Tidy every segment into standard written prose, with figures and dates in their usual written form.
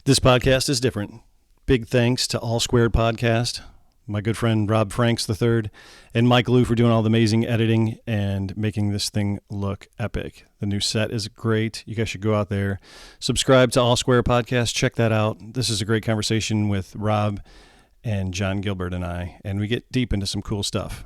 This podcast is different. Big thanks to All Squared Podcast, my good friend Rob Franks III, and Mike Lou for doing all the amazing editing and making this thing look epic. The new set is great. You guys should go out there, subscribe to All Square Podcast, check that out. This is a great conversation with Rob and John Gilbert and I, and we get deep into some cool stuff.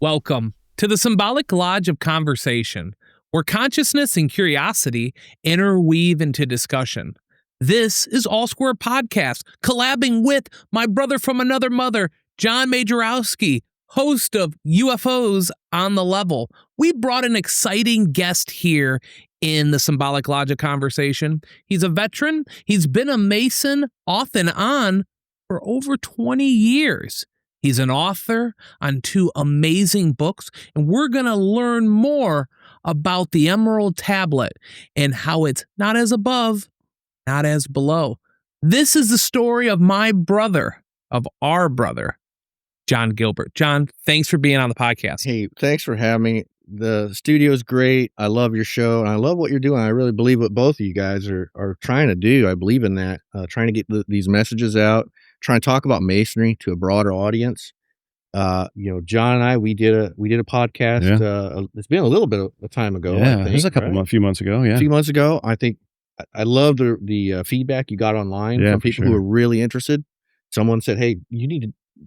Welcome to the Symbolic Lodge of Conversation, where consciousness and curiosity interweave into discussion. This is All Square Podcast, collabing with my brother from another mother, Jon Majerowski, host of UFOs on the Level. We brought an exciting guest here in the Symbolic Lodge of Conversation. He's a veteran. He's been a Mason off and on for over 20 years. He's an author on 2 amazing books, and we're going to learn more about the Emerald Tablet and how it's not as above, not as below. This is the story of my brother, of our brother, John Gilbert. John, thanks for being on the podcast. Hey, thanks for having me. The studio's great. I love your show, and I love what you're doing. I really believe what both of you guys are trying to do. I believe in that, trying to get these messages out, trying to talk about Masonry to a broader audience. John and I, we did a podcast. Yeah. It's been a little bit of a time ago. Yeah, it was a few months ago. Yeah, a few months ago. I think I love the feedback you got online from people who are really interested. Someone said, "Hey,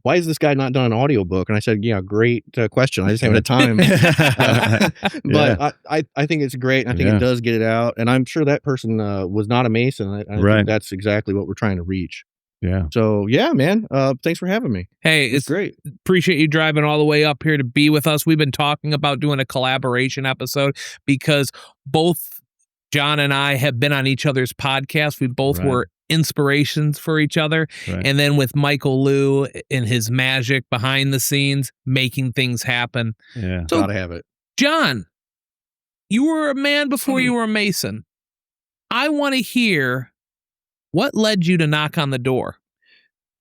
why is this guy not done an audiobook?" And I said, "Yeah, great question. I just haven't had time." But I think it's great. And I think it does get it out. And I'm sure that person was not a Mason. I think that's exactly what we're trying to reach. Yeah. So yeah, man. Thanks for having me. Hey, it's great. Appreciate you driving all the way up here to be with us. We've been talking about doing a collaboration episode because both John and I have been on each other's podcasts. We both were inspirations for each other. And then with Michael Lou and his magic behind the scenes, making things happen. Yeah. So, gotta have it. John, you were a man before you were a Mason. I want to hear what led you to knock on the door.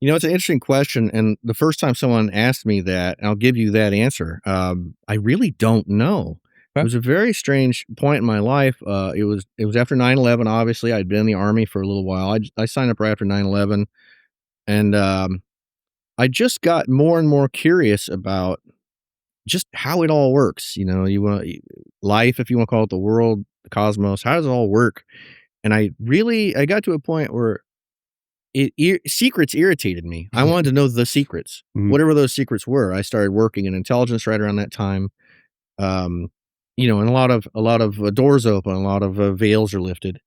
It's an interesting question. And the first time someone asked me that, and I'll give you that answer. I really don't know. It was a very strange point in my life. It was after 9/11. Obviously, I'd been in the Army for a little while. I signed up right after 9/11, and I just got more and more curious about just how it all works. Life, if you want to call it, the world, the cosmos. How does it all work? And I got to a point where secrets irritated me. I wanted to know the secrets, whatever those secrets were. I started working in intelligence right around that time. And a lot of doors open, a lot of veils are lifted,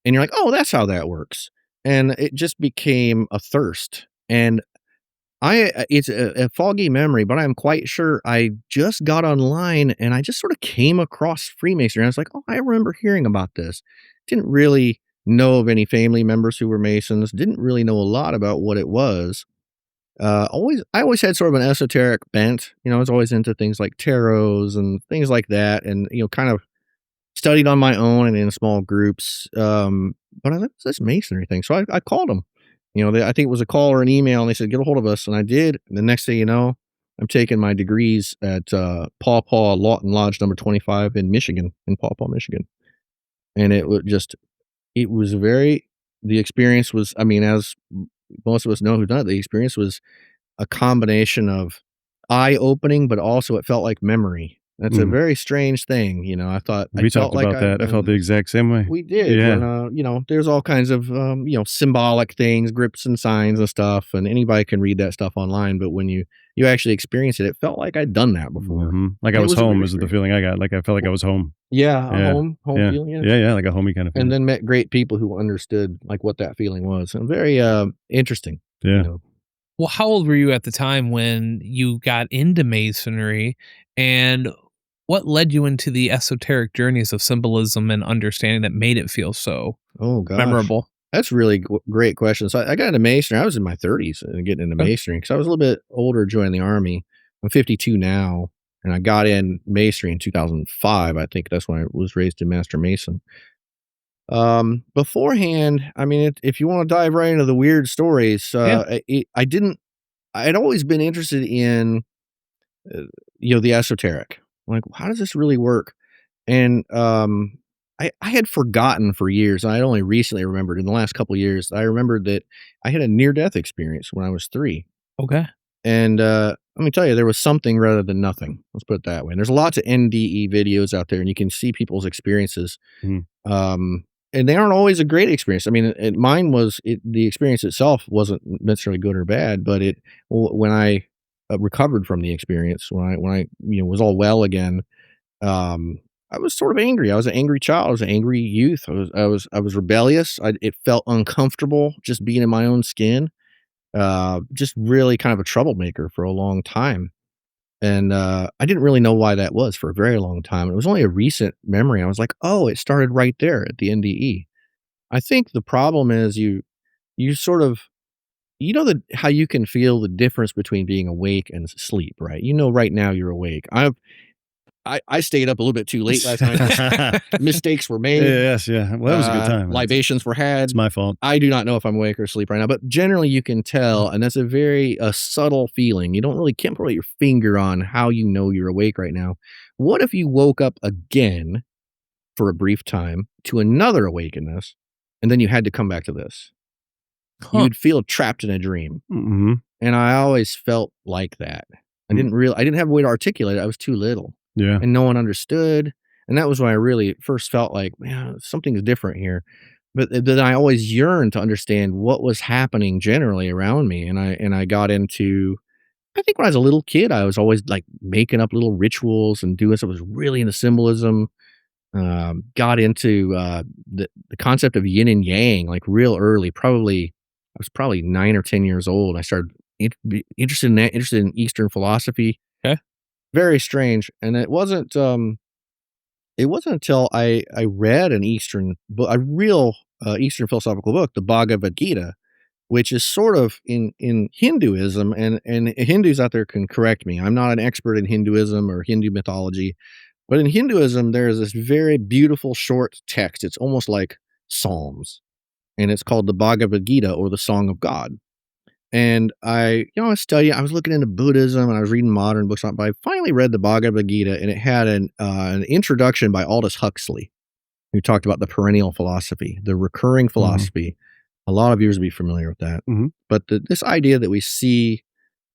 and you're like, oh, that's how that works. And it just became a thirst. And it's a foggy memory, but I'm quite sure I just got online and I just sort of came across Freemasonry. I was like, oh, I remember hearing about this. Didn't really know of any family members who were Masons. Didn't really know a lot about what it was. I always had sort of an esoteric bent. I was always into things like tarots and things like that, and kind of studied on my own and in small groups. But I liked this Masonry thing, so I called them. I think it was a call or an email, and they said, "Get a hold of us," and I did. And the next thing you know, I'm taking my degrees at Paw Paw Lawton Lodge number 25 in Michigan, Michigan. And the experience was, as most of us know who've done it, the experience was a combination of eye-opening, but also it felt like memory. That's a very strange thing. I thought we talked about that. I felt the exact same way. We did. Yeah. And, there's all kinds of, symbolic things, grips and signs and stuff, and anybody can read that stuff online. But when you actually experience it, it felt like I'd done that before. Like I was home is the feeling I got. Like I felt like I was home. Yeah. Home feeling. Yeah. Like a homey kind of feeling. And then met great people who understood like what that feeling was. And very interesting. Yeah. Well, how old were you at the time when you got into Masonry, and what led you into the esoteric journeys of symbolism and understanding that made it feel so memorable? That's really great question. So I got into Masonry. I was in my 30s and getting into Masonry because I was a little bit older, joining the Army. I'm 52 now, and I got in Masonry in 2005. I think that's when I was raised a Master Mason. Beforehand, if you want to dive right into the weird stories, I'd always been interested in, the esoteric. Like, how does this really work? And I had forgotten for years. I only recently remembered in the last couple of years. I remembered that I had a near-death experience when I was 3. Okay. And, let me tell you, there was something rather than nothing. Let's put it that way. And there's lots of NDE videos out there, and you can see people's experiences. Mhm. And they aren't always a great experience. I mean, mine was the experience itself wasn't necessarily good or bad, but when I recovered from the experience, when I was all well again, I was sort of angry. I was an angry child. I was an angry youth. I was rebellious. It felt uncomfortable just being in my own skin. Just really kind of a troublemaker for a long time. And I didn't really know why that was for a very long time. It was only a recent memory. I was like, oh, it started right there at the NDE. I think the problem is you sort of how you can feel the difference between being awake and sleep, right? Right now you're awake. I stayed up a little bit too late last night. Mistakes were made. Yes, yeah. Well, that was a good time. Libations were had. It's my fault. I do not know if I'm awake or asleep right now, but generally you can tell, and that's a very subtle feeling. You can't put your finger on how you know you're awake right now. What if you woke up again for a brief time to another awakeness, and then you had to come back to this? Huh. You'd feel trapped in a dream. Mm-hmm. And I always felt like that. I didn't have a way to articulate it. I was too little. Yeah. And no one understood. And that was when I really first felt like, man, something's different here. But then I always yearned to understand what was happening generally around me. And I got into, I think when I was a little kid, I was always like making up little rituals and doing stuff. I was really into symbolism. Got into the concept of yin and yang like real early. I was probably 9 or 10 years old. I started interested in that, interested in Eastern philosophy. Okay. Very strange. And it wasn't until I read an Eastern book, a real Eastern philosophical book, the Bhagavad Gita, which is sort of in Hinduism, and Hindus out there can correct me. I'm not an expert in Hinduism or Hindu mythology, but in Hinduism, there is this very beautiful short text. It's almost like Psalms, and it's called the Bhagavad Gita, or the Song of God. And I was studying, I was looking into Buddhism, and I was reading modern books on it, but I finally read the Bhagavad Gita, and it had an introduction by Aldous Huxley, who talked about the perennial philosophy, the recurring philosophy. A lot of viewers will be familiar with that. But this idea that we see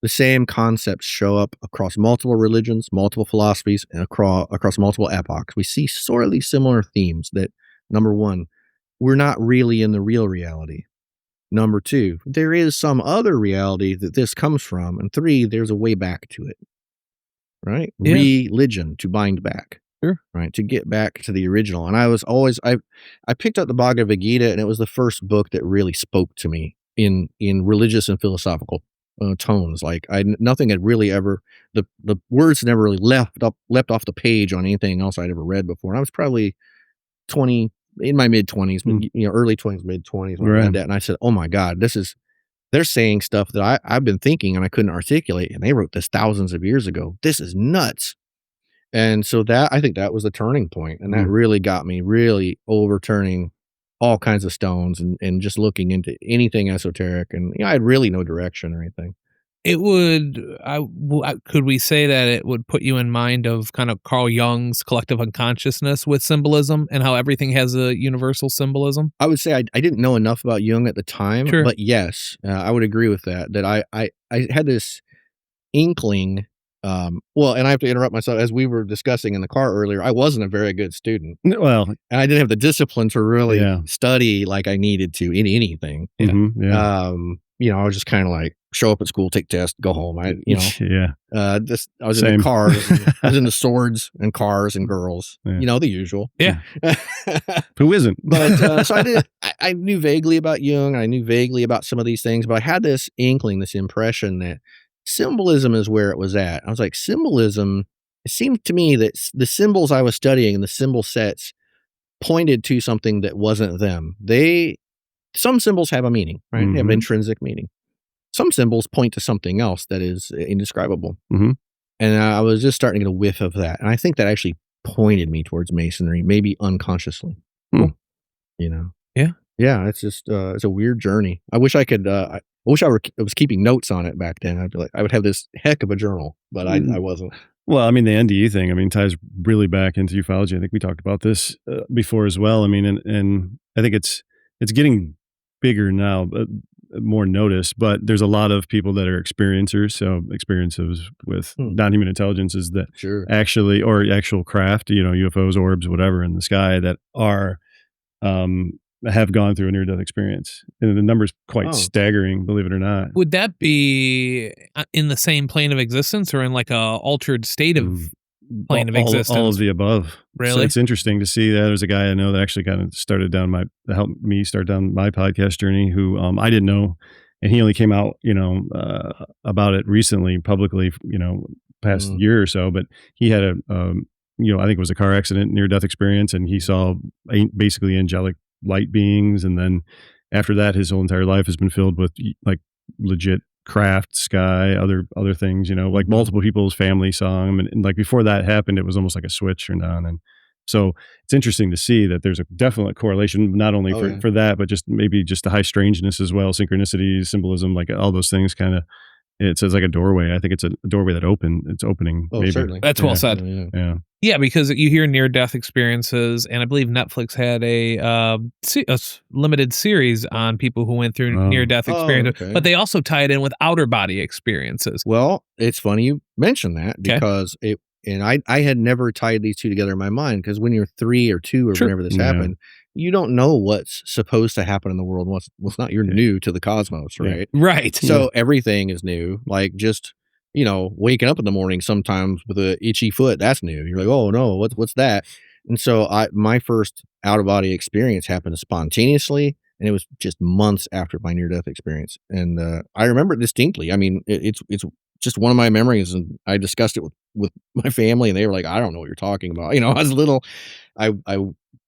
the same concepts show up across multiple religions, multiple philosophies, and across multiple epochs. We see sort of these similar themes that, number one, we're not really in the real reality. Number two, there is some other reality that this comes from. And 3, there's a way back to it, right? Yeah. Religion, to bind back. Sure. Right, to get back to the original. And I picked up the Bhagavad Gita, and it was the first book that really spoke to me in religious and philosophical tones. Like nothing had really ever, the words never really leapt off the page on anything else I'd ever read before. And I was probably 20, in my mid-20s, early 20s, mid-20s when I read that. And I said, oh my God, they're saying stuff that I've been thinking and I couldn't articulate. And they wrote this thousands of years ago. This is nuts. And so I think that was the turning point. And that really got me really overturning all kinds of stones and just looking into anything esoteric. And I had really no direction or anything. It would, could we say that it would put you in mind of kind of Carl Jung's collective unconsciousness with symbolism and how everything has a universal symbolism? I would say I didn't know enough about Jung at the time, but yes, I would agree with that. That I had this inkling. Well, and I have to interrupt myself, as we were discussing in the car earlier, I wasn't a very good student. Well, and I didn't have the discipline to really study like I needed to in anything. I was just kind of like show up at school, take tests, go home. I was in the car. I was into swords and cars and girls. Yeah. The usual. Yeah. Who isn't? But so I knew vaguely about Jung. I knew vaguely about some of these things, but I had this inkling, this impression that symbolism is where it was at. I was like, symbolism, it seemed to me that the symbols I was studying and the symbol sets pointed to something that wasn't them. Some symbols have a meaning, right? They have an intrinsic meaning. Some symbols point to something else that is indescribable. And I was just starting to get a whiff of that. And I think that actually pointed me towards Masonry, maybe unconsciously. Yeah, it's just, it's a weird journey. I wish I could, I was keeping notes on it back then. I would have this heck of a journal, but I wasn't. Well, I mean, the NDE thing, I mean, ties really back into ufology. I think we talked about this before as well. I mean, and I think it's getting bigger now, more noticed, but there's a lot of people that are experiencers. So experiences with non-human intelligences that actually, or actual craft, UFOs, orbs, whatever in the sky that are, have gone through a near-death experience. And the number's quite staggering, believe it or not. Would that be in the same plane of existence or in like a altered state of plane of existence? All of the above. Really? So it's interesting to see that. There's a guy I know that actually kind of helped me start down my podcast journey who I didn't know. And he only came out, about it recently, publicly, past year or so. But he had I think it was a car accident, near-death experience, and he saw basically angelic light beings. And then after that, his whole entire life has been filled with like legit craft, sky, other things, like multiple people's family saw him. And like before that happened, it was almost like a switch turned on. And so it's interesting to see that there's a definite correlation, not only for that, but just maybe just the high strangeness as well, synchronicity, symbolism, like all those things kind of, it says like a doorway. I think it's a doorway it's opening. Oh, maybe. Certainly. That's well said. Yeah, because you hear near-death experiences, and I believe Netflix had a limited series on people who went through near-death experiences, but they also tie it in with outer body experiences. Well, it's funny you mentioned that because I had never tied these two together in my mind, because when you're 3 or 2 or whenever this happened, you don't know what's supposed to happen in the world. What's not, you're new to the cosmos, right? Right. So everything is new. Like just, waking up in the morning sometimes with a itchy foot, that's new. You're like, oh no, what's that? And so my first out of body experience happened spontaneously, and it was just months after my near death experience. And I remember it distinctly. I mean, it's just one of my memories, and I discussed it with my family, and they were like, I don't know what you're talking about. I was little. I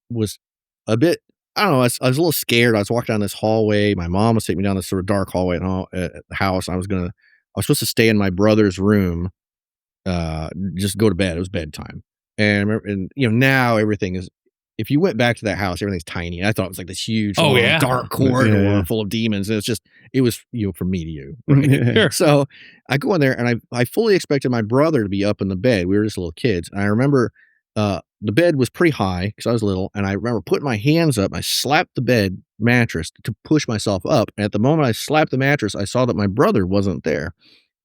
was a bit, I don't know, I was a little scared. I was walking down this hallway. My mom was taking me down this sort of dark hallway at the house. I was supposed to stay in my brother's room, just go to bed. It was bedtime. And now everything is, if you went back to that house, everything's tiny. I thought it was like this huge, dark corridor full of demons. And it was, from me to you. Right? Sure. So I go in there, and I fully expected my brother to be up in the bed. We were just little kids. And I remember, the bed was pretty high because I was little, and I remember putting my hands up. I slapped the bed mattress to push myself up. And at the moment I slapped the mattress, I saw that my brother wasn't there.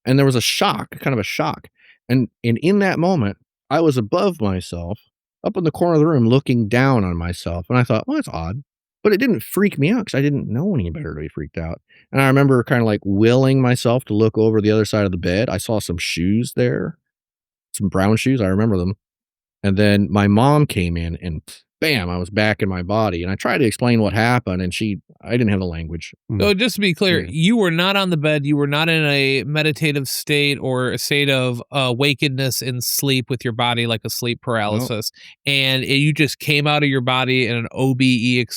And there was kind of a shock. And in that moment, I was above myself, up in the corner of the room, looking down on myself. And I thought, well, that's odd. But it didn't freak me out because I didn't know any better to be freaked out. And I remember kind of like willing myself to look over the other side of the bed. I saw some shoes there, some brown shoes. I remember them. And then my mom came in, and bam, I was back in my body. And I tried to explain what happened, and I didn't have the language. So just to be clear, you were not on the bed. You were not in a meditative state or a state of wakeness in sleep with your body, like a sleep paralysis. Nope. And you just came out of your body in an OBE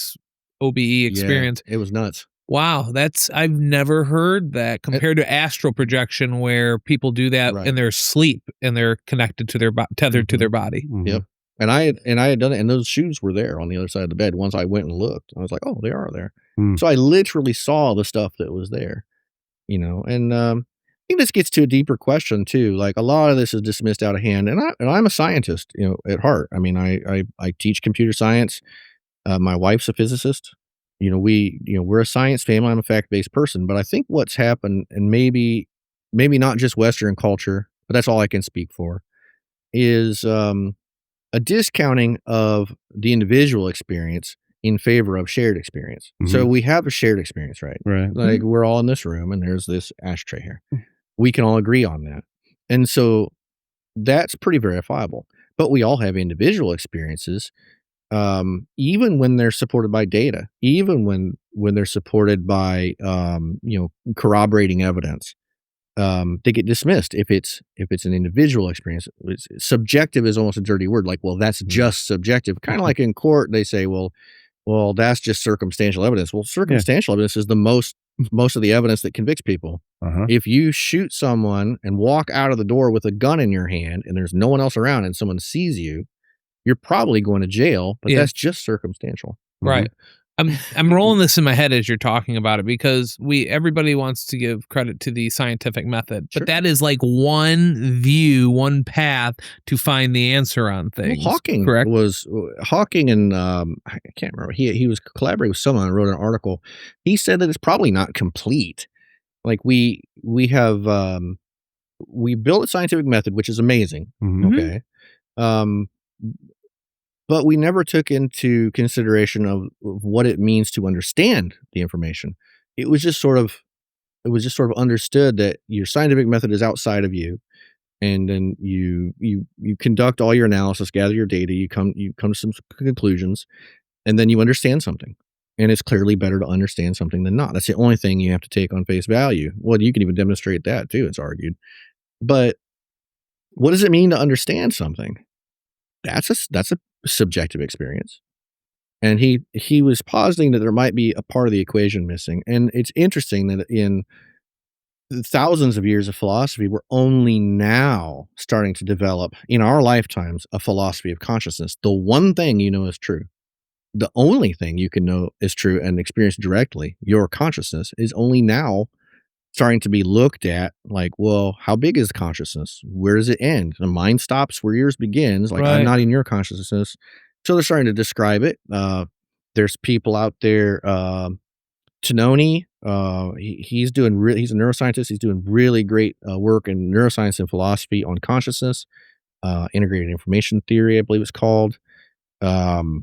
experience. Yeah, it was nuts. Wow, I've never heard that compared to astral projection, where people do that in their sleep and they're connected to tethered to their body. Mm-hmm. Yep. And I had done it, and those shoes were there on the other side of the bed. Once I went and looked, I was like, oh, they are there. So I literally saw the stuff that was there, and I think this gets to a deeper question too. Like a lot of this is dismissed out of hand, and I'm a scientist, at heart. I mean, I teach computer science. My wife's a physicist. We're a science family. I'm a fact-based person, but I think what's happened, and maybe not just Western culture, but that's all I can speak for, is a discounting of the individual experience in favor of shared experience. Mm-hmm. So we have a shared experience, right? Right. Like we're all in this room, and there's this ashtray here. We can all agree on that. And so that's pretty verifiable. But we all have individual experiences, even when they're supported by data, even when they're supported by corroborating evidence. They get dismissed if it's an individual experience. Subjective is almost a dirty word. Like, well, that's just subjective. Kind of like in court, they say, well, that's just circumstantial evidence. Well, circumstantial evidence is the most of the evidence that convicts people. Uh-huh. If you shoot someone and walk out of the door with a gun in your hand, and there's no one else around, and someone sees you, you're probably going to jail. But that's just circumstantial. Right. I'm rolling this in my head as you're talking about it, because everybody wants to give credit to the scientific method, but that is like one view, one path to find the answer on things. Well, Hawking and I can't remember. He was collaborating with someone and wrote an article. He said that it's probably not complete. Like we have we built a scientific method, which is amazing. Mhm. Okay. But we never took into consideration of what it means to understand the information. It was just sort of understood that your scientific method is outside of you, and then you conduct all your analysis, gather your data, you come to some conclusions, and then you understand something. And it's clearly better to understand something than not. That's the only thing you have to take on face value. Well, you can even demonstrate that too, it's argued. But what does it mean to understand something? That's a subjective experience. And he was positing that there might be a part of the equation missing. And it's interesting that in thousands of years of philosophy, we're only now starting to develop, in our lifetimes, a philosophy of consciousness. The one thing you know is true, the only thing you can know is true and experience directly, your consciousness, is only now starting to be looked at like, well, how big is consciousness? Where does it end? The mind stops where yours begins. Like, I'm not in your consciousness. So they're starting to describe it. There's people out there, Tononi, he's a neuroscientist. He's doing really great work in neuroscience and philosophy on consciousness, integrated information theory, I believe it's called. There's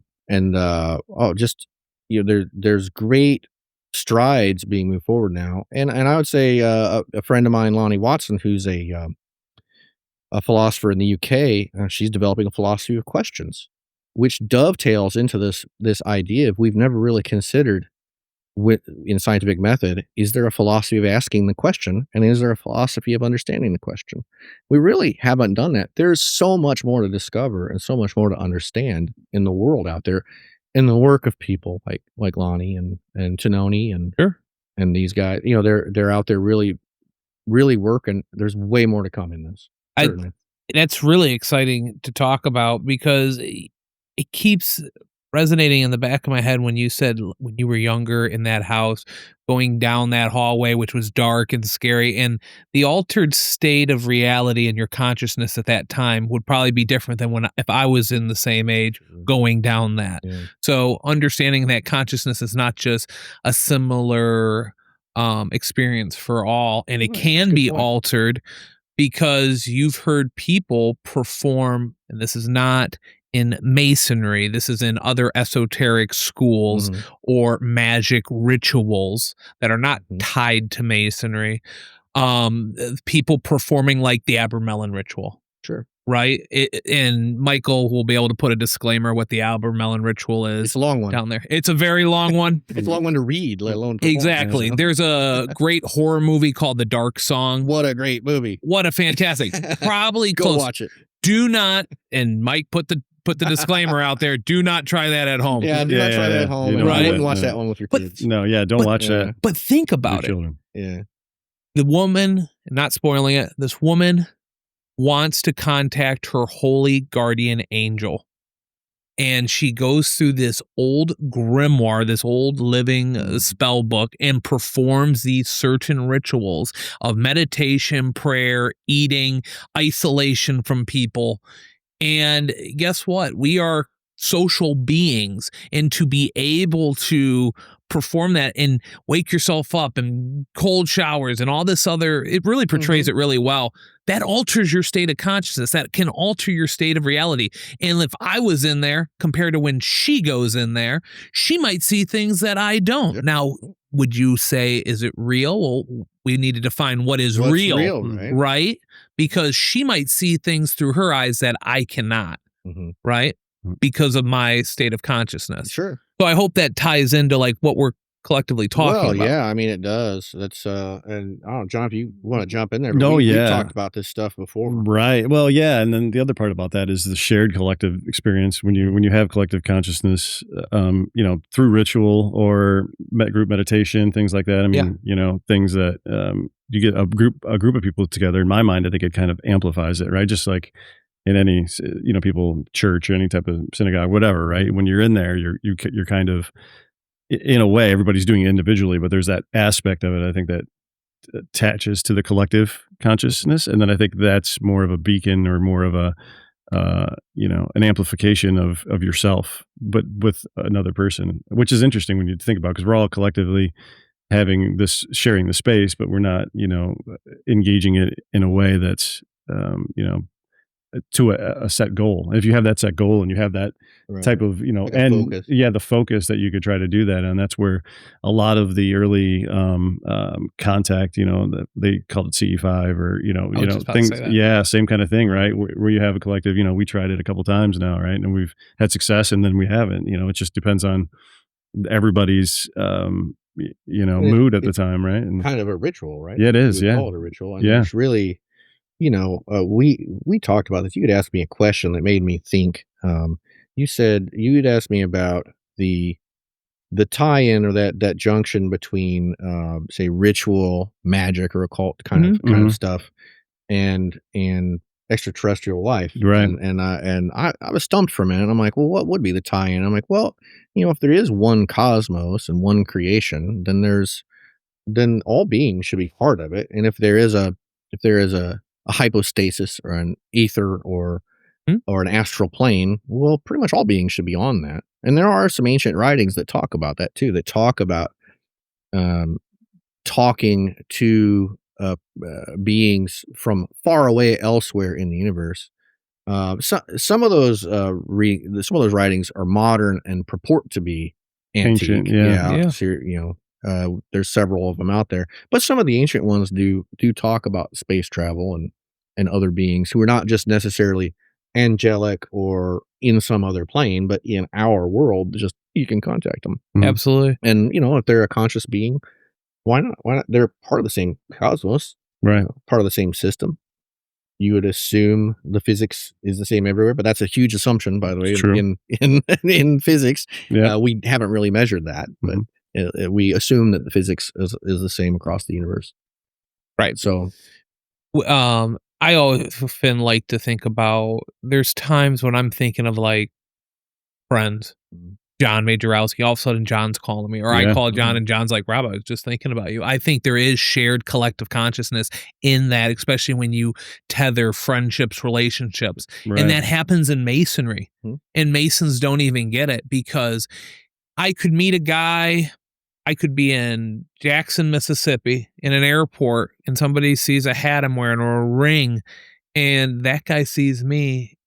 great strides being moved forward now. And I would say a friend of mine, Lonnie Watson, who's a philosopher in the UK, she's developing a philosophy of questions, which dovetails into this idea of we've never really considered in scientific method, is there a philosophy of asking the question, and is there a philosophy of understanding the question? We really haven't done that. There's so much more to discover and so much more to understand in the world out there, in the work of people like Lonnie and Tononi and these guys. You know, they're out there really working. There's way more to come in this. That's really exciting to talk about, because it keeps resonating in the back of my head when you said when you were younger in that house, going down that hallway, which was dark and scary, and the altered state of reality in your consciousness at that time would probably be different than if I was in the same age going down that. Yeah. So understanding that consciousness is not just a similar experience for all, and it can be altered, because you've heard people perform, and this is not in Masonry, this is in other esoteric schools or magic rituals that are not tied to Masonry. People performing like the Abermelin ritual. Sure. Right? And Michael will be able to put a disclaimer what the Abermelin ritual is. It's a long one. Down there. It's a very long one. It's a long one to read, let alone perform. Exactly. There's a great horror movie called The Dark Song. What a great movie. What a fantastic. Probably Go watch it. Do not, and Mike put the disclaimer out there, do not try that at home. Yeah, do not try that at home. I wouldn't watch that one with your kids. No, don't watch that. But think about it. Yeah. The woman, not spoiling it, this woman wants to contact her holy guardian angel. And she goes through this old grimoire, this old living spell book, and performs these certain rituals of meditation, prayer, eating, isolation from people. And guess what? We are social beings, and to be able to perform that and wake yourself up and cold showers and all this other, it really portrays it really well. That alters your state of consciousness. That can alter your state of reality. And if I was in there compared to when she goes in there, she might see things that I don't. Yep. Now, would you say, is it real? Well, we need to define what is real, right? Because she might see things through her eyes that I cannot, right? Because of my state of consciousness. Sure. So I hope that ties into like what we're collectively talking about. Yeah, I mean, it does. That's and I don't know, John, if you want to jump in there. But we've talked about this stuff before. Right. Well, yeah. And then the other part about that is the shared collective experience. When you have collective consciousness, through ritual or group meditation, things like that. I mean, things that you get a group of people together. In my mind, I think it kind of amplifies it, right? Just like in any, people, church or any type of synagogue, whatever, right? When you're in there, you're kind of in a way, everybody's doing it individually, but there's that aspect of it, I think, that attaches to the collective consciousness. And then I think that's more of a beacon or more of a, an amplification of yourself, but with another person, which is interesting when you think about, because we're all collectively sharing the space, but we're not, engaging it in a way that's, to a set goal. If you have that set goal and you have that type of, Like a and focus. the focus that you could try to do that. And that's where a lot of the early contact, they called it CE5 or, was just about to things. say that. Yeah. Same kind of thing, right? Where you have a collective, we tried it a couple times now, right? And we've had success and then we haven't, it just depends on everybody's, mood at the time, right? And Kind of a ritual, right? Yeah, it is, You would yeah. call it a ritual. And Yeah. it's really, we talked about this. You could ask me a question that made me think. You said you'd ask me about the tie-in or that junction between, say, ritual, magic, or occult kind of stuff, and extraterrestrial life. Right. And I was stumped for a minute. I'm like, well, what would be the tie-in? I'm like, well, if there is one cosmos and one creation, then all beings should be part of it. And if there is a hypostasis or an ether or an astral plane, well, pretty much all beings should be on that. And there are some ancient writings that talk about that too, that talk about talking to beings from far away elsewhere in the universe. Some of those writings are modern and purport to be antique. Ancient, yeah. So, there's several of them out there, but some of the ancient ones do talk about space travel and other beings who are not just necessarily angelic or in some other plane, but in our world. Just you can contact them. Absolutely. And if they're a conscious being, why not? They're part of the same cosmos, Right? Part of the same system. You would assume the physics is the same everywhere, but that's a huge assumption, by the way. True. In physics, Yeah. we haven't really measured that, but we assume that the physics is the same across the universe. Right. So, I often like to think about, there's times when I'm thinking of like friends, Jon Majerowski, all of a sudden John's calling me, or I Yeah. call John and John's like, Rob, I was just thinking about you. I think there is shared collective consciousness in that, especially when you tether friendships, relationships. Right. And that happens in Masonry. And Masons don't even get it, because I could meet a guy, I could be in Jackson, Mississippi in an airport, and somebody sees a hat I'm wearing or a ring, and that guy sees me.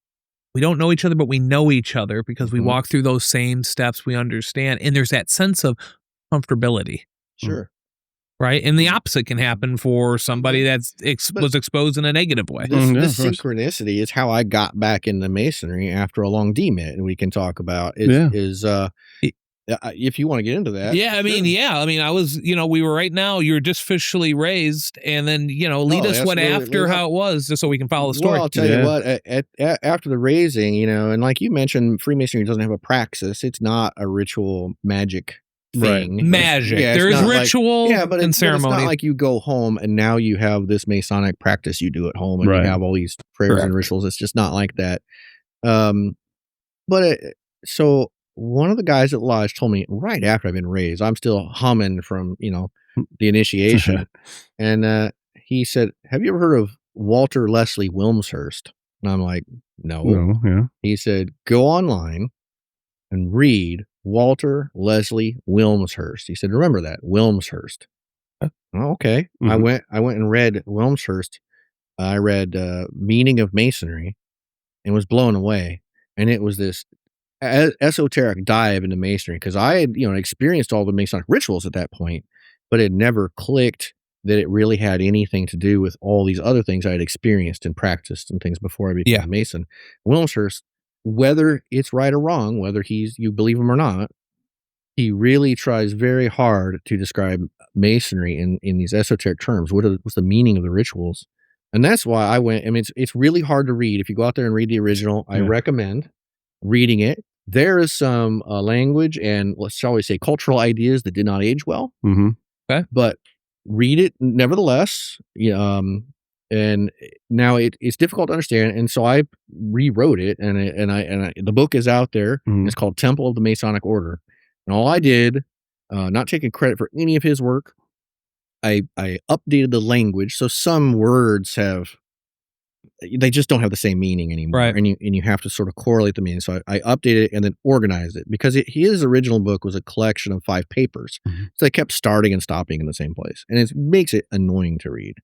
We don't know each other, but we know each other because we walk through those same steps. We understand. And there's that sense of comfortability. Sure. Right. And the opposite can happen for somebody that's was exposed in a negative way. This synchronicity is how I got back into Masonry after a long demit, and we can talk about if you want to get into that. Yeah, I mean, I was, we were right now, you're just officially raised, and then, lead us what after how it was, just so we can follow the story. Well, I'll tell you what, after the raising, and like you mentioned, Freemasonry doesn't have a praxis. It's not a ritual magic thing. Right. Magic. There's ritual and ceremony. It's not like you go home and now you have this Masonic practice you do at home and you have all these prayers and rituals. It's just not like that. So one of the guys at the lodge told me right after I've been raised, I'm still humming from, the initiation. And he said, have you ever heard of Walter Leslie Wilmshurst? And I'm like, no. Yeah. He said, go online and read Walter Leslie Wilmshurst. He said, remember that, Wilmshurst. Oh, okay. I went and read Wilmshurst. I read Meaning of Masonry and was blown away. And it was this esoteric dive into Masonry, because I had experienced all the Masonic rituals at that point, but it never clicked that it really had anything to do with all these other things I had experienced and practiced and things before I became a Mason. Wilmshurst, whether it's right or wrong, whether you believe him or not, he really tries very hard to describe Masonry in these esoteric terms. What's the meaning of the rituals? And that's why I went. I mean, it's really hard to read. If you go out there and read the original, I recommend reading it. There is some language and, shall we say, cultural ideas that did not age well. Okay. But read it nevertheless. And now it's difficult to understand. And so I rewrote it, and the book is out there. It's called Temple of the Masonic Order. And all I did not taking credit for any of his work. I updated the language, so some words they just don't have the same meaning anymore, Right. and you have to sort of correlate the meaning. So I updated it and then organized it because his original book was a collection of 5 papers, so they kept starting and stopping in the same place, and it makes it annoying to read.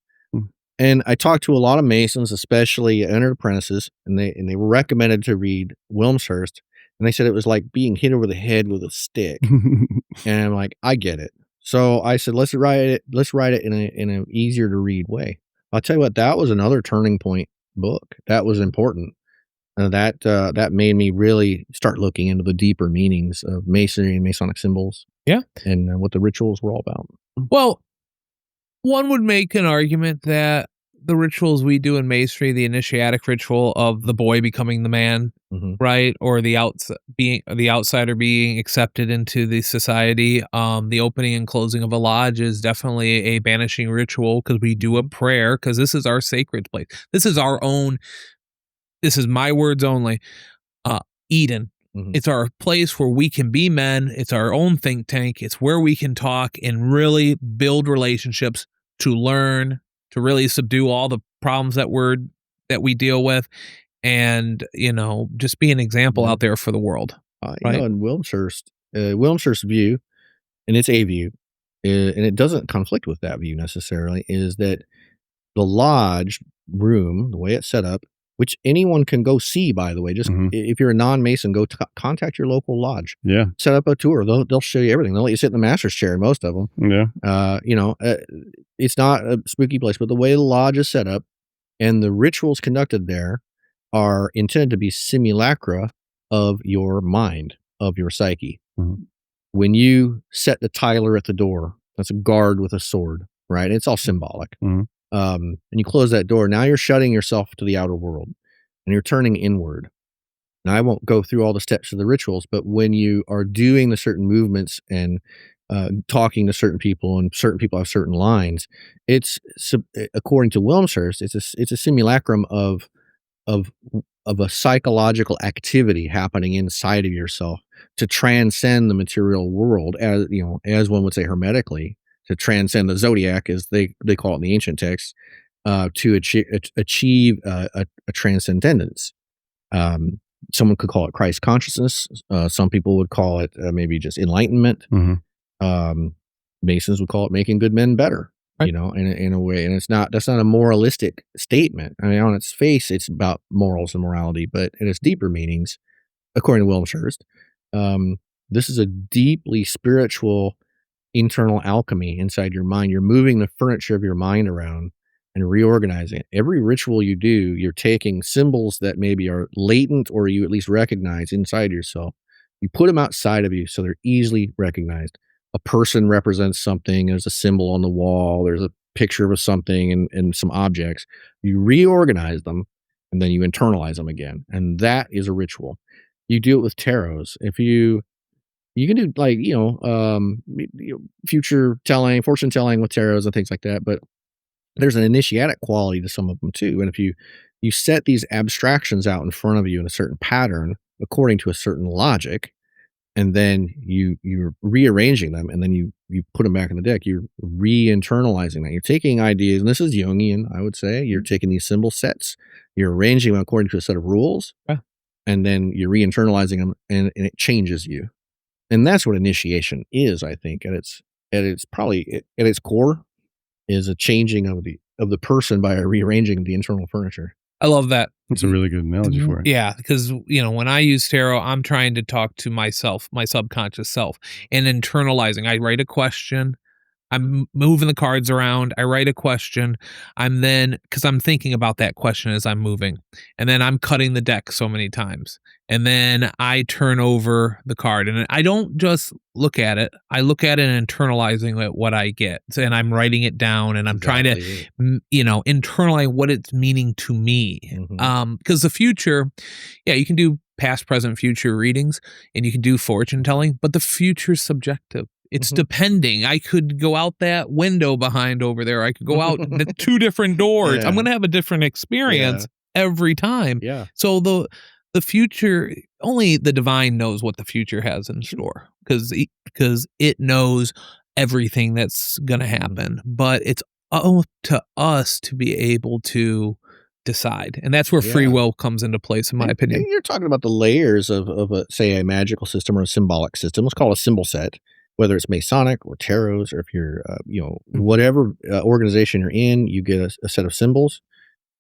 And I talked to a lot of Masons, especially entered apprentices, and they were recommended to read Wilmshurst, and they said it was like being hit over the head with a stick. And I'm like, I get it. So I said, let's write it in an easier to read way. I'll tell you what, that was another turning point book. That was important. That made me really start looking into the deeper meanings of Masonry and Masonic symbols. Yeah. And what the rituals were all about. Well, one would make an argument that the rituals we do in Masonry, the initiatic ritual of the boy becoming the man, right, or the outsider being accepted into the society, the opening and closing of a lodge is definitely a banishing ritual because we do a prayer because this is our sacred place. This is our own. This is my words only. Eden. It's our place where we can be men. It's our own think tank. It's where we can talk and really build relationships to learn, to really subdue all the problems that we deal with, and just be an example out there for the world. Right? In Wilmshurst's view, and it's a view, and it doesn't conflict with that view necessarily, is that the lodge room, the way it's set up, which anyone can go see, by the way. Just if you're a non-Mason, go contact your local lodge. Yeah. Set up a tour. They'll show you everything. They'll let you sit in the master's chair in most of them. Yeah. It's not a spooky place, but the way the lodge is set up and the rituals conducted there are intended to be simulacra of your mind, of your psyche. When you set the tiler at the door, that's a guard with a sword, right? It's all symbolic. And you close that door. Now you're shutting yourself to the outer world and you're turning inward. Now I won't go through all the steps of the rituals, but when you are doing the certain movements and talking to certain people, and certain people have certain lines, it's according to Wilmshurst, it's a simulacrum of a psychological activity happening inside of yourself to transcend the material world, as one would say hermetically, to transcend the zodiac, as they call it in the ancient texts, to achieve a transcendence. Someone could call it Christ consciousness. Some people would call it maybe just enlightenment. Masons would call it making good men better, in a way. And that's not a moralistic statement. I mean, on its face, it's about morals and morality, but in its deeper meanings, according to Wilmshurst, this is a deeply spiritual internal alchemy inside your mind. You're moving the furniture of your mind around and reorganizing it. Every ritual you do, you're taking symbols that maybe are latent or you at least recognize inside yourself. You put them outside of you so they're easily recognized. A person represents something. There's a symbol on the wall. There's a picture of something and some objects. You reorganize them and then you internalize them again. And that is a ritual. You do it with tarots. If you can do like, future telling, fortune telling with tarots and things like that. But there's an initiatic quality to some of them too. And if you set these abstractions out in front of you in a certain pattern, according to a certain logic, and then you're rearranging them and then you put them back in the deck, you're re-internalizing that. You're taking ideas, and this is Jungian, I would say. You're taking these symbol sets, you're arranging them according to a set of rules, and then you're re-internalizing them and it changes you. And that's what initiation is, I think, at its core, is a changing of the person by a rearranging of the internal furniture. I love that. That's a really good analogy for it. Yeah, because when I use tarot, I'm trying to talk to myself, my subconscious self, and internalizing. I write a question. I'm moving the cards around. I write a question. Because I'm thinking about that question as I'm moving. And then I'm cutting the deck so many times. And then I turn over the card. And I don't just look at it. I look at it and internalizing what I get. And I'm writing it down and I'm trying to, internalize what it's meaning to me. Because the future, you can do past, present, future readings and you can do fortune telling, but the future's subjective. It's depending. I could go out that window behind over there. I could go out the 2 different doors. I'm going to have a different experience every time. Yeah. So the future, only the divine knows what the future has in store, because it knows everything that's going to happen, but it's up to us to be able to decide. And that's where free Yeah. will comes into place, in my opinion. And you're talking about the layers of a, say, a magical system or a symbolic system. Let's call it a symbol set, whether it's Masonic or Tarots, or if you're, whatever organization you're in, you get a set of symbols,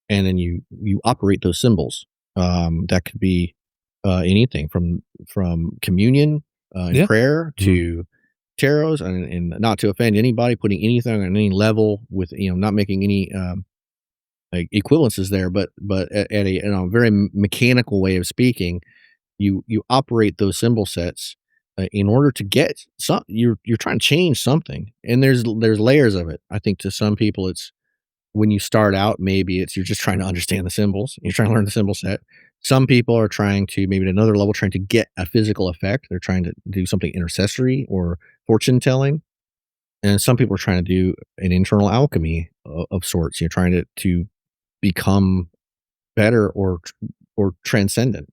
and then you operate those symbols. That could be anything from communion and prayer to tarots, and not to offend anybody, putting anything on any level with, not making any like equivalences there, but at a very mechanical way of speaking, you operate those symbol sets in order to get some. You're trying to change something, and there's layers of it. I think to some people, it's when you start out, maybe you're just trying to understand the symbols. You're trying to learn the symbol set. Some people are trying to, maybe at another level, trying to get a physical effect. They're trying to do something intercessory or fortune telling. And some people are trying to do an internal alchemy of sorts. You're trying to become better or transcendent,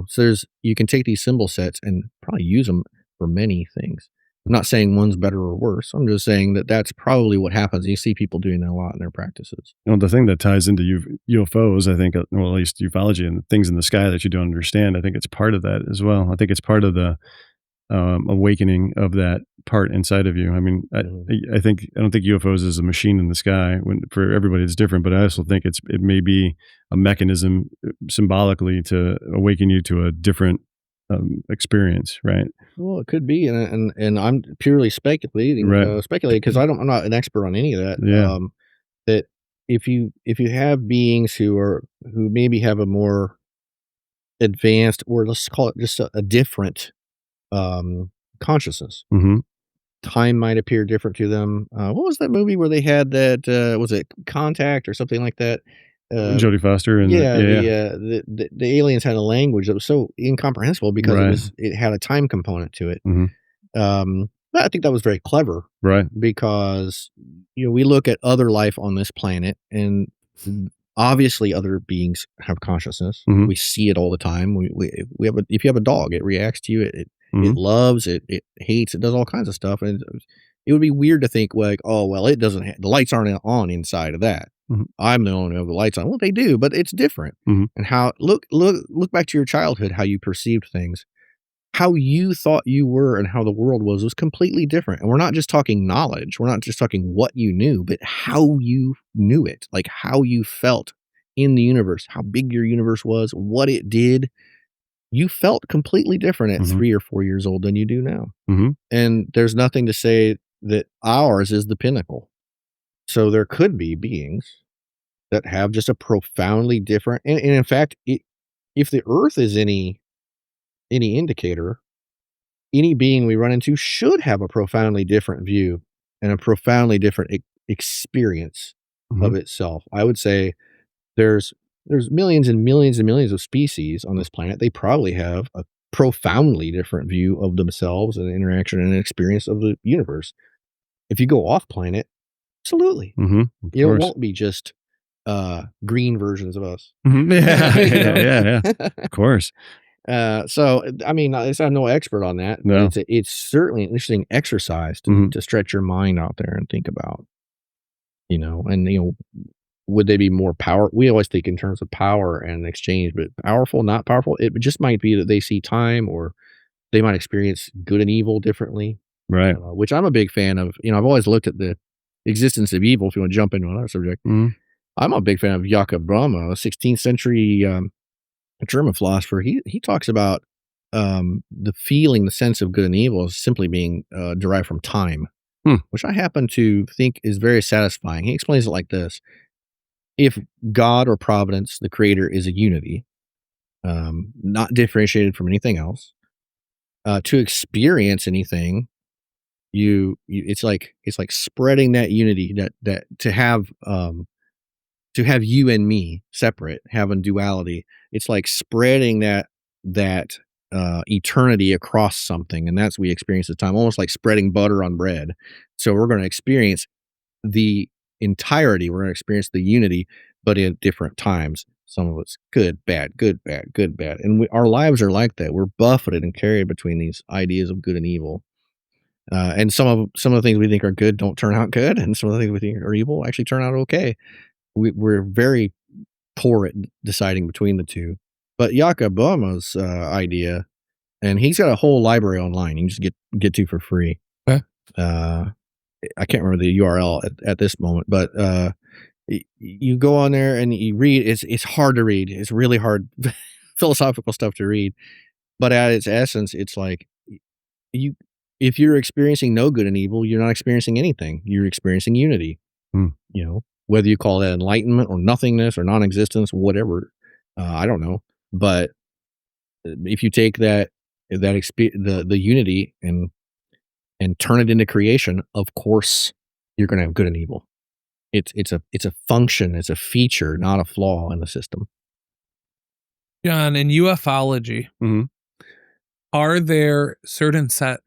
So you can take these symbol sets and probably use them for many things. I'm not saying one's better or worse. I'm just saying that that's probably what happens. You see people doing that a lot in their practices. The thing that ties into UFOs, I think, well, at least ufology and things in the sky that you don't understand, I think it's part of that as well. I think it's part of the awakening of that part inside of you. I mean, I don't think UFOs is a machine in the sky. For everybody, it's different, but I also think it may be a mechanism symbolically to awaken you to a different experience, right? Well, it could be, and I'm purely speculating, right. Because I'm not an expert on any of that. Yeah. That if you have beings who maybe have a more advanced, or let's call it just a different consciousness, time might appear different to them. What was that movie where they had that? Was it Contact or something like that? Jodie Foster and the aliens had a language that was so incomprehensible because it had a time component to it. I think that was very clever, right? Because we look at other life on this planet, and obviously other beings have consciousness. We see it all the time. We have if you have a dog, it reacts to you. It loves, it hates, it does all kinds of stuff, and it would be weird to think like, oh well, it doesn't. The lights aren't on inside of that. I'm the only one who have the lights on. Well, they do, but it's different. And how look back to your childhood, how you perceived things, how you thought you were, and how the world was completely different. And we're not just talking knowledge. We're not just talking what you knew, but how you knew it, like how you felt in the universe, how big your universe was, what it did. You felt completely different at 3 or 4 years old than you do now. And there's nothing to say that ours is the pinnacle. So there could be beings that have just a profoundly different, and in fact, if the Earth is any indicator, any being we run into should have a profoundly different view and a profoundly different experience of itself. I would say there's millions and millions and millions of species on this planet. They probably have a profoundly different view of themselves and interaction and experience of the universe. If you go off planet, absolutely. It won't be just green versions of us. Yeah. Of course. So I mean, I'm no expert on that. No. It's certainly an interesting exercise to stretch your mind out there and think about, and would they be more power? We always think in terms of power and exchange, but powerful, not powerful. It just might be that they see time, or they might experience good and evil differently. Right. Which I'm a big fan of. I've always looked at the existence of evil. If you want to jump into another subject, I'm a big fan of Jakob Brahma, a 16th century German philosopher. He talks about the feeling, the sense of good and evil is simply being derived from time, which I happen to think is very satisfying. He explains it like this. If God or Providence, the creator, is a unity, not differentiated from anything else, to experience anything, it's like spreading that unity, that to have you and me separate, having duality. It's like spreading that eternity across something, and that's we experience the time, almost like spreading butter on bread. So we're going to experience the entirety. We're going to experience the unity, but in different times. Some of it's good, bad, good, bad, good, bad. And our lives are like that. We're buffeted and carried between these ideas of good and evil. And some of the things we think are good don't turn out good, and some of the things we think are evil actually turn out okay. We're very poor at deciding between the two. But Jakob Boehme's idea, and he's got a whole library online you can just get to for free. Okay. I can't remember the URL at this moment, but you go on there and you read. It's hard to read. It's really hard philosophical stuff to read. But at its essence, it's like if you're experiencing no good and evil, you're not experiencing anything. You're experiencing unity. You know, whether you call that enlightenment or nothingness or non-existence, whatever, I don't know. But if you take the unity and turn it into creation, of course you're going to have good and evil. It's a function, it's a feature, not a flaw in the system. John, in ufology, are there certain set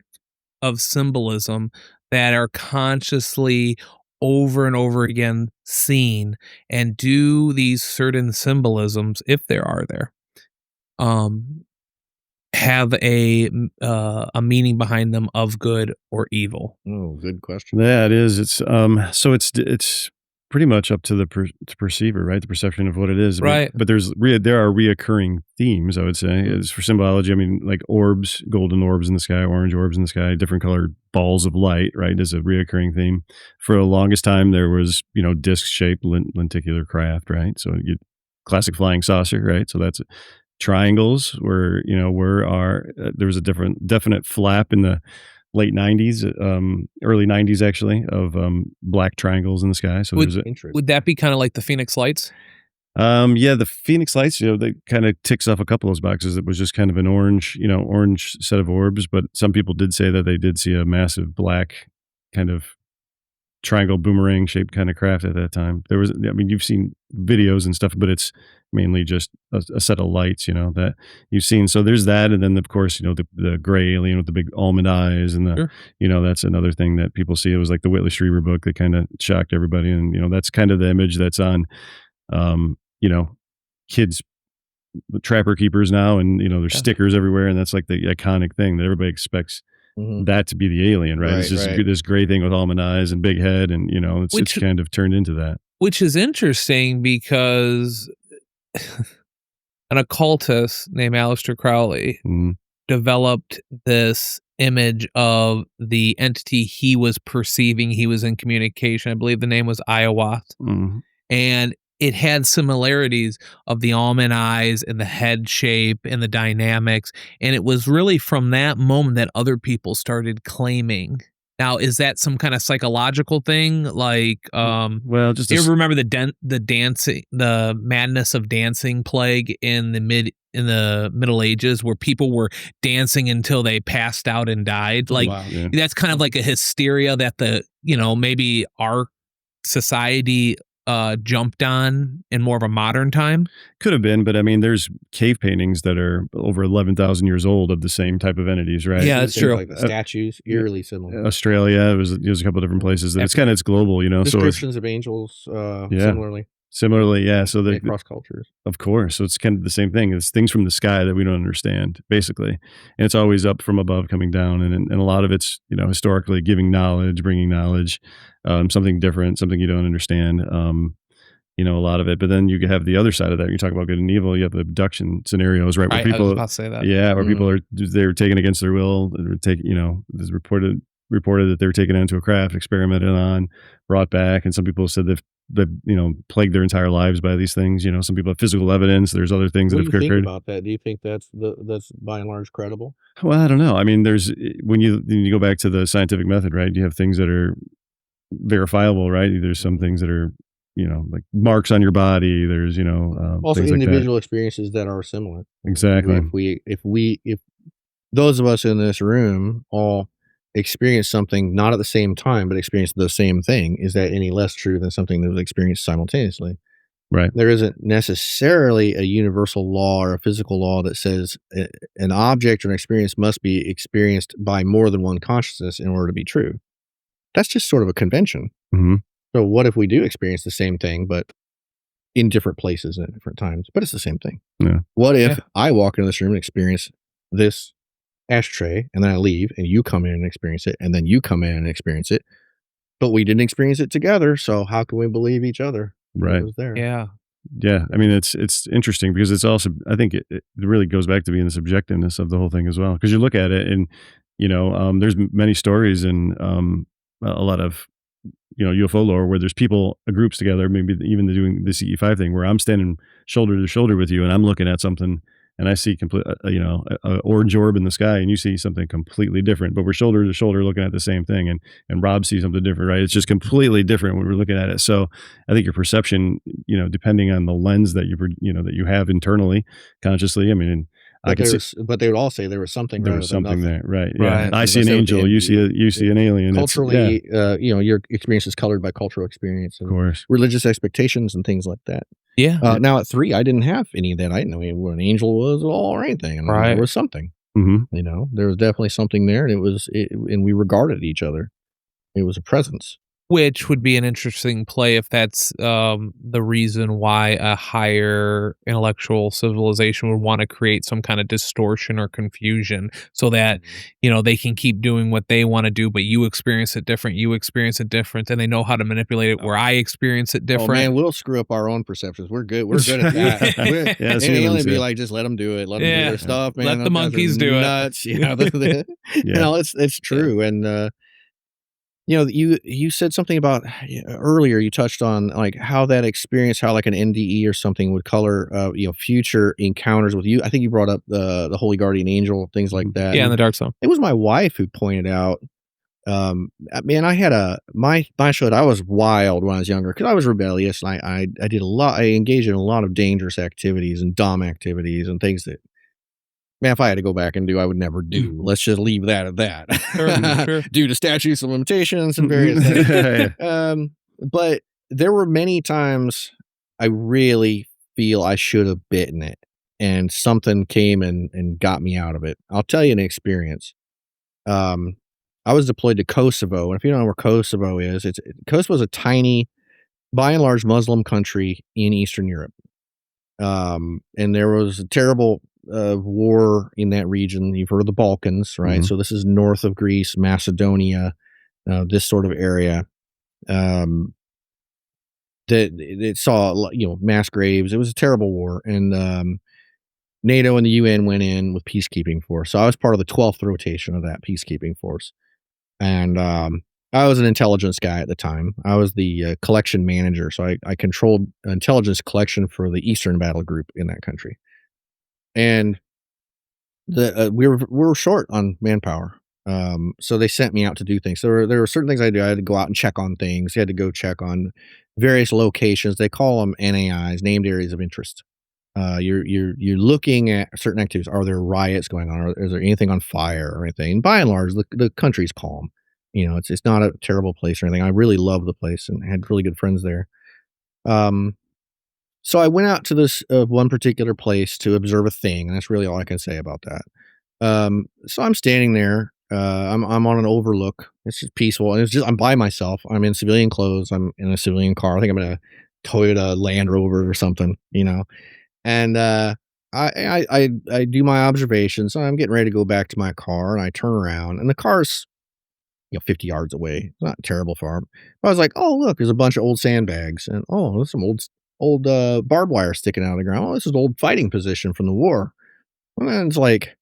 of symbolism that are consciously over and over again seen, and do these certain symbolisms, if there are there, have a meaning behind them of good or evil? Oh, good question. Yeah, it is. It's so it's pretty much up to the perceiver, right? The perception of what it is, right? But there are reoccurring themes. I would say is for symbology. I mean, like orbs, golden orbs in the sky, orange orbs in the sky, different colored balls of light, right? Is a reoccurring theme. For the longest time, there was disc-shaped lenticular craft, right? So classic flying saucer, right? So that's triangles where there was a definite flap in the late 90s, early 90s actually, of black triangles in the sky. So would that be kind of like the Phoenix Lights? Yeah, the Phoenix Lights, that kind of ticks off a couple of those boxes. It was just kind of an orange set of orbs, but some people did say that they did see a massive black kind of triangle boomerang shaped kind of craft at that time. There was, you've seen videos and stuff, but it's mainly just a set of lights, that you've seen. So there's that. And then of course, the gray alien with the big almond eyes and sure. That's another thing that people see. It was like the Whitley Strieber book that kind of shocked everybody. And, that's kind of the image that's on, kids, the trapper keepers now. And, there's stickers everywhere. And that's like the iconic thing that everybody expects that to be the alien, right? It's just this gray thing with almond eyes and big head. And, it's kind of turned into that. Which is interesting because an occultist named Aleister Crowley developed this image of the entity he was perceiving. He was in communication. I believe the name was Iowath. And it had similarities of the almond eyes and the head shape and the dynamics. And it was really from that moment that other people started claiming. Now, is that some kind of psychological thing? Like, well, just do you ever remember the madness of dancing plague in the Middle Ages, where people were dancing until they passed out and died? Like, that's kind of like a hysteria that maybe our society jumped on in more of a modern time. Could have been, but there's cave paintings that are over 11,000 years old of the same type of entities, right? Yeah, that's true. Like the statues, eerily similar. Australia, it was a couple of different places. It's global, Descriptions of angels, Similarly, yeah. So the cross cultures, of course. So it's kind of the same thing. It's things from the sky that we don't understand, basically, and it's always up from above, coming down, and a lot of it's historically giving knowledge, bringing knowledge, something different, something you don't understand. A lot of it, but then you have the other side of that. You talk about good and evil. You have the abduction scenarios, right? Where people, I was about to say that. Yeah, where people are taken against their will. There's reported that they were taken into a craft, experimented on, brought back, and some people said they've plagued their entire lives by these things. Some people have physical evidence. There's other things that have occurred. What do you think about that? Do you think that's by and large credible? Well, I don't know. There's when you go back to the scientific method, right? You have things that are verifiable, right? There's some things that are like marks on your body. There's also things individual like experiences that are similar. Exactly. If those of us in this room all experience something not at the same time but experience the same thing, is that any less true than something that was experienced simultaneously? Right. There isn't necessarily a universal law or a physical law that says an object or an experience must be experienced by more than one consciousness in order to be true. That's just sort of a convention. So what if we do experience the same thing, but in different places and at different times, but it's the same thing. Yeah. What if I walk into this room and experience this ashtray, and then I leave, and you come in and experience it, and then you come in and experience it, but we didn't experience it together, so how can we believe each other? Right. It was there. Yeah. Yeah. I mean, it's interesting because it's also, I think it really goes back to being the subjectiveness of the whole thing as well. Because you look at it and, there's many stories and a lot of, UFO lore where there's groups together, maybe even doing the CE5 thing where I'm standing shoulder to shoulder with you and I'm looking at something and I see a orange orb in the sky and you see something completely different, but we're shoulder to shoulder looking at the same thing and Rob sees something different, right? It's just completely different when we're looking at it. So I think your perception, depending on the lens that that you have internally, consciously, I mean, but they would all say there was something there was something there, right? Right. Yeah. I see an angel, you see an alien. Culturally, your experience is colored by cultural experience and of course, religious expectations and things like that. Yeah. Now at 3, I didn't have any of that. I didn't know what an angel was at all or anything. And there was something. Mm-hmm. There was definitely something there, and and we regarded each other. It was a presence. Which would be an interesting play if that's the reason why a higher intellectual civilization would want to create some kind of distortion or confusion so that, they can keep doing what they want to do, but you experience it different, and they know how to manipulate it where I experience it different. Oh, man, we'll screw up our own perceptions. We're good. We're good at that. Aliens be like, just let them do it. Let them do their stuff, man. Let the monkeys do nuts. It. It's true. And, you said something about earlier. You touched on like how that experience, how like an NDE or something would color, future encounters with you. I think you brought up the Holy Guardian Angel, things like that. Yeah, in the Dark Zone. It was my wife who pointed out. Man, I had my show. I was wild when I was younger because I was rebellious. And I did a lot. I engaged in a lot of dangerous activities and dumb activities and things that. Man, if I had to go back and do, I would never do. Let's just leave that at that. Sure. Due to statutes of limitations and various things. But there were many times I really feel I should have bitten it, and something came and got me out of it. I'll tell you an experience. I was deployed to Kosovo, and if you don't know where Kosovo is, Kosovo is a tiny, by and large, Muslim country in Eastern Europe. And there was a terrible war in that region. You've heard of the Balkans, right? Mm-hmm. So this is north of Greece, Macedonia, this sort of area. That it saw, mass graves. It was a terrible war, and NATO and the UN went in with peacekeeping force. So I was part of the 12th rotation of that peacekeeping force, and I was an intelligence guy at the time. I was the collection manager, so I controlled intelligence collection for the Eastern Battle Group in that country. And we were short on manpower, so they sent me out to do things. There were certain things I do. I had to go out and check on things. You had to go check on various locations. They call them NAIs, named areas of interest. You're looking at certain activities. Are there riots going on? Is there anything on fire or anything? And by and large, the country's calm. It's not a terrible place or anything. I really love the place and had really good friends there. So I went out to this one particular place to observe a thing, and that's really all I can say about that. So I'm standing there. I'm on an overlook. It's just peaceful, and I'm by myself. I'm in civilian clothes. I'm in a civilian car. I think I'm in a Toyota Land Rover or something, And I do my observations. So I'm getting ready to go back to my car, and I turn around, and the car's 50 yards away. It's not terrible far. But I was like, oh, look, there's a bunch of old sandbags, and there's some old barbed wire sticking out of the ground. Oh, this is an old fighting position from the war. And then it's like,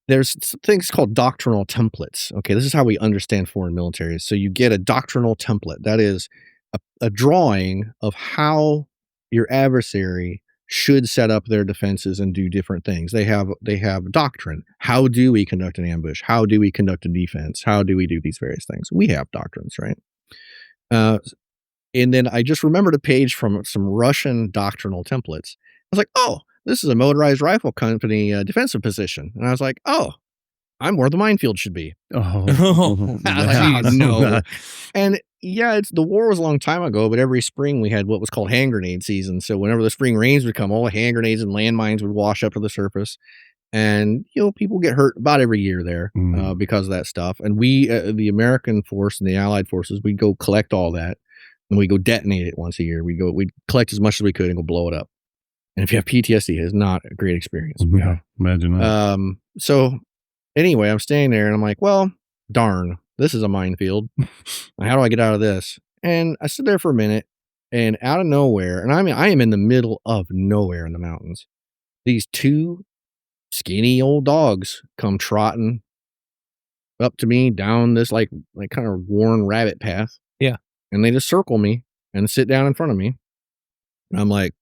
there's things called doctrinal templates. Okay, this is how we understand foreign militaries. So you get a doctrinal template. That is a drawing of how your adversary should set up their defenses and do different things. They have doctrine. How do we conduct an ambush? How do we conduct a defense? How do we do these various things? We have doctrines, right? And then I just remembered a page from some Russian doctrinal templates. I was like, oh, this is a motorized rifle company defensive position. And I was like, oh, I'm where the minefield should be. Oh, no. And yeah, the war was a long time ago, but every spring we had what was called hand grenade season. So whenever the spring rains would come, all the hand grenades and landmines would wash up to the surface. And, people get hurt about every year there because of that stuff. And we, the American force and the Allied forces, we'd go collect all that. and we go detonate it once a year. We collect as much as we could and go blow it up. And if you have PTSD, it's not a great experience. Yeah, imagine that. So anyway, I'm staying there and I'm like, well, darn, this is a minefield. How do I get out of this? And I stood there for a minute, and out of nowhere, and I am in the middle of nowhere in the mountains. These two skinny old dogs come trotting up to me down this like kind of worn rabbit path. Yeah. And they just circle me and sit down in front of me. And I'm like,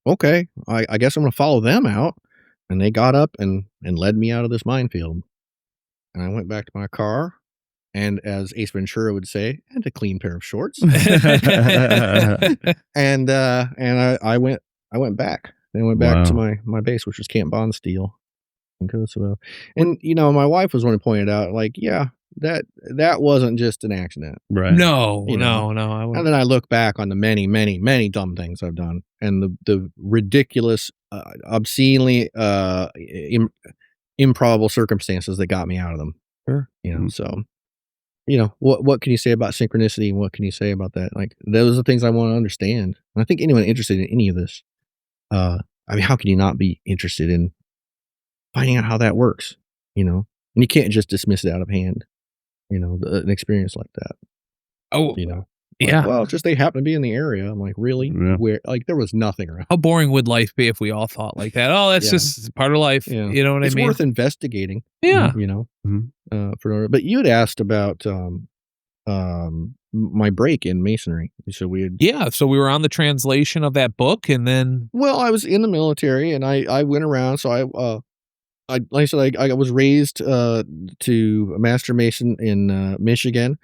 okay, I guess I'm going to follow them out. And they got up and led me out of this minefield. And I went back to my car. And as Ace Ventura would say, and a clean pair of shorts. and I went back. I went back to my base, which was Camp Bondsteel in Kosovo. And my wife was one who pointed out, like, yeah, that wasn't just an accident. Right. No. I wouldn't. And then I look back on the many, many, many dumb things I've done, and the ridiculous, obscenely improbable circumstances that got me out of them. Sure. So. What can you say about synchronicity, and what can you say about that? Like, those are things I want to understand. And I think anyone interested in any of this, how can you not be interested in finding out how that works? And you can't just dismiss it out of hand, an experience like that. Oh, yeah. Well, it's just they happen to be in the area. I'm like, really? Yeah. Where? Like, there was nothing around. How boring would life be if we all thought like that? Oh, that's just part of life. Yeah. You know what I mean? It's worth investigating. Yeah. But you had asked about my break in Masonry. So so we were on the translation of that book, and then I was in the military, and I went around. So like I said, I was raised to a Master Mason in Michigan.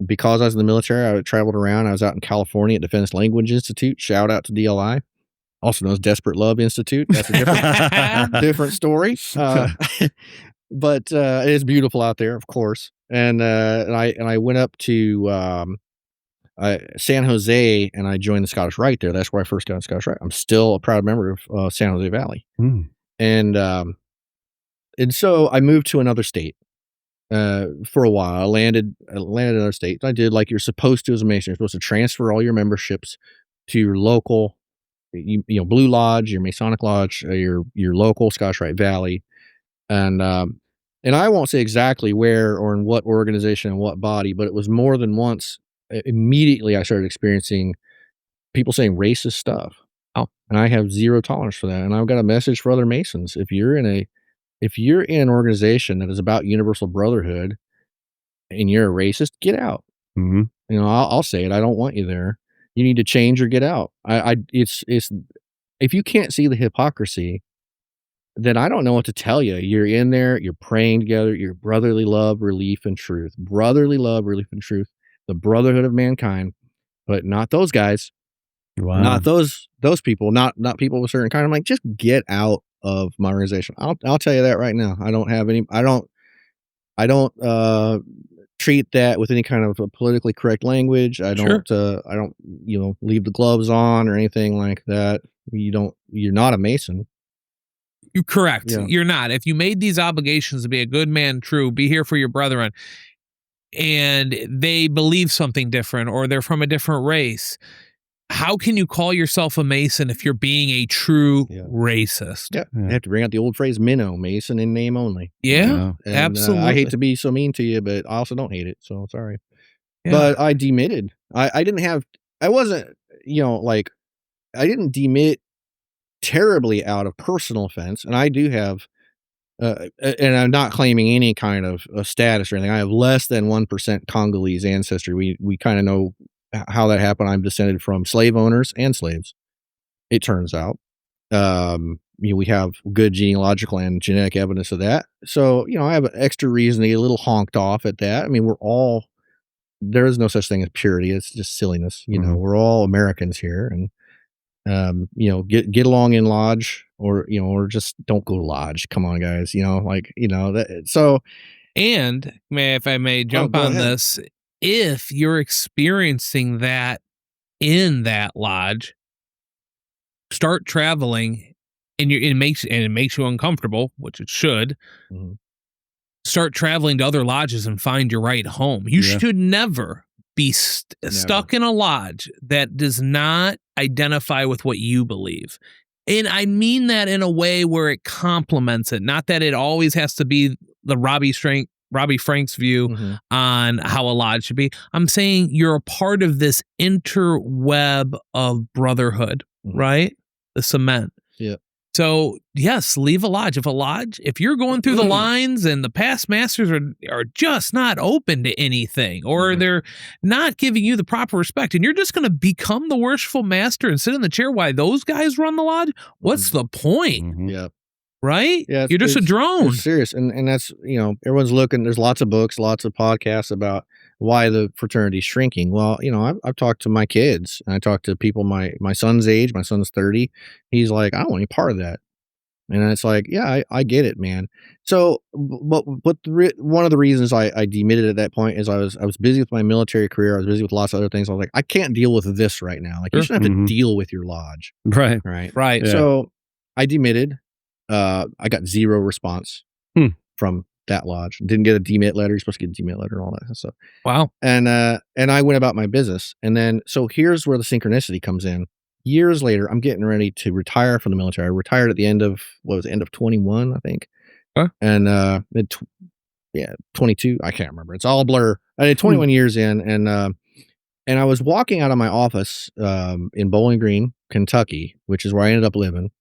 Because I was in the military, I traveled around. I was out in California at Defense Language Institute. Shout out to DLI, also known as Desperate Love Institute. That's a different story. But it is beautiful out there, of course. And I went up to San Jose, and I joined the Scottish Rite there. That's where I first got in Scottish Rite. I'm still a proud member of San Jose Valley. And so I moved to another state. For a while, I landed in another state. I did like you're supposed to as a Mason. You're supposed to transfer all your memberships to your local, Blue Lodge, your Masonic Lodge, your local Scottish Rite Valley, and I won't say exactly where or in what organization and what body, but it was more than once. Immediately, I started experiencing people saying racist stuff. Oh, and I have zero tolerance for that. And I've got a message for other Masons: if you're in an organization that is about universal brotherhood and you're a racist, get out. I'll say it. I don't want you there. You need to change or get out. It's if you can't see the hypocrisy, then I don't know what to tell you. You're in there, you're praying together, you're brotherly love, relief, and truth. Brotherly love, relief, and truth. The brotherhood of mankind, but not those guys. Wow. Not those people, not people of a certain kind. I'm like, just get out of my organization. I'll tell you that right now. I don't treat that with any kind of a politically correct language. I don't leave the gloves on or anything like that. You're not a Mason. You're correct. Yeah. You're not. If you made these obligations to be a good man, true, be here for your brethren, and they believe something different, or they're from a different race, how can you call yourself a Mason if you're being a true racist? Yeah. You have to bring out the old phrase, minnow, Mason in name only. Yeah, and, absolutely. I hate to be so mean to you, but I also don't hate it. So sorry. Yeah. But I demitted. I didn't demit terribly out of personal offense. And I do have, and I'm not claiming any kind of status or anything. I have less than 1% Congolese ancestry. We kind of know how that happened. I'm descended from slave owners and slaves, it turns out. We have good genealogical and genetic evidence of that. So, I have an extra reason to get a little honked off at that. I mean, there is no such thing as purity. It's just silliness. We're all Americans here, and, get along in lodge, or just don't go to lodge. Come on, guys. So. And if I may jump on this, if you're experiencing that in that lodge, start traveling, and it makes you uncomfortable, which it should. Start traveling to other lodges and find your right home. You should never be stuck in a lodge that does not identify with what you believe. And I mean that in a way where it complements it, not that it always has to be the Robbie Frank's view on how a lodge should be. I'm saying you're a part of this interweb of brotherhood, right? The cement. Yeah. So yes, leave a lodge. If you're going through the lines and the past masters are just not open to anything, or they're not giving you the proper respect, and you're just going to become the worshipful master and sit in the chair while those guys run the lodge, what's the point? Yeah. Right? Yeah, you're just a drone. It's serious. And that's, everyone's looking, there's lots of books, lots of podcasts about why the fraternity's shrinking. Well, I've talked to my kids, and I talked to people my son's age. My son's 30. He's like, I don't want any part of that. And it's like, yeah, I get it, man. So, but one of the reasons I demitted at that point is I was busy with my military career. I was busy with lots of other things. I was like, I can't deal with this right now. Like, you shouldn't have to deal with your lodge. Right. Yeah. So I demitted. I got zero response from that lodge. Didn't get a demit letter. You're supposed to get a demit letter and all that stuff. Wow. And I went about my business. And then, so here's where the synchronicity comes in. Years later, I'm getting ready to retire from the military. I retired at the end of 21, I think. Huh? And 22. I can't remember. It's all a blur. I did 21 years in, and I was walking out of my office in Bowling Green, Kentucky, which is where I ended up living.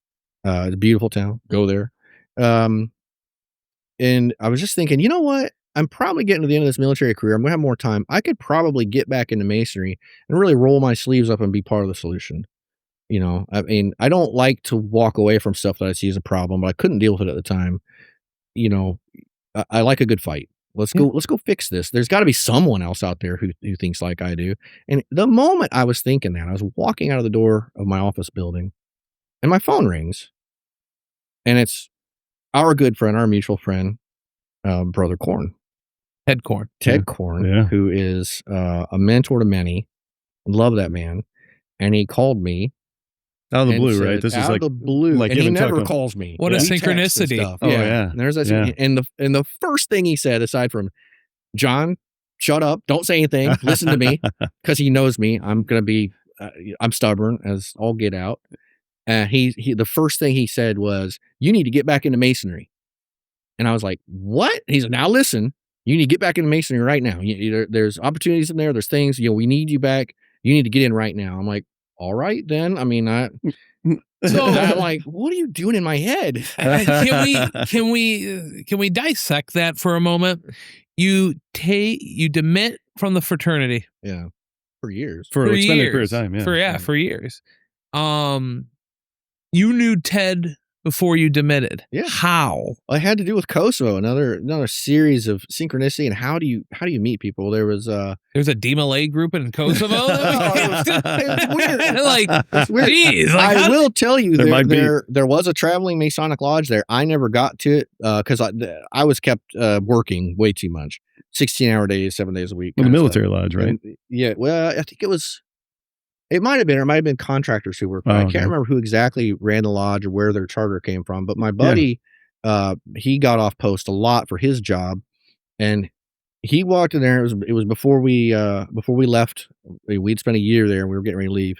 It's a beautiful town. Go there. And I was just thinking, you know what? I'm probably getting to the end of this military career. I'm going to have more time. I could probably get back into Masonry and really roll my sleeves up and be part of the solution. I mean, I don't like to walk away from stuff that I see as a problem, but I couldn't deal with it at the time. I like a good fight. Let's go fix this. There's got to be someone else out there who thinks like I do. And the moment I was thinking that, I was walking out of the door of my office building, and my phone rings, and it's our good friend, our mutual friend, Brother Korn. Ted Korn. Ted Korn, who is a mentor to many. Love that man. And he called me. Out of the blue, right? This is out like of the blue. like and he never calls me. What a synchronicity. Oh, yeah. And there's that. Yeah. And the first thing he said, aside from, John, shut up. Don't say anything. Listen to me. Because he knows me. I'm going to be, I'm stubborn as all get out. He the first thing he said was, you need to get back into Masonry. And I was like, what? He said, now listen, you need to get back into Masonry right now. There's opportunities in there. There's things, we need you back. You need to get in right now. I'm like, all right, then. I mean, so I'm like, what are you doing in my head? Can we dissect that for a moment? You demit from the fraternity. Yeah. For years. For an extended period of time. Yeah. For years. You knew Ted before you demitted. Yeah. How? I had to do with Kosovo, another series of synchronicity. And how do you meet people? There's a DMLA group in Kosovo. It's weird. It's weird. Geez, I will tell you, there was a traveling Masonic lodge there. I never got to it because I was kept working way too much. 16-hour days, 7 days a week. The military lodge, right? And, well, I think it might have been contractors who worked. I can't remember who exactly ran the lodge or where their charter came from. But my buddy, he got off post a lot for his job, and he walked in there. It was before we left. We'd spent a year there, and we were getting ready to leave.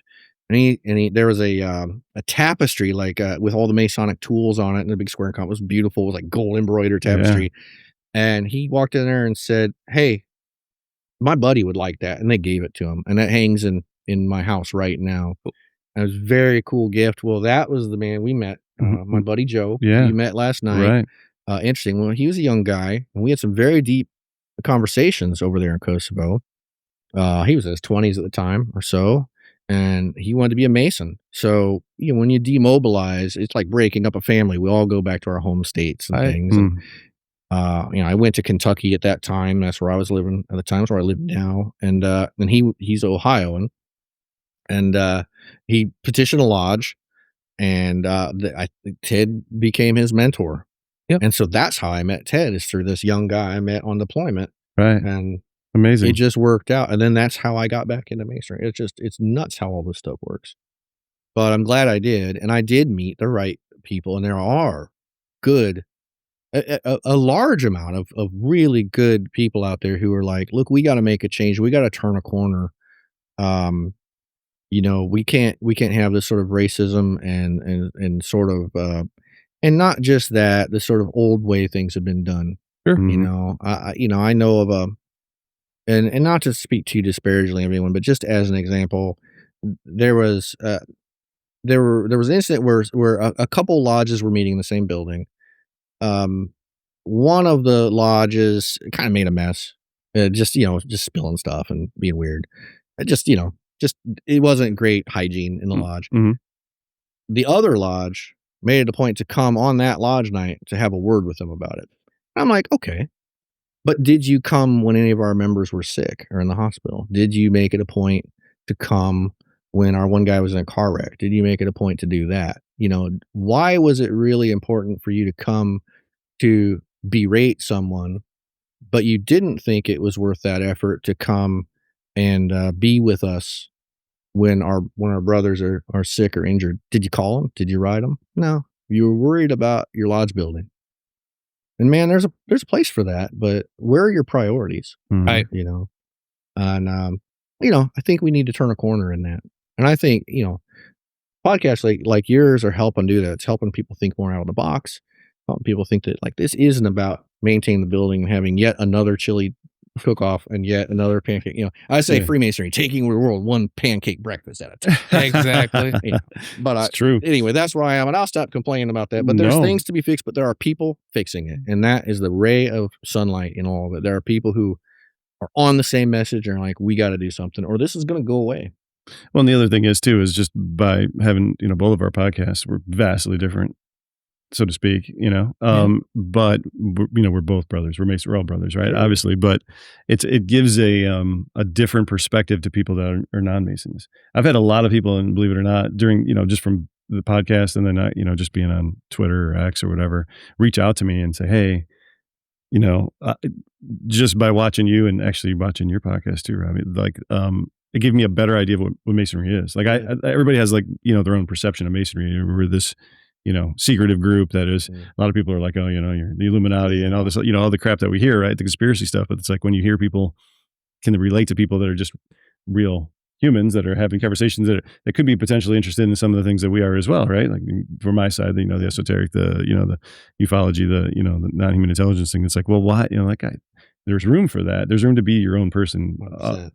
And there was a tapestry with all the Masonic tools on it, and the big square. It was beautiful. It was like gold embroidered tapestry. Yeah. And he walked in there and said, "Hey, my buddy would like that," and they gave it to him, and that hangs in my house right now. It was a very cool gift. Well, that was the man we met, my buddy Joe. Yeah, we met last night. Right. Interesting. Well, he was a young guy, and we had some very deep conversations over there in Kosovo. He was in his 20s at the time or so, and he wanted to be a Mason. So when you demobilize, it's like breaking up a family. We all go back to our home states and things. And, I went to Kentucky at that time. That's where I was living at the time. That's where I live now. And he's Ohioan. And he petitioned a lodge, and Ted became his mentor. Yep. And so that's how I met Ted, is through this young guy I met on deployment. Right. And amazing. It just worked out. And then that's how I got back into Masonry. It's nuts how all this stuff works. But I'm glad I did. And I did meet the right people. And there are good a large amount of really good people out there who are like, look, we got to make a change. We got to turn a corner. We can't have this sort of racism and sort of, and not just that, the sort of old way things have been done. Sure. I know of and not to speak too disparagingly of anyone, but just as an example, there was an incident where a couple lodges were meeting in the same building. One of the lodges kind of made a mess, just spilling stuff and being weird. It wasn't great hygiene in the lodge. Mm-hmm. The other lodge made it a point to come on that lodge night to have a word with them about it. I'm like, okay, but did you come when any of our members were sick or in the hospital? Did you make it a point to come when our one guy was in a car wreck? Did you make it a point to do that? Why was it really important for you to come to berate someone, but you didn't think it was worth that effort to come and be with us when our brothers are sick or injured? Did you call them? Did you write them? No, you were worried about your lodge building. And man, there's a place for that, but where are your priorities? Right. And I think we need to turn a corner in that. And I think podcasts like yours are helping do that. It's helping people think more out of the box. Helping people think that like this isn't about maintaining the building and having yet another chili cook-off and yet another pancake. I say Freemasonry, taking the world one pancake breakfast at a time. Exactly. But it's true. Anyway, that's where I am, and I'll stop complaining about that. But there's things to be fixed, but there are people fixing it, and that is the ray of sunlight in all of it. There are people who are on the same message and are like, we got to do something, or this is going to go away. Well, and the other thing is too, is just by having, both of our podcasts, we're vastly different, so to speak, but we're both brothers. We're all brothers, right? Sure. Obviously, but it gives a different perspective to people that are non-Masons. I've had a lot of people, and believe it or not, during, just from the podcast and then, just being on Twitter or X or whatever, reach out to me and say, hey, just by watching you and actually watching your podcast too, Robbie, like, it gave me a better idea of what Masonry is. Like everybody has like, their own perception of Masonry. We're this, secretive group that is, a lot of people are like, oh, you're the Illuminati and all this, all the crap that we hear, right? The conspiracy stuff. But it's like when you hear people, can they relate to people that are just real humans that are having conversations that could be potentially interested in some of the things that we are as well, right? Like from my side, the esoteric, the ufology, the non-human intelligence thing. It's like, well, why? There's room for that. There's room to be your own person,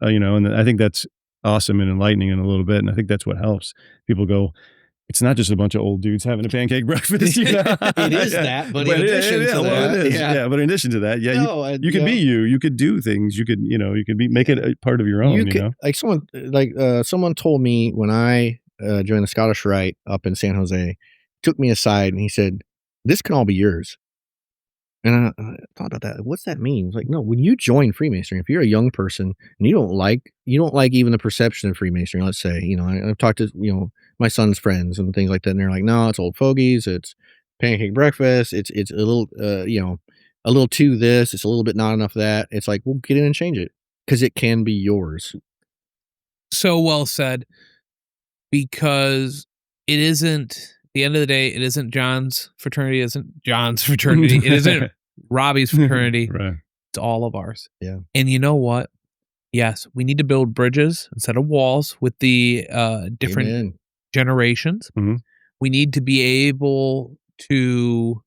and I think that's awesome and enlightening in a little bit. And I think that's what helps people go, it's not just a bunch of old dudes having a pancake breakfast. It is that, but in addition to that, but in addition to that, you could be you could do things. You could, make it a part of your own. Like someone told me when I joined the Scottish Rite up in San Jose, took me aside and he said, "This can all be yours." And I thought about that. What's that mean? It's like, no, when you join Freemasonry, if you're a young person and you don't like even the perception of Freemasonry, let's say, I've talked to, my son's friends and things like that. And they're like, no, it's old fogies. It's pancake breakfast. It's a little, a little too this. It's a little bit not enough that. It's like, well, get in and change it because it can be yours. So well said, because it isn't, at the end of the day, it isn't John's fraternity, it isn't John's fraternity, it isn't Robbie's fraternity. Right. It's all of ours. Yeah. And you know what? Yes, we need to build bridges instead of walls with the different generations. Mm-hmm. We need to be able to,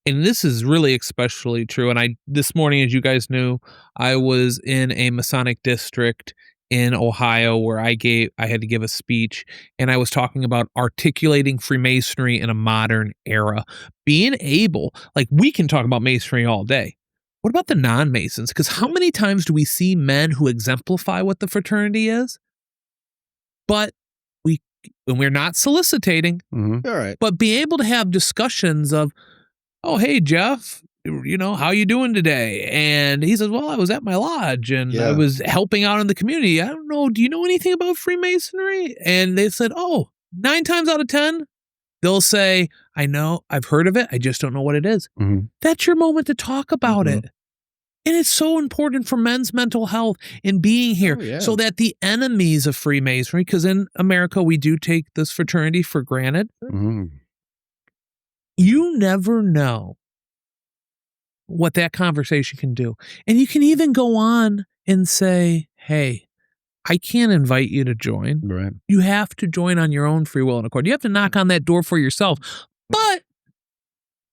and this is really especially true. And this morning, as you guys knew, I was in a Masonic district in Ohio where I had to give a speech, and I was talking about articulating Freemasonry in a modern era. Being able, like, we can talk about Masonry all day. What about the non-Masons? Because how many times do we see men who exemplify what the fraternity is? But we're not soliciting, all right, but be able to have discussions of, oh, hey, Jeff, how you doing today? And he says, well, I was at my lodge and I was helping out in the community. I don't know. Do you know anything about Freemasonry? And they said, 9 times out of 10, they'll say, I know, I've heard of it. I just don't know what it is. Mm-hmm. That's your moment to talk about it. And it's so important for men's mental health in being here so that the enemies of Freemasonry, because in America, we do take this fraternity for granted. Mm-hmm. You never know what that conversation can do. And you can even go on and say, hey, I can't invite you to join. Right. You have to join on your own free will and accord. You have to knock on that door for yourself. But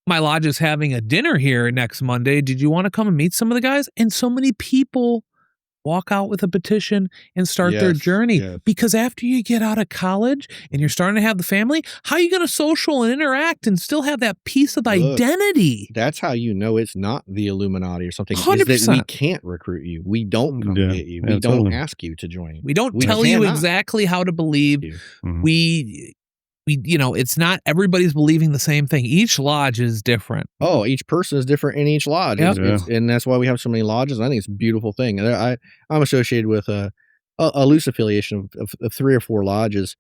my lodge is having a dinner here next Monday. Did you want to come and meet some of the guys? And so many people walk out with a petition and start their journey. Because after you get out of college and you're starting to have the family, how are you going to social and interact and still have that piece of identity? That's how you know it's not the Illuminati or something. 100%. Is that we can't recruit you. We don't come get you. We don't ask you to join. We don't tell you exactly how to believe. We it's not everybody's believing the same thing. Each lodge is different. Oh, each person is different in each lodge. And that's why we have so many lodges. I think it's a beautiful thing. And I'm associated with a loose affiliation of 3 or 4 lodges,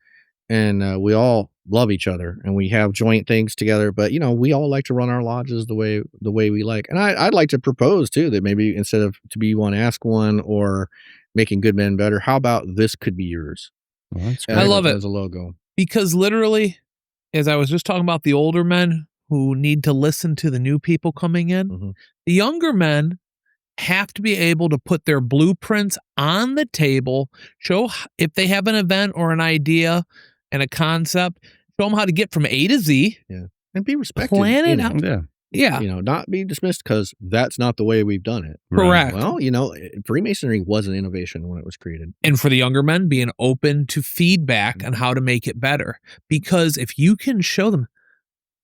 and we all love each other and we have joint things together. But we all like to run our lodges the way we like. And I'd like to propose too that maybe instead of to be one, ask one, or making good men better, how about this could be yours? Well, that's I love it as a logo. Because literally, as I was just talking about the older men who need to listen to the new people coming in, the younger men have to be able to put their blueprints on the table, show if they have an event or an idea and a concept, show them how to get from A to Z. Yeah. And be respected. Plan it out. Yeah. Not be dismissed because that's not the way we've done it. Correct. Well, Freemasonry was an innovation when it was created. And for the younger men, being open to feedback on how to make it better. Because if you can show them,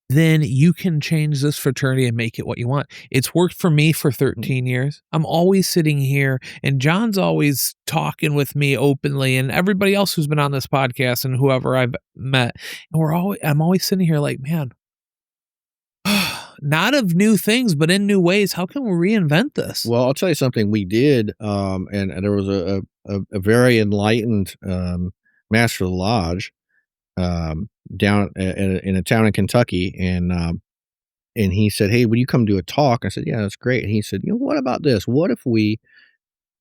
then you can change this fraternity and make it what you want. It's worked for me for 13 years. I'm always sitting here, and John's always talking with me openly, and everybody else who's been on this podcast and whoever I've met. And I'm always sitting here like, man, not of new things, but in new ways. How can we reinvent this? Well, I'll tell you something we did, and there was a very enlightened master of the lodge down in a town in Kentucky, and he said, "Hey, would you come do a talk?" I said, "Yeah, that's great." And he said, "What about this? What if we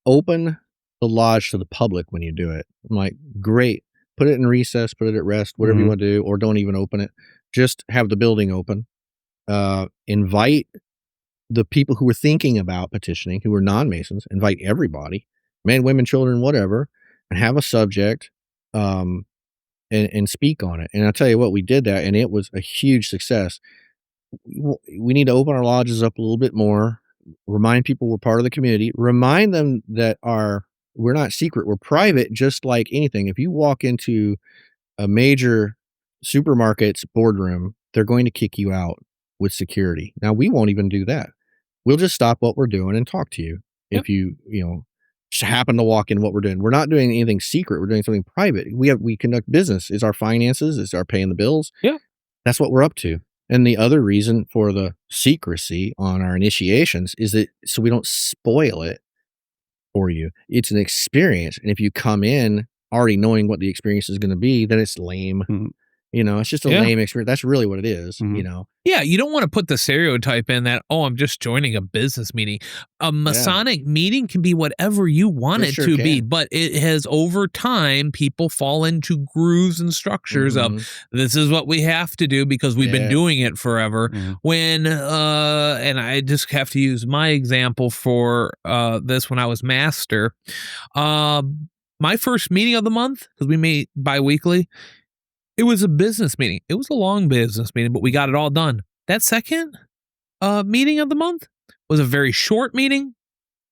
open the lodge to the public when you do it?" I'm like, "Great. Put it in recess, put it at rest, whatever you want to do, or don't even open it. Just have the building open." Invite the people who were thinking about petitioning, who were non-Masons, invite everybody, men, women, children, whatever, and have a subject, and speak on it. And I'll tell you what, we did that, and it was a huge success. We need to open our lodges up a little bit more, remind people we're part of the community, remind them that we're not secret, we're private, just like anything. If you walk into a major supermarket's boardroom, they're going to kick you out with security. Now, we won't even do that. We'll just stop what we're doing and talk to you. If you just happen to walk in what we're doing. We're not doing anything secret. We're doing something private. We conduct business. It's our finances. It's our paying the bills. Yeah. That's what we're up to. And the other reason for the secrecy on our initiations is that so we don't spoil it for you. It's an experience. And if you come in already knowing what the experience is going to be, then it's lame. It's just a lame experience. That's really what it is, Yeah, you don't want to put the stereotype in that, I'm just joining a business meeting. A Masonic meeting can be whatever you want it to be, but it has, over time, people fall into grooves and structures of, this is what we have to do because we've been doing it forever. When, and I just have to use my example for this when I was master. My first meeting of the month, because we meet bi-weekly, it was a business meeting. It was a long business meeting, but we got it all done. That second meeting of the month was a very short meeting.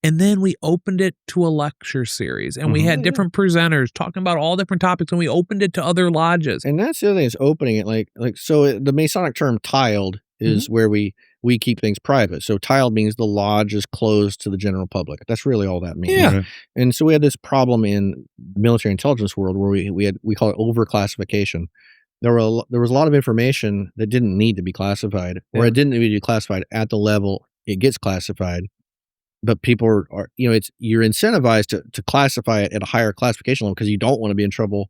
And then we opened it to a lecture series, and we had different presenters talking about all different topics, and we opened it to other lodges. And that's the other thing, is opening it so the Masonic term tiled is where we keep things private. So tiled means the lodge is closed to the general public. That's really all that means. Yeah. And so we had this problem in military intelligence world where we call it overclassification. There was a lot of information that didn't need to be classified, or it didn't need to be classified at the level it gets classified. But people are you're incentivized to classify it at a higher classification level because you don't want to be in trouble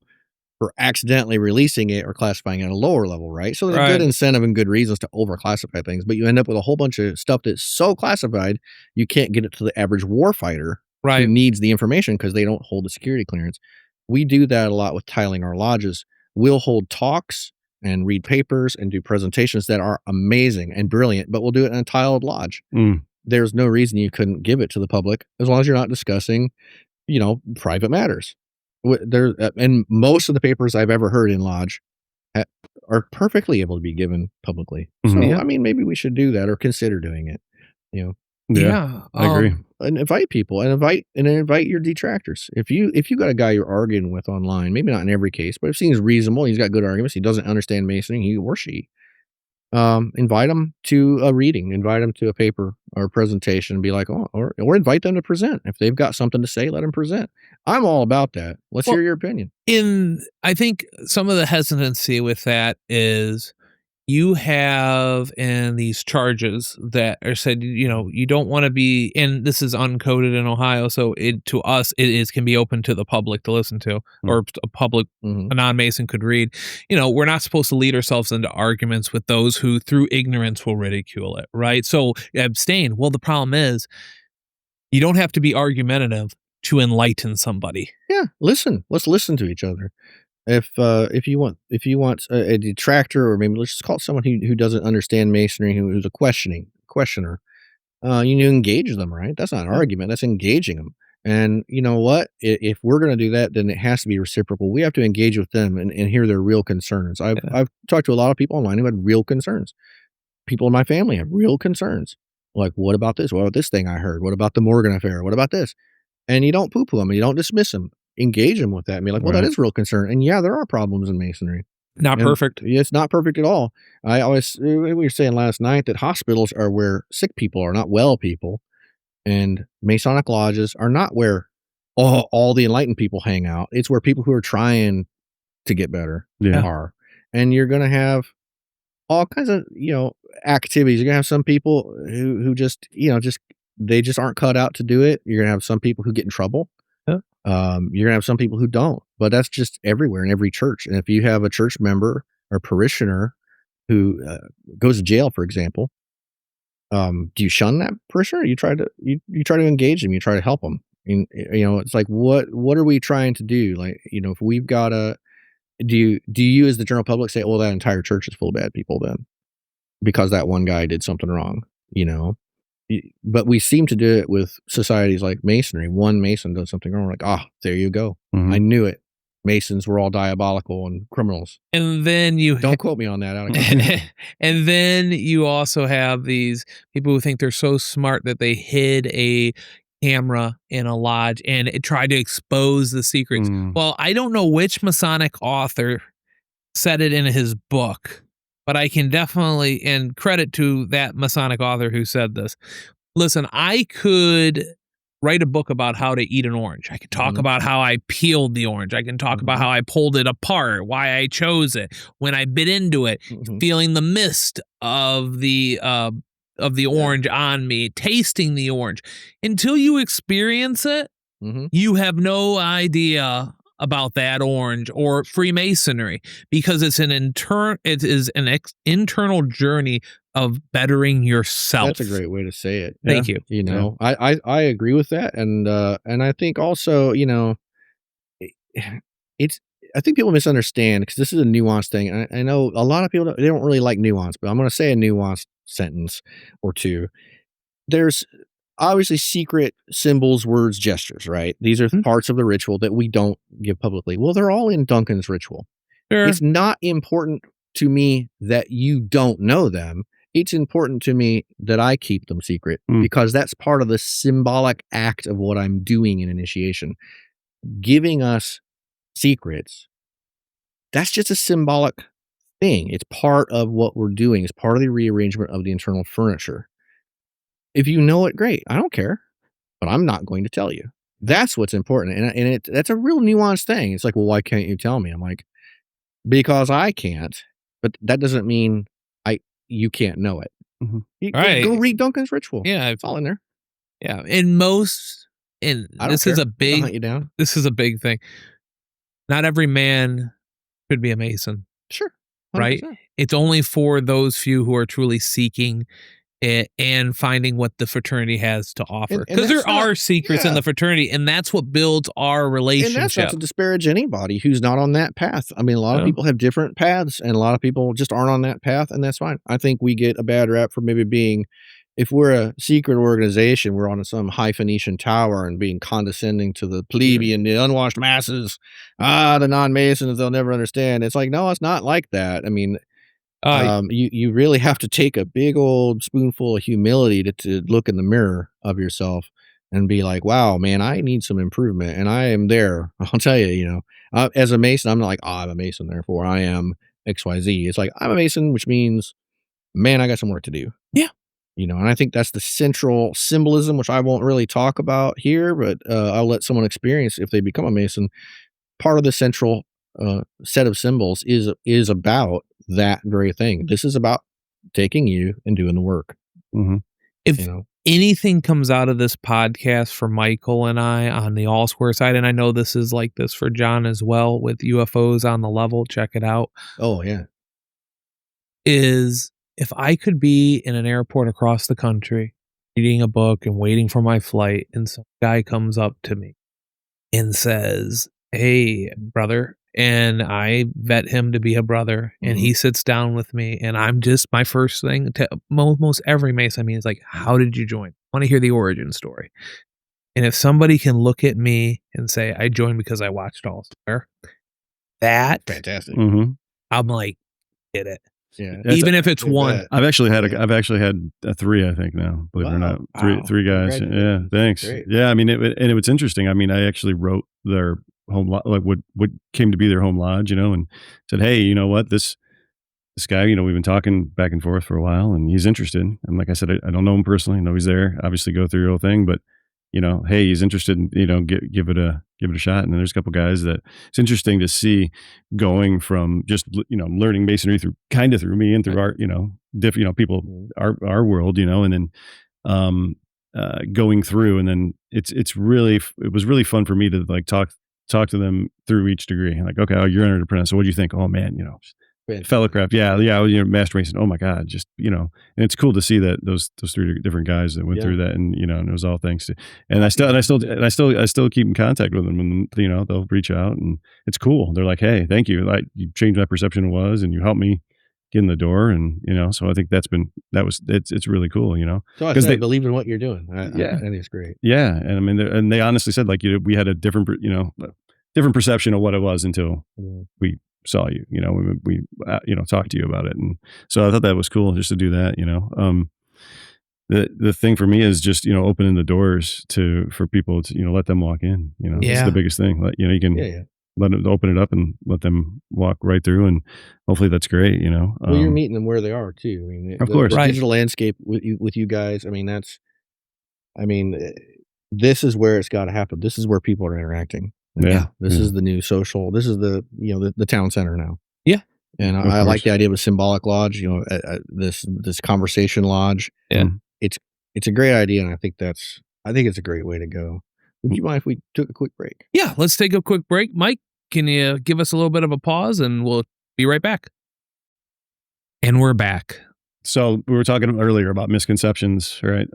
for accidentally releasing it or classifying it at a lower level, right? So there's a good incentive and good reasons to overclassify things, but you end up with a whole bunch of stuff that's so classified you can't get it to the average warfighter who needs the information because they don't hold the security clearance. We do that a lot with tiling our lodges. We'll hold talks and read papers and do presentations that are amazing and brilliant, but we'll do it in a tiled lodge. there's no reason you couldn't give it to the public as long as you're not discussing, private matters. And most of the papers I've ever heard in Lodge are perfectly able to be given publicly. So, Mhm. I mean, maybe we should do that or consider doing it. Yeah, I agree. And invite people and invite your detractors. If you got a guy you're arguing with online, maybe not in every case, but if he seems reasonable, he's got good arguments, he doesn't understand Masonry, he or she, invite them to a reading, invite them to a paper or a presentation, and be like, or invite them to present. If they've got something to say, let them present. I'm all about that. Let's hear your opinion. I think some of the hesitancy with that is you have in these charges that are said, you don't want to be, and this is uncoded in Ohio, so to us it can be open to the public to listen to, or a public, a non-Mason could read. We're not supposed to lead ourselves into arguments with those who through ignorance will ridicule it, right? So abstain. Well, the problem is you don't have to be argumentative to enlighten somebody. Yeah, listen. Let's listen to each other. If you want a detractor, or maybe let's just call it someone who doesn't understand Masonry, who's a questioner, you engage them, right? That's not an argument. That's engaging them. And you know what? If we're going to do that, then it has to be reciprocal. We have to engage with them and hear their real concerns. I've talked to a lot of people online who had real concerns. People in my family have real concerns. Like, what about this? What about this thing I heard? What about the Morgan affair? What about this? And you don't poo-poo them and you don't dismiss them. Engage them with that and be like, well, that is a real concern. And yeah, there are problems in Masonry. Not perfect. It's not perfect at all. We were saying last night that hospitals are where sick people are, not well people. And Masonic lodges are not where all the enlightened people hang out. It's where people who are trying to get better are. And you're going to have all kinds of, activities. You're going to have some people who just they just aren't cut out to do it. You're going to have some people who get in trouble. You're gonna have some people who don't, but that's just everywhere in every church. And if you have a church member or parishioner who goes to jail, for example, do you shun that parishioner? You try to engage them. You try to help them. And, it's like, what are we trying to do? Like, if we've got do you as the general public say, well, that entire church is full of bad people then because that one guy did something wrong, But we seem to do it with societies like Masonry. One Mason does something wrong. We're like, there you go. I knew it. Masons were all diabolical and criminals. And then don't quote me on that. And then you also have these people who think they're so smart that they hid a camera in a lodge and tried to expose the secrets. Well, I don't know which Masonic author said it in his book, but I can definitely, and credit to that Masonic author who said this. Listen, I could write a book about how to eat an orange. I could talk about how I peeled the orange. I can talk about how I pulled it apart, why I chose it, when I bit into it, feeling the mist of the orange on me, tasting the orange. Until you experience it, you have no idea about that orange or Freemasonry, because it's an internal journey of bettering yourself. That's a great way to say it. Thank you. I agree with that, and I think also, I think people misunderstand because this is a nuanced thing. I know a lot of people they don't really like nuance, but I'm going to say a nuanced sentence or two. There's obviously secret symbols, words, gestures, right? These are parts of the ritual that we don't give publicly. Well, they're all in Duncan's ritual. Sure. It's not important to me that you don't know them. It's important to me that I keep them secret because that's part of the symbolic act of what I'm doing in initiation. Giving us secrets, that's just a symbolic thing. It's part of what we're doing. It's part of the rearrangement of the internal furniture. If you know it, great. I don't care, but I'm not going to tell you. That's what's important. And that's a real nuanced thing. It's like, well, why can't you tell me? I'm like, because I can't, but that doesn't mean you can't know it. Go read Duncan's ritual. Yeah. It's all in there. Yeah. This is a big thing. Not every man could be a Mason. Sure. 100%. Right. It's only for those few who are truly seeking it and finding what the fraternity has to offer, because there are secrets in the fraternity, and that's what builds our relationship. And that's not to disparage anybody who's not on that path. I mean, a lot of people have different paths, and a lot of people just aren't on that path, and that's fine. I think we get a bad rap for maybe being if we're a secret organization, we're on some high Phoenician tower and being condescending to the plebeian, the unwashed masses, the non-Masons, they'll never understand. It's like, no, it's not like that. I mean, you really have to take a big old spoonful of humility to look in the mirror of yourself and be like, wow, man, I need some improvement. And I am there. I'll tell you, as a Mason, I'm not like, I'm a Mason, therefore I am XYZ. It's like, I'm a Mason, which means, man, I got some work to do. Yeah. And I think that's the central symbolism, which I won't really talk about here, but I'll let someone experience if they become a Mason. Part of the central set of symbols is about that very thing. This is about taking you and doing the work. Mm-hmm. If anything comes out of this podcast for Michael and I on the All Square side, and I know this is like this for John as well with UFOs on the level, check it out. Oh, yeah. Is if I could be in an airport across the country reading a book and waiting for my flight, and some guy comes up to me and says, hey, brother, and I vet him to be a brother, and he sits down with me, and I'm just, my first thing to almost every Mason, I mean, is like, how did you join? I want to hear the origin story. And if somebody can look at me and say, I joined because I watched All Star, that fantastic. I'm like, get it. Yeah. Even if it's one. I've actually had a 3, I think now, believe it or not. Three guys. Yeah. Thanks. Great. Yeah. I mean, it was interesting. I mean, I actually wrote their home, like what came to be their home lodge, and said, hey, you know what, this guy, we've been talking back and forth for a while and he's interested. And like I said, I don't know him personally. I know he's there, obviously go through your whole thing, but hey, he's interested in, give it a shot. And then there's a couple guys that it's interesting to see going from just, learning Masonry through me and through our, different, people, our world, and then, going through, and then it was really fun for me to like talk to them through each degree. Like, okay, you're under apprentice. So what do you think? Oh man, fellowcraft. Yeah. Master Mason. Oh my God. Just, and it's cool to see that those 3 different guys that went through that, and, and it was all thanks to, and I still keep in contact with them, and, they'll reach out, and it's cool. They're like, hey, thank you. Like, you changed my perception and you helped me get in the door. And, so I think it's really cool, So I they believe in what you're doing. I think it's great. Yeah. And I mean, and they honestly said, like, we had a different perception of what it was until we saw you, we talked to you about it. And so I thought that was cool just to do that, the thing for me is just, opening the doors for people to, let them walk in, It's the biggest thing. Like, you can let them open it up and let them walk right through. And hopefully that's great, Well, you're meeting them where they are too. I mean, of course, the digital landscape with you guys. I mean, this is where it's got to happen. This is where people are interacting. Yeah. This is the new social. This is the the town center now. Yeah. And I like the idea of a symbolic lodge. This conversation lodge. Yeah. It's a great idea, and I think it's a great way to go. Would you mind if we took a quick break? Yeah. Let's take a quick break. Mike, can you give us a little bit of a pause, and we'll be right back. And we're back. So we were talking earlier about misconceptions, right?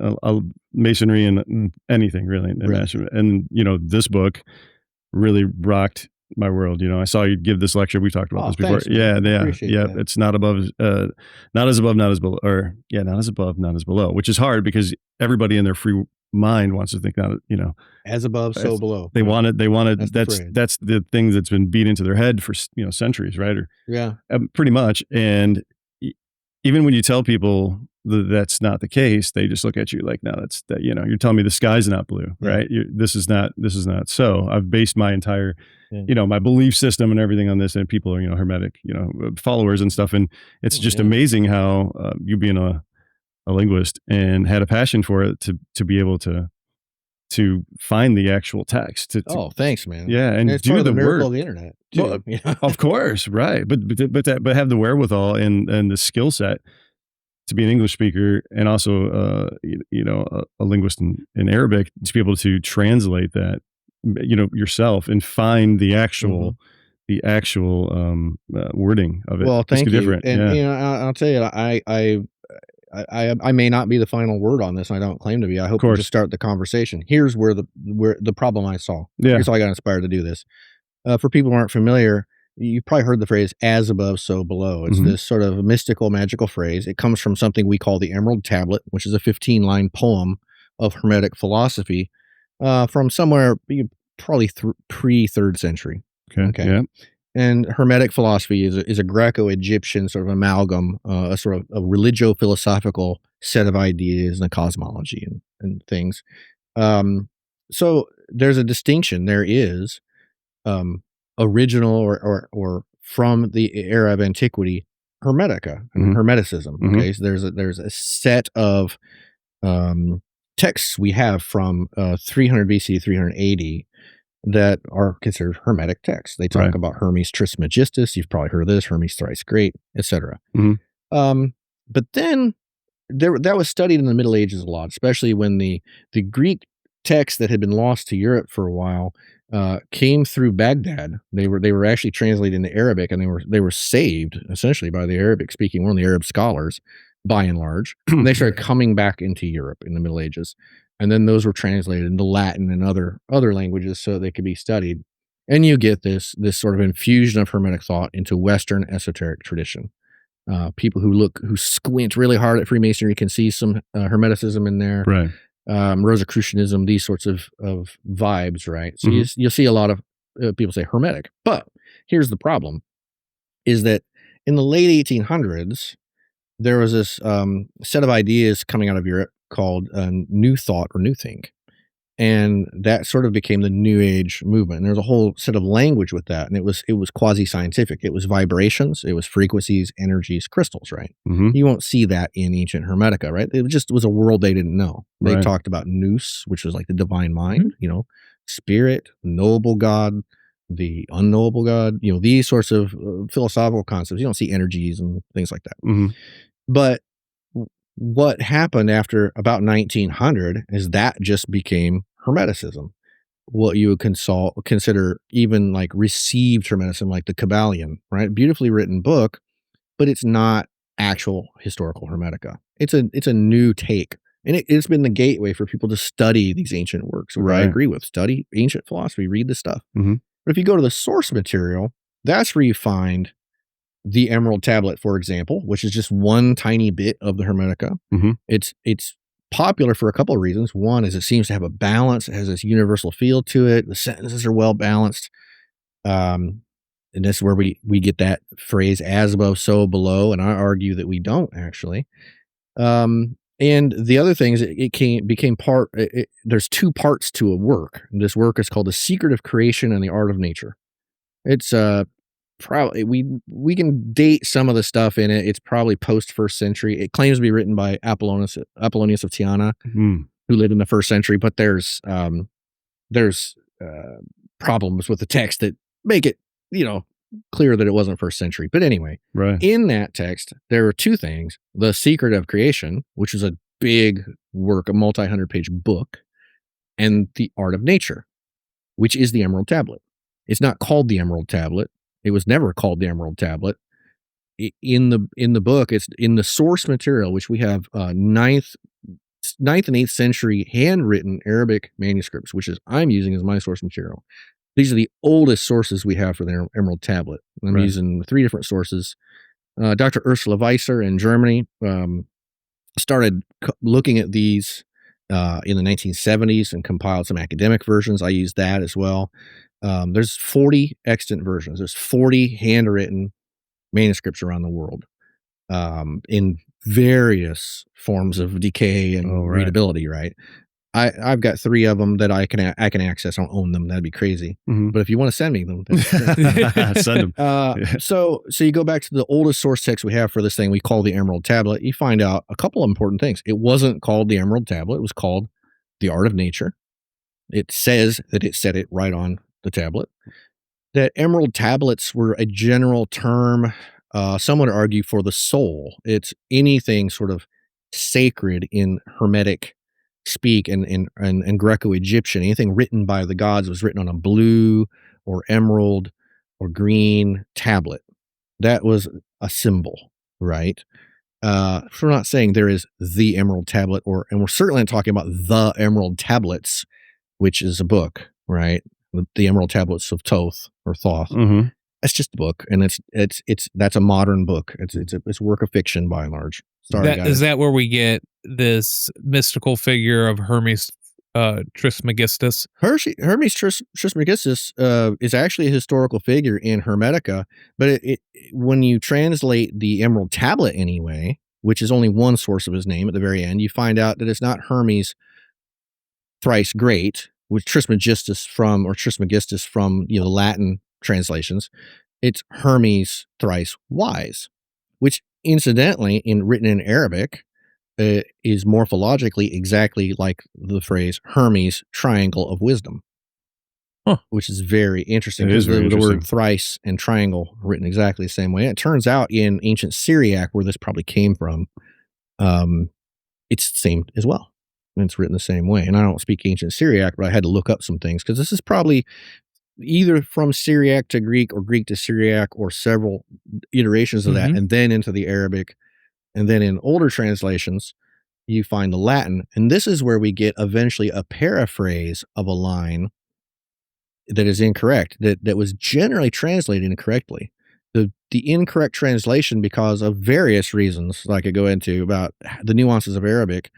Masonry and anything really, and this book really rocked my world. I saw you give this lecture. We talked about this before. Thanks, man. Yeah. That. It's not as above, not as below, not as above, not as below, which is hard because everybody in their free mind wants to think that, as above, so below. They want it. That's the thing that's been beat into their head for, centuries, right? Pretty much. And even when you tell people that's not the case, they just look at you like, no, you're telling me the sky's not blue, right? This is not so. I've based my entire, my belief system and everything on this, and people are, hermetic, followers and stuff. And it's just amazing how you being a linguist and had a passion for it to be able to find the actual text. Thanks, man. Yeah, and it's do part of the miracle work of the internet, too. Well, of course, right? But have the wherewithal and the skill set to be an English speaker, and also a linguist in Arabic, to be able to translate that, yourself, and find the actual wording of it. Well, thank you. Different. And I'll tell you, I may not be the final word on this. I don't claim to be. I hope to just start the conversation. Here's where the problem I saw. Yeah. Here's how I got inspired to do this. For people who aren't familiar, you probably heard the phrase "as above, so below." It's this sort of mystical, magical phrase. It comes from something we call the Emerald Tablet, which is a 15-line poem of Hermetic philosophy from somewhere probably pre-3rd century. Okay. Yeah. And Hermetic philosophy is a Greco-Egyptian sort of amalgam, a sort of a religio-philosophical set of ideas and a cosmology and things. So there's a distinction. There is original or from the era of antiquity, Hermetica and Hermeticism. Okay, so there's a set of texts we have from 300 BC, 380 that are considered Hermetic texts. They talk about Hermes Trismegistus. You've probably heard of this. Hermes Thrice Great, etc. But then that was studied in the Middle Ages a lot, especially when the Greek texts that had been lost to Europe for a while came through Baghdad. They were actually translated into Arabic, and they were saved essentially by the Arabic-speaking world, the Arab scholars, by and large. And they started coming back into Europe in the Middle Ages, and then those were translated into Latin and other languages so they could be studied. And you get this sort of infusion of Hermetic thought into Western esoteric tradition. People who squint really hard at Freemasonry can see some Hermeticism in there. Right. Rosicrucianism, these sorts of vibes, right? So you'll see a lot of people say Hermetic. But here's the problem, is that in the late 1800s, there was this set of ideas coming out of Europe called New Thought or New Think. And that sort of became the New Age movement. And there's a whole set of language with that. And it was quasi-scientific. It was vibrations, it was frequencies, energies, crystals, right? You won't see that in ancient Hermetica, right? It just was a world they didn't know. They talked about nous, which was like the divine mind, spirit, knowable God, the unknowable God, these sorts of philosophical concepts. You don't see energies and things like that. But what happened after about 1900 is that just became Hermeticism. What you would consider even like received Hermeticism, like the Kabbalion, right? Beautifully written book, but it's not actual historical Hermetica. It's a new take. And it's been the gateway for people to study these ancient works, which I agree with. Study ancient philosophy, read the stuff. But if you go to the source material, that's where you find the Emerald Tablet, for example, which is just one tiny bit of the Hermetica. It's popular for a couple of reasons. One is it seems to have a balance. It has this universal feel to it. The sentences are well balanced. And this is where we get that phrase, as above, so below. And I argue that we don't actually. And the other thing is it became part, there's two parts to a work. This work is called The Secret of Creation and the Art of Nature. It's probably we can date some of the stuff in it. It's probably post 1st century. It claims to be written by Apollonius of Tyana, who lived in the 1st century. But there's problems with the text that make it clear that it wasn't 1st century. But anyway, in that text there are two things: The Secret of Creation, which is a big work, a multi-100-page book, and The Art of Nature, which is the Emerald Tablet. It's not called the Emerald Tablet. It was never called the Emerald Tablet. In the book, it's in the source material, which we have 9th and 8th century handwritten Arabic manuscripts, which is I'm using as my source material. These are the oldest sources we have for the Emerald Tablet. I'm using 3 different sources. Dr. Ursula Weiser in Germany started looking at these in the 1970s and compiled some academic versions. I use that as well. There's 40 extant versions. There's 40 handwritten manuscripts around the world in various forms of decay and readability, right? I've got 3 of them that I can access. I don't own them. That'd be crazy. But if you want to send me them, send them. So you go back to the oldest source text we have for this thing we call the Emerald Tablet. You find out a couple of important things. It wasn't called the Emerald Tablet. It was called The Art of Nature. It says that it said it right on the tablet. That Emerald Tablets were a general term, some would argue, for the soul. It's anything sort of sacred in Hermetic speak and Greco-Egyptian. Anything written by the gods was written on a blue or emerald or green tablet. That was a symbol, right? We're not saying there is the Emerald Tablet, and we're certainly not talking about the Emerald Tablets, which is a book, right? The Emerald Tablets of Thoth or Thoth. It's just a book, and that's a modern book. It's a work of fiction by and large. Sorry, guys. Is that where we get this mystical figure of Hermes Trismegistus? Hermes Trismegistus is actually a historical figure in Hermetica, but when you translate the Emerald Tablet anyway, which is only one source of his name at the very end, you find out that it's not Hermes thrice great, with Trismegistus from the Latin translations. It's Hermes thrice wise, which incidentally, written in Arabic, is morphologically exactly like the phrase Hermes triangle of wisdom, which is very interesting. It is very the interesting. word thrice and triangle written exactly the same way. And it turns out in ancient Syriac, where this probably came from, it's the same as well. And it's written the same way. And I don't speak ancient Syriac, but I had to look up some things because this is probably either from Syriac to Greek or Greek to Syriac or several iterations of that, and then into the Arabic. And then in older translations, you find the Latin. And this is where we get eventually a paraphrase of a line that is incorrect, that was generally translated incorrectly. The incorrect translation, because of various reasons that I could go into about the nuances of Arabic,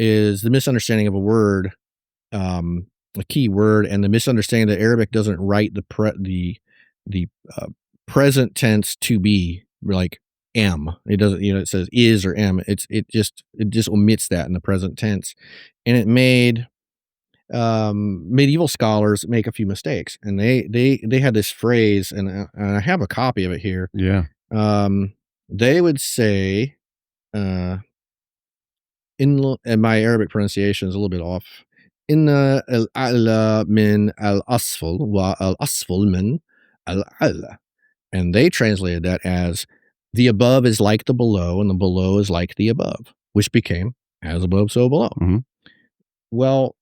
is the misunderstanding of a word, a key word, and the misunderstanding that Arabic doesn't write the present tense to be like am. It doesn't, it says is or am. It just omits that in the present tense, and it made medieval scholars make a few mistakes. And they had this phrase, and I have a copy of it here. Yeah. They would say, and my Arabic pronunciation is a little bit off. Inna al-a'la min al-asfal wa al-asfal min al-a'la. And they translated that as the above is like the below and the below is like the above, which became as above, so below. Mm-hmm. Well,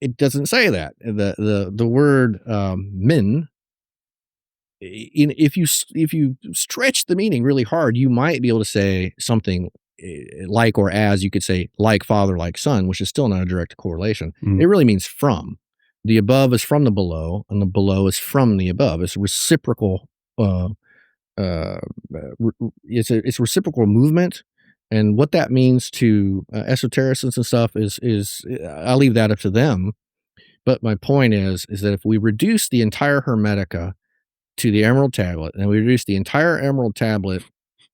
it doesn't say that. The word min, if you stretch the meaning really hard, you might be able to say something like, or as, you could say like father, like son, which is still not a direct correlation. It really means from. The above is from the below, and the below is from the above. It's reciprocal. It's reciprocal movement, and what that means to esotericists and stuff is I'll leave that up to them. But my point is that if we reduce the entire Hermetica to the Emerald Tablet, and we reduce the entire Emerald Tablet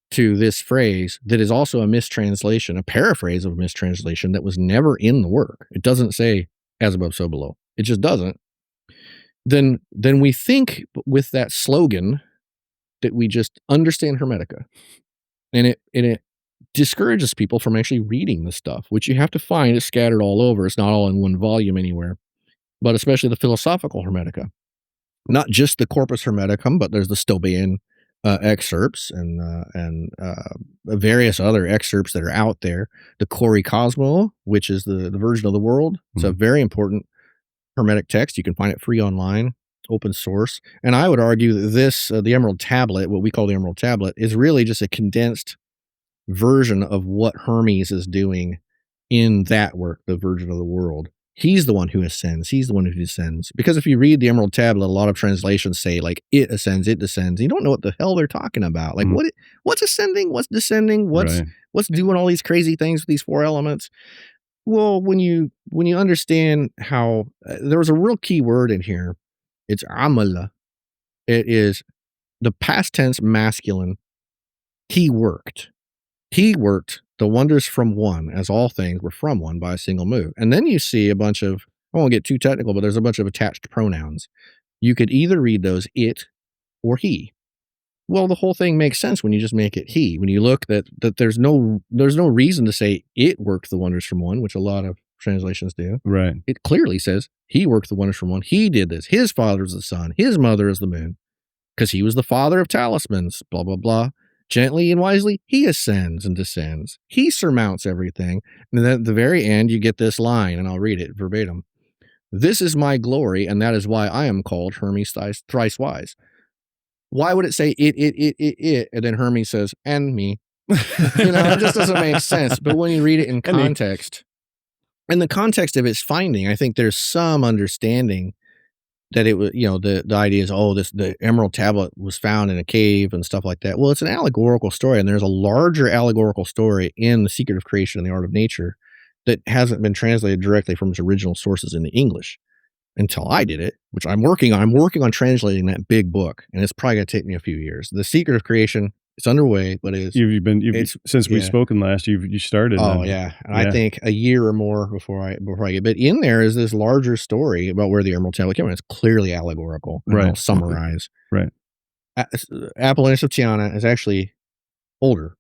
to this phrase that is also a mistranslation, a paraphrase of a mistranslation that was never in the work. It doesn't say as above, so below. It just doesn't. Then we think with that slogan that we just understand Hermetica, and it discourages people from actually reading the stuff, which you have to find. It's scattered all over. It's not all in one volume anywhere, but especially the philosophical Hermetica, not just the Corpus Hermeticum, but there's the Stobaean excerpts and various other excerpts that are out there. The Cori Cosmo, which is the version of the world. It's a very important Hermetic text. You can find it free online, open source. And I would argue that this, the Emerald Tablet, what we call the Emerald Tablet, is really just a condensed version of what Hermes is doing in that work, the version of the world. He's the one who ascends. He's the one who descends. Because if you read the Emerald Tablet, a lot of translations say like it ascends, it descends. You don't know what the hell they're talking about. Like what's ascending? What's descending? What's doing all these crazy things with these four elements? Well, when you understand how there was a real key word in here, it's amala. It is the past tense masculine. He worked the wonders from one, as all things were from one by a single move. And then you see a bunch of, I won't get too technical, but there's a bunch of attached pronouns. You could either read those it or he. Well, the whole thing makes sense when you just make it he. When you look that there's no reason to say it worked the wonders from one, which a lot of translations do. Right. It clearly says he worked the wonders from one. He did this. His father is the sun. His mother is the moon, because he was the father of talismans, blah, blah, blah. Gently and wisely, he ascends and descends. He surmounts everything. And then at the very end, you get this line, and I'll read it verbatim. This is my glory, and that is why I am called Hermes thrice wise. Why would it say it, and then Hermes says, and me? It just doesn't make sense. But when you read it in context, in the context of its finding, I think there's some understanding that it was, the idea is, the Emerald Tablet was found in a cave and stuff like that. Well, it's an allegorical story, and there's a larger allegorical story in The Secret of Creation and the Art of Nature that hasn't been translated directly from its original sources into English until I did it, which I'm working on. I'm working on translating that big book, and it's probably going to take me a few years. The Secret of Creation, it's underway, but since we've spoken last, you started. Oh yeah. And I think a year or more before I get. But in there is this larger story about where the Emerald Tablet came from. It's clearly allegorical. Right. I'll summarize. Right. Apollonius of Tyana is actually older.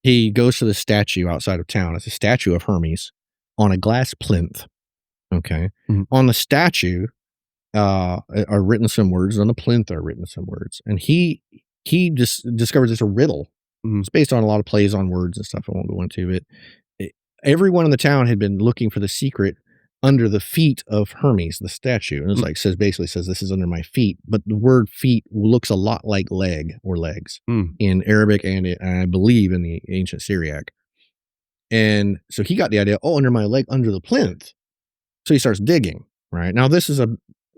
He goes to the statue outside of town. It's a statue of Hermes on a glass plinth. Okay. Mm-hmm. On the statue are written some words. On the plinth are written some words, and he just discovers it's a riddle. Mm-hmm. It's based on a lot of plays on words and stuff I won't go into it. Everyone in the town had been looking for the secret under the feet of Hermes, the statue. And it's basically says, this is under my feet. But the word feet looks a lot like leg or legs in Arabic and I believe in the ancient Syriac. And so he got the idea, under my leg, under the plinth. So he starts digging, right? Now this is a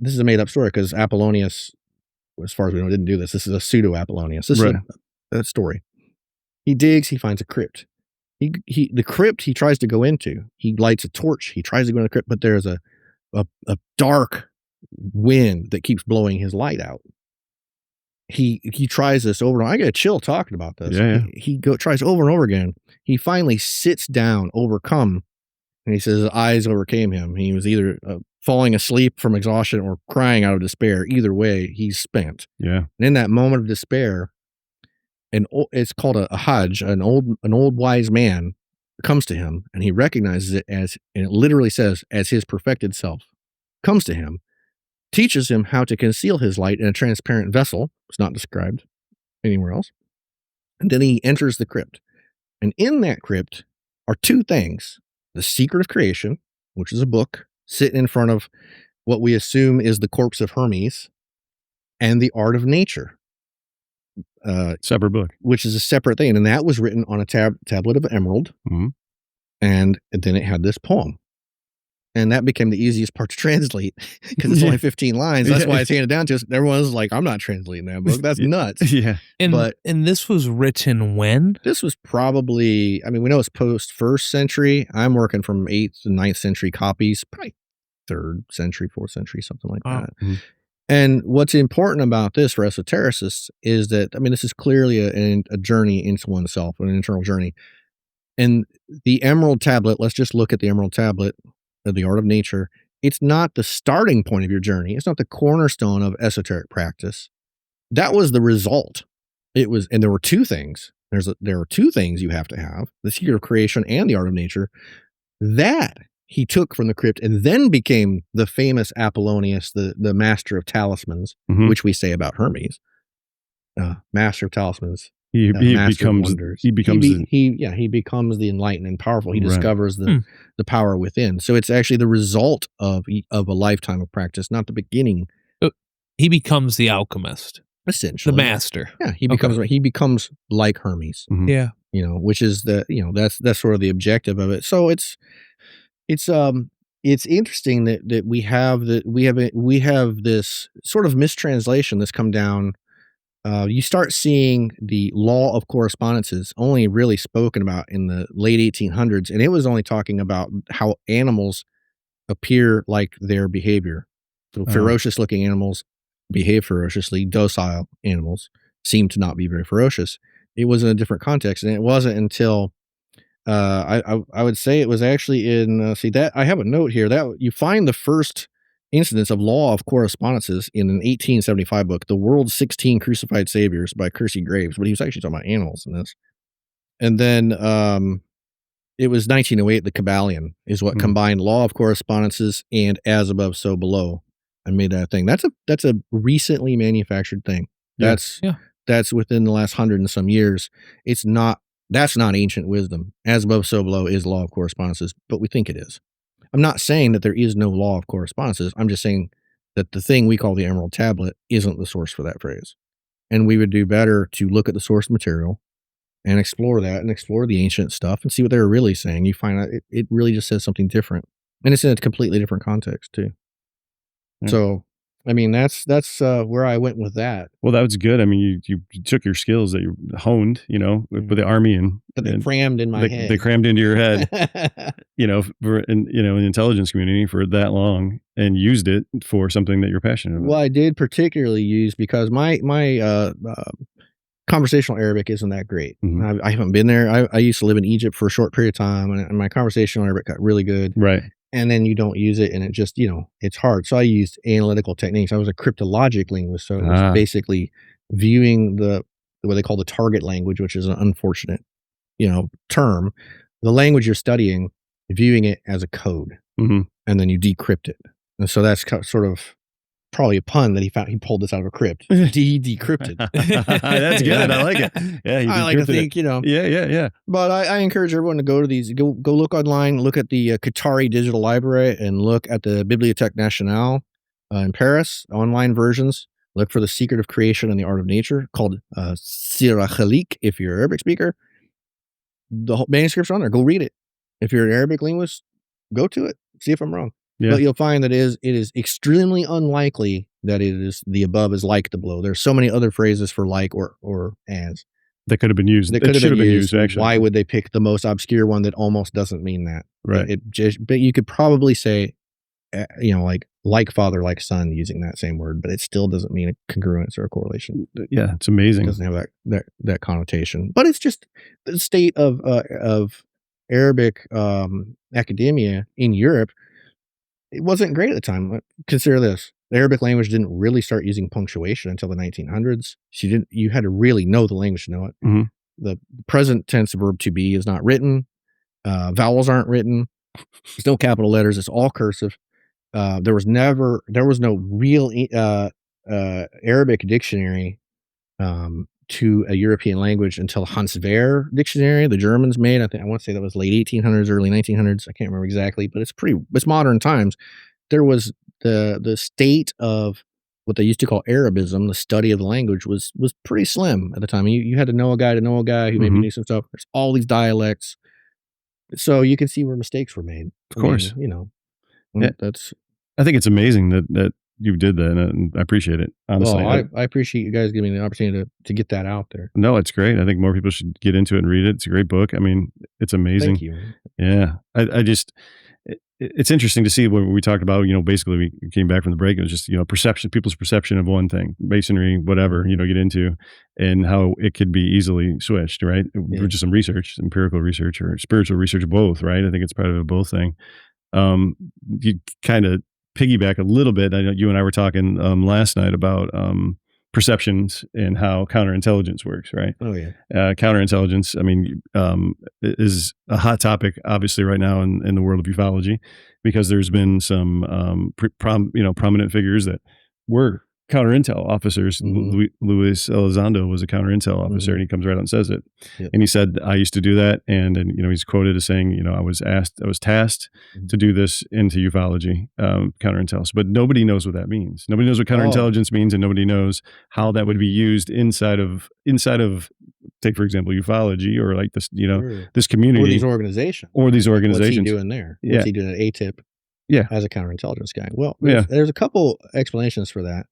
made up story because Apollonius, as far as we know, didn't do this. This is a pseudo Apollonius. This is a story. He digs, he finds a crypt. The crypt he tries to go into, he lights a torch, he tries to go into the crypt, but there's a dark wind that keeps blowing his light out. He tries this over and over. I get a chill talking about this. Yeah. He tries over and over again. He finally sits down, overcome, and he says his eyes overcame him. He was either falling asleep from exhaustion or crying out of despair. Either way, he's spent. Yeah. And in that moment of despair, it's called a Hajj, an old wise man comes to him, and he recognizes it and it literally says, as his perfected self comes to him, teaches him how to conceal his light in a transparent vessel. It's not described anywhere else. And then he enters the crypt. And in that crypt are two things: The Secret of Creation, which is a book sitting in front of what we assume is the corpse of Hermes, and The Art of Nature. Separate book, which is a separate thing, and that was written on a tablet of emerald, and then it had this poem, and that became the easiest part to translate because it's only 15 lines. That's why it's handed down to us. Everyone's like, "I'm not translating that book. That's nuts." Yeah, and this was written when? This was probably, we know it's post 1st century. I'm working from 8th and 9th century copies, probably 3rd century, 4th century, something like that. Mm-hmm. And what's important about this for esotericists is that, this is clearly a journey into oneself, an internal journey. And the Emerald Tablet, let's just look at the Emerald Tablet of the Art of Nature. It's not the starting point of your journey. It's not the cornerstone of esoteric practice. That was the result. And there were two things. There are two things you have to have: The Secret of Creation and the Art of Nature. That he took from the crypt and then became the famous Apollonius, the master of talismans, which we say about Hermes. Master of talismans. He becomes the enlightened and powerful. He discovers the power within. So it's actually the result of a lifetime of practice, not the beginning. He becomes the alchemist, essentially, the master. Yeah, he becomes like Hermes. Mm-hmm. Yeah, which is that's sort of the objective of it. So it's interesting that we have this sort of mistranslation that's come down. You start seeing the law of correspondences only really spoken about in the late 1800s, and it was only talking about how animals appear like their behavior. So ferocious looking animals behave ferociously. Docile animals seem to not be very ferocious. It was in a different context, and it wasn't until I would say it was actually in that I have a note here that you find the first incidence of law of correspondences in an 1875 book, The World's 16 Crucified Saviors by Kersey Graves, but he was actually talking about animals in this. And then it was 1908, the Kabbalion is what combined law of correspondences and as above, so below, and made that a thing. That's a recently manufactured thing. That's within the last 100 and some years. That's not ancient wisdom. As above, so below is law of correspondences, but we think it is. I'm not saying that there is no law of correspondences. I'm just saying that the thing we call the Emerald Tablet isn't the source for that phrase. And we would do better to look at the source material and explore that and explore the ancient stuff and see what they were really saying. You find out it really just says something different. And it's in a completely different context too. Yeah. So I mean, that's where I went with that. Well, that was good. I mean, you took your skills that you honed, with the Army and they crammed in my head. They crammed into your head, in the intelligence community for that long, and used it for something that you're passionate about. Well, I did particularly use because my conversational Arabic isn't that great. Mhm. I haven't been there. I used to live in Egypt for a short period of time, and my conversational Arabic got really good. Right. And then you don't use it, and it just, it's hard. So I used analytical techniques. I was a cryptologic linguist, so it was basically viewing what they call the target language, which is an unfortunate, term. The language you're studying, viewing it as a code, Mm-hmm. and then you decrypt it. And so that's sort of probably a pun that he pulled this out of a crypt. He decrypted. That's good. I like it. Yeah, I like to think, Yeah. But I encourage everyone to go to these. Go look online. Look at the Qatari Digital Library and look at the Bibliothèque Nationale in Paris online versions. Look for The Secret of Creation and the Art of Nature, called Sirah Khalik. If you're an Arabic speaker, the whole manuscript's on there. Go read it. If you're an Arabic linguist, go to it. See if I'm wrong. Yeah. But you'll find that it is extremely unlikely that it is the above is like the below. There's so many other phrases for like or as that could have been used. That could have been used. Actually. Why would they pick the most obscure one that almost doesn't mean that? Right. But you could probably say, like father, like son, using that same word, but it still doesn't mean a congruence or a correlation. Yeah, it's amazing. It doesn't have that connotation. But it's just the state of Arabic academia in Europe. It wasn't great at the time. Consider this. The Arabic language didn't really start using punctuation until the 1900s. You had to really know the language to know it. Mm-hmm. The present tense verb to be is not written. Vowels aren't written. There's no capital letters. It's all cursive. There was no real Arabic dictionary to a European language until Hans Wehr dictionary the Germans made. I want to say that was late 1800s, early 1900s. I can't remember exactly, but it's modern times. There was the state of what they used to call Arabism, the study of the language, was pretty slim at the time. You had to know a guy who maybe knew some stuff. There's all these dialects, so you can see where mistakes were made. Of course, that's. I think it's amazing that you did that, and I appreciate it, honestly. Well, I appreciate you guys giving me the opportunity to get that out there. No, it's great. I think more people should get into it and read it. It's a great book. I mean, it's amazing. Thank you. Yeah. It's interesting to see when we talked about, basically we came back from the break. It was just, people's perception of one thing, Masonry, whatever, get into, and how it could be easily switched, right? Yeah. For just some research, empirical research or spiritual research, both, right? I think it's part of a both thing. You kind of piggyback a little bit. I know you and I were talking last night about perceptions and how counterintelligence works, right? Oh yeah. Counterintelligence, I mean, is a hot topic, obviously, right now in the world of ufology, because there's been some prominent figures that were counterintel officers. Mm-hmm. Luis Elizondo was a counterintel officer, and he comes right out and says it. Yep. And he said, "I used to do that," and he's quoted as saying, "I was tasked to do this into ufology, counterintel." But nobody knows what that means. Nobody knows what counterintelligence means, and nobody knows how that would be used inside of, take for example, ufology, or like this, Sure. this community, or these organizations. What's he doing there? What's he doing at ATIP? Yeah, as a counterintelligence guy. Well, there's a couple explanations for that.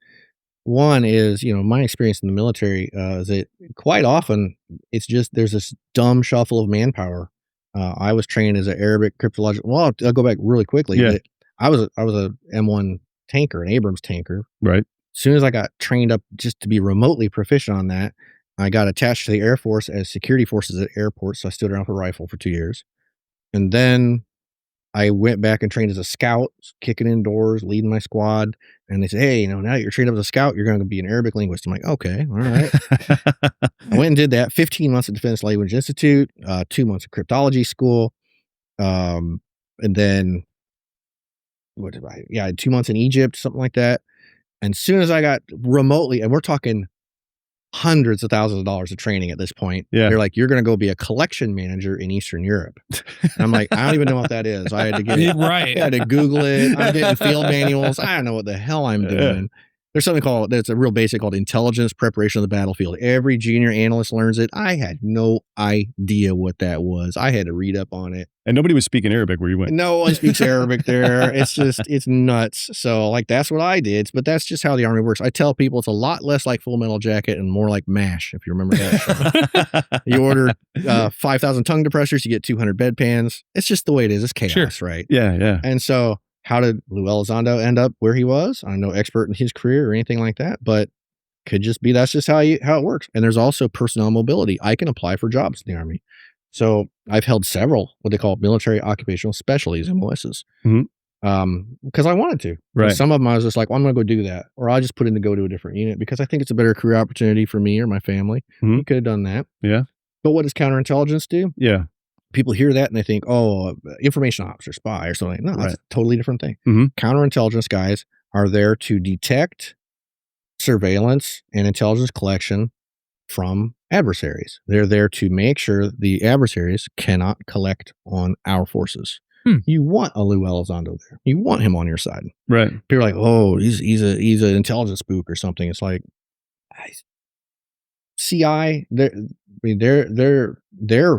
One is, my experience in the military is that quite often it's just there's this dumb shuffle of manpower. I was trained as an Arabic cryptological. Well, I'll go back really quickly. Yeah. I was a M1 tanker, an Abrams tanker. Right. As soon as I got trained up just to be remotely proficient on that, I got attached to the Air Force as security forces at airports. So I stood around with a rifle for 2 years. And then I went back and trained as a scout, kicking in doors, leading my squad. And they said, "Hey, now that you're trained up as a scout, you're going to be an Arabic linguist." I'm like, "Okay, all right." I went and did that. 15 months at Defense Language Institute, 2 months of cryptology school. And then I had 2 months in Egypt, something like that. And as soon as I got remotely, and we're talking hundreds of thousands of dollars of training at this point. Yeah. They're like, "You're going to go be a collection manager in Eastern Europe." And I'm like, "I don't even know what that is." I had to get right. I had to Google it. I'm getting field manuals. I don't know what the hell I'm doing. There's something called, that's a real basic called intelligence preparation of the battlefield. Every junior analyst learns it. I had no idea what that was. I had to read up on it. And nobody was speaking Arabic where you went. No one speaks Arabic there. It's nuts. So like, that's what I did, but that's just how the Army works. I tell people it's a lot less like Full Metal Jacket and more like MASH, if you remember that show. You order 5,000 tongue depressors, you get 200 bedpans. It's just the way it is. It's chaos, right? Yeah. And so how did Lou Elizondo end up where he was? I'm no expert in his career or anything like that, but could just be that's just how it works. And there's also personnel mobility. I can apply for jobs in the Army. So I've held several what they call military occupational specialties, MOSs, because I wanted to. Right. Some of them I was just like, well, I'm going to go do that, or I'll just put in to go to a different unit because I think it's a better career opportunity for me or my family. You could have done that. Yeah. But what does counterintelligence do? Yeah. People hear that and they think, oh, information ops or spy or something. No, that's a totally different thing. Counterintelligence guys are there to detect surveillance and intelligence collection from adversaries. They're there to make sure the adversaries cannot collect on our forces. You want a Lou Elizondo there. You want him on your side. Right. People are like, oh, he's an intelligence spook or something. It's like, CI, they're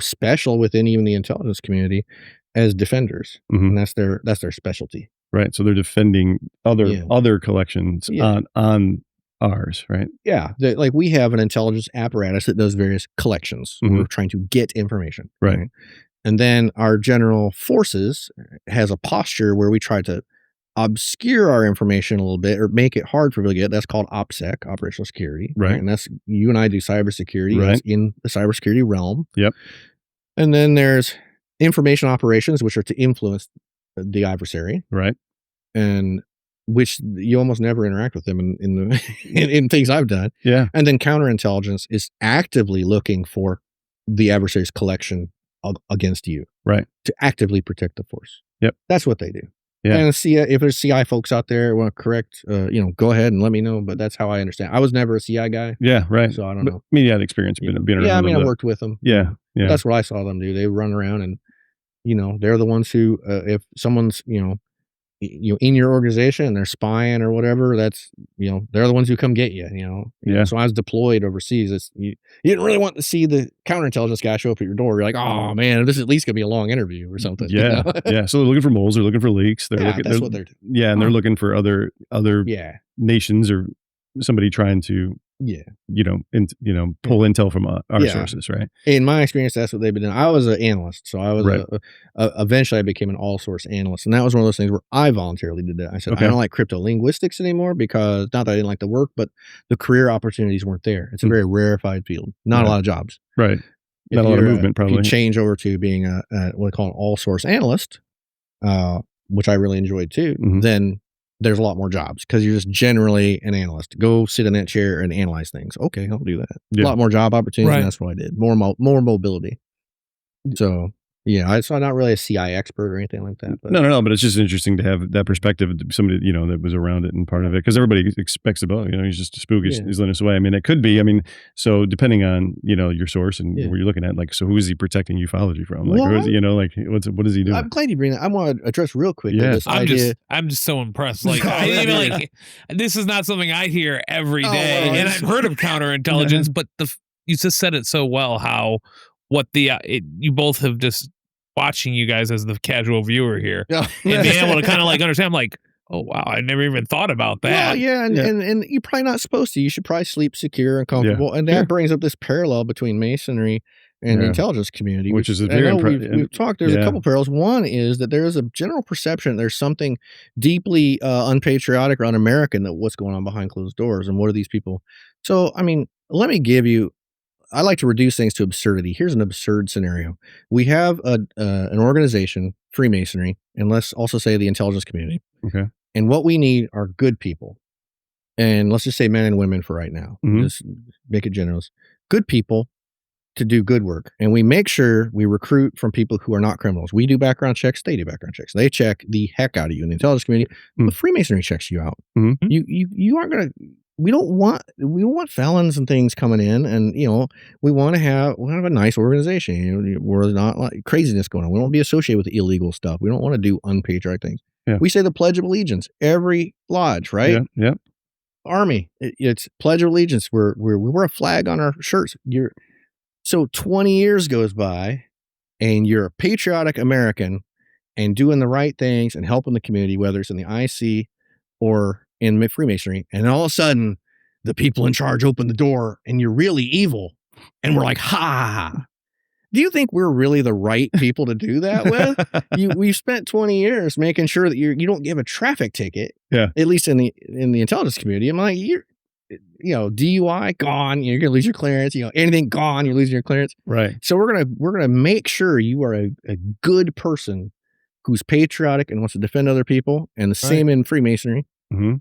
special within even the intelligence community as defenders, and that's their specialty. Right. So they're defending other collections on ours, right? Yeah. Like we have an intelligence apparatus that does various collections. We're trying to get information. Right. And then our general forces has a posture where we try to obscure our information a little bit or make it hard for people to get. That's called OPSEC, operational security. Right. And that's, you and I do cybersecurity. Right. That's in the cybersecurity realm. Yep. And then there's information operations, which are to influence the adversary. Right. And which you almost never interact with them in things I've done. Yeah. And then counterintelligence is actively looking for the adversary's collection against you. Right. To actively protect the force. Yep. That's what they do. Yeah. And if there's CI folks out there want to correct, go ahead and let me know. But that's how I understand. I was never a CI guy. Yeah. Right. So I don't know. I mean, you had experience being around. Yeah. I mean, I worked with them. Yeah. Yeah. That's what I saw them do. They run around and, they're the ones who, if someone's, in your organization and they're spying or whatever, that's, they're the ones who come get you, Yeah. So I was deployed overseas. You didn't really want to see the counterintelligence guy show up at your door. You're like, oh man, this is at least gonna be a long interview or something. Yeah. Yeah. So they're looking for moles. They're looking for leaks. That's what they're doing. Yeah. And they're looking for other nations or somebody trying to pull intel from our sources, right? In my experience, that's what they've been doing. I was an analyst, so I was eventually I became an all source analyst, and that was one of those things where I voluntarily did that. I said I don't like cryptolinguistics anymore because not that I didn't like the work, but the career opportunities weren't there. It's a very rarefied field, not a lot of jobs, right? Not a lot of movement, probably. If you change over to being what we call an all source analyst, which I really enjoyed too, then there's a lot more jobs because you're just generally an analyst. Go sit in that chair and analyze things. Okay, I'll do that. A lot more job opportunities. Right. And that's what I did. More mobility. So I'm not really a CI expert or anything like that. But. No. But it's just interesting to have that perspective of somebody that was around it and part of it, because everybody expects about he's just a spook. He's letting us away. I mean, it could be. I mean, so depending on your source and where you're looking at, like, so who is he protecting ufology from? Like, what is he doing? I'm glad you bring that. I want to address real quick. This idea. I'm just so impressed. Like, this is not something I hear every day, and I've heard of counterintelligence, but you just said it so well. How you both have just. Watching you guys as the casual viewer here and being able to kind of like understand, I'm like, oh wow, I never even thought about that. Well, and you're probably not supposed to. You should probably sleep secure and comfortable. And that brings up this parallel between Masonry and the intelligence community, which is a very we've talked. There's a couple parallels. One is that there is a general perception there's something deeply unpatriotic or un-American that what's going on behind closed doors, and what are these people? So, I mean, let me give you. I like to reduce things to absurdity. Here's an absurd scenario. We have an organization, Freemasonry, and let's also say the intelligence community. Okay. And what we need are good people. And let's just say men and women for right now. Just make it generous. Good people to do good work. And we make sure we recruit from people who are not criminals. We do background checks. They do background checks. They check the heck out of you in the intelligence community. But Freemasonry checks you out. You aren't going to... We don't want felons and things coming in, and we want to have a nice organization. Where there's not like craziness going on. We don't want to be associated with illegal stuff. We don't want to do unpatriotic things. Yeah. We say the Pledge of Allegiance every lodge, right? Yeah. Army. It's Pledge of Allegiance. We wear a flag on our shirts. So 20 years goes by, and you're a patriotic American and doing the right things and helping the community, whether it's in the IC or in Freemasonry. And all of a sudden, the people in charge open the door, and you're really evil. And we're like, ha. Do you think we're really the right people to do that with? We've spent 20 years making sure that you don't give a traffic ticket. Yeah. At least in the intelligence community. I'm like, DUI gone. You're gonna lose your clearance. Anything gone, you're losing your clearance. Right. So we're gonna make sure you are a good person who's patriotic and wants to defend other people. And the same in Freemasonry. Mm-hmm.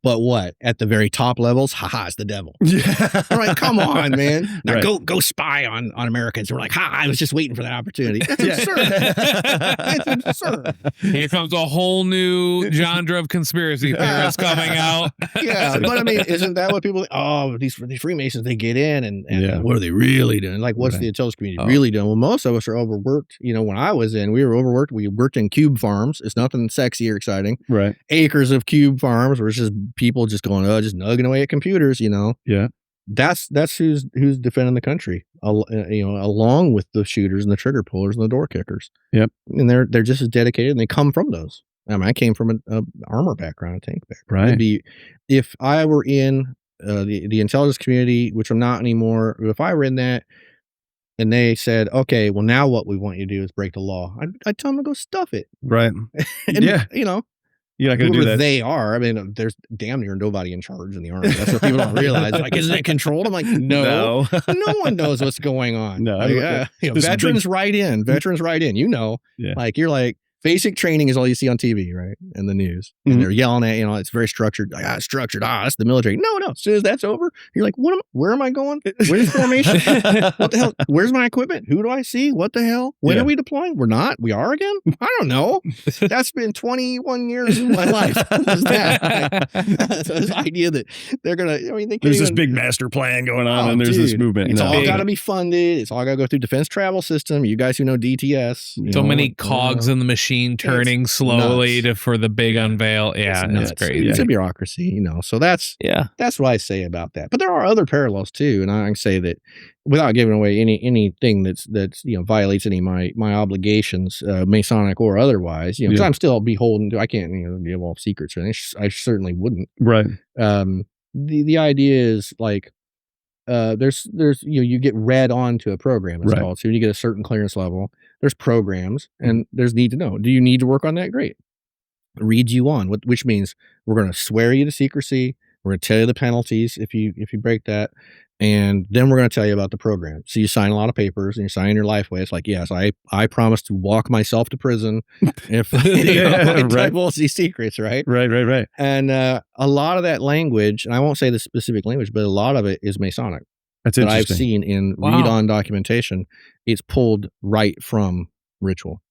But what? At the very top levels, it's the devil. Yeah. We're like, come on, man. Now go spy on Americans. We're like, I was just waiting for that opportunity. That's absurd. That's absurd. Here comes a whole new genre of conspiracy theorists coming out. Yeah, but I mean, isn't that what people think? Oh, these Freemasons, they get in and what are they really doing? Like, what's the intelligence community really doing? Well, most of us are overworked. When I was in, we were overworked. We worked in cube farms. It's nothing sexy or exciting. Right. Acres of cube farms where it's just people just going, just nugging away at computers, Yeah. That's who's defending the country, along with the shooters and the trigger pullers and the door kickers. Yep. And they're just as dedicated, and they come from those. I mean, I came from an armor background, a tank background. Right. If I were in the intelligence community, which I'm not anymore, if I were in that and they said, okay, well, now what we want you to do is break the law, I'd tell them to go stuff it. Right. And, you're not going to do that. They are. I mean, there's damn near nobody in charge in the Army. That's what people don't realize. Like, isn't it controlled? I'm like, no one knows what's going on. No. Veterans write in. Yeah. Like, you're like, basic training is all you see on TV, right? And the news. And they're yelling at, it's very structured. Like, it's structured. That's the military. No. As soon as that's over, you're like, where am I going? Where's formation? What the hell? Where's my equipment? Who do I see? What the hell? When are we deploying? We're not? We are again? I don't know. That's been 21 years of my life. What is that? So this idea that they're going to, there's this big master plan going on, and there's this movement. It's all got to be funded. It's all got to go through defense travel system. You guys who know DTS. So many cogs in the machine turning slowly for the big unveil. Yeah, it's crazy. It's a bureaucracy, So that's what I say about that. But there are other parallels too, and I can say that without giving away anything that's violates any of my obligations, Masonic or otherwise. Because I'm still beholden to. I can't give all secrets or anything. I certainly wouldn't. Right. The idea is like. There's you get read on to a program, it's called. So when you get a certain clearance level, there's programs and there's need to know. Do you need to work on that? Great. Read you on, which means we're going to swear you to secrecy. We're going to tell you the penalties if you break that. And then we're going to tell you about the program. So you sign a lot of papers and you sign your life away. It's like, yes, I promise to walk myself to prison if I divulge these secrets, right? Right. And a lot of that language, and I won't say the specific language, but a lot of it is Masonic. That's that interesting. I've seen in read-on documentation. It's pulled right from ritual.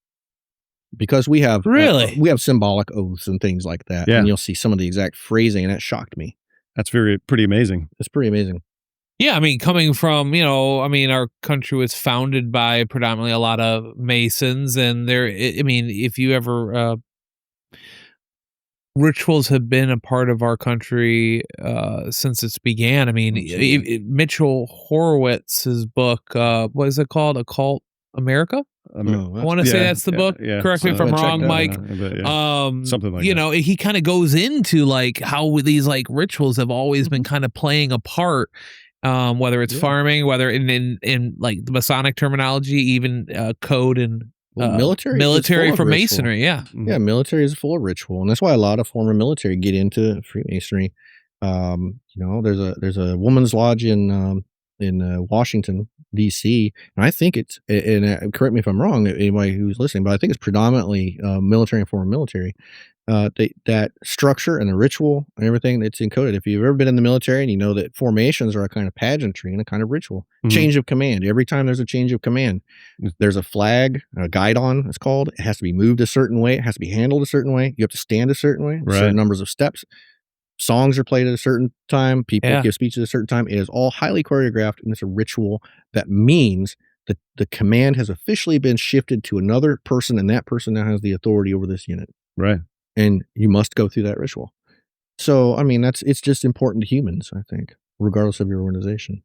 Because we have we have symbolic oaths and things like that. Yeah. And you'll see some of the exact phrasing, and that shocked me. That's pretty amazing. It's pretty amazing. Yeah, I mean, coming from, our country was founded by predominantly a lot of Masons, and if you ever, rituals have been a part of our country since it's began. I mean, Mitchell Horowitz's book, what is it called? Occult America? I want to say that's the book. Yeah. Correct me if I'm wrong, Mike. Something like that. He kind of goes into like how these like rituals have always been kind of playing a part. Whether it's farming, whether in like the Masonic terminology, even code and military for Masonry. Yeah. Yeah. Military is full of ritual. And that's why a lot of former military get into Freemasonry. There's a woman's lodge in Washington, D.C. And I think it's, and correct me if I'm wrong, anybody who's listening, but I think it's predominantly military and former military. That structure and the ritual and everything that's encoded. If you've ever been in the military and you know that formations are a kind of pageantry and a kind of ritual. Change of command. Every time there's a change of command, there's a flag, a guidon, it's called. It has to be moved a certain way. It has to be handled a certain way. You have to stand a certain way, certain numbers of steps. Songs are played at a certain time. People give speeches at a certain time. It is all highly choreographed, and it's a ritual that means that the command has officially been shifted to another person, and that person now has the authority over this unit. Right. And you must go through that ritual. So, I mean, it's just important to humans, I think, regardless of your organization.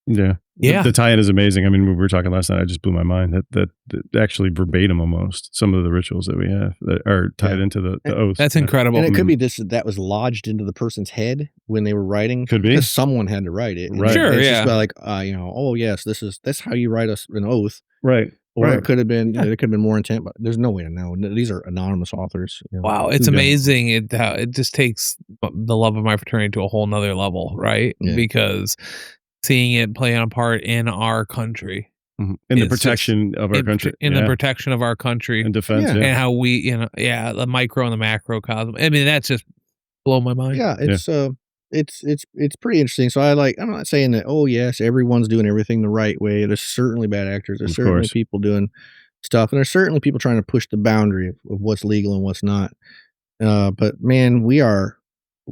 Yeah. Yeah. The tie-in is amazing. I mean, we were talking last night, I just blew my mind that actually verbatim almost some of the rituals that we have that are tied into the oath. That's incredible. And it could be that was lodged into the person's head when they were writing. Could be. Because someone had to write it. Right. Sure, it's yeah. just like, oh yes, that's how you write an oath. Right. Or right. it could have been, it could have been more intent, but there's no way to know. These are anonymous authors. Wow, it's amazing. It just takes the love of my fraternity to a whole nother level, right? Yeah. Because seeing it play a part in our country, in the protection of our country, in the protection of our country, and defense, and how we, the micro and the macrocosm. I mean, that's just blow my mind. Yeah, it's pretty interesting. So I'm not saying that, oh yes, everyone's doing everything the right way. There's certainly bad actors. There's certainly people doing stuff, and there's certainly people trying to push the boundary of what's legal and what's not. But man,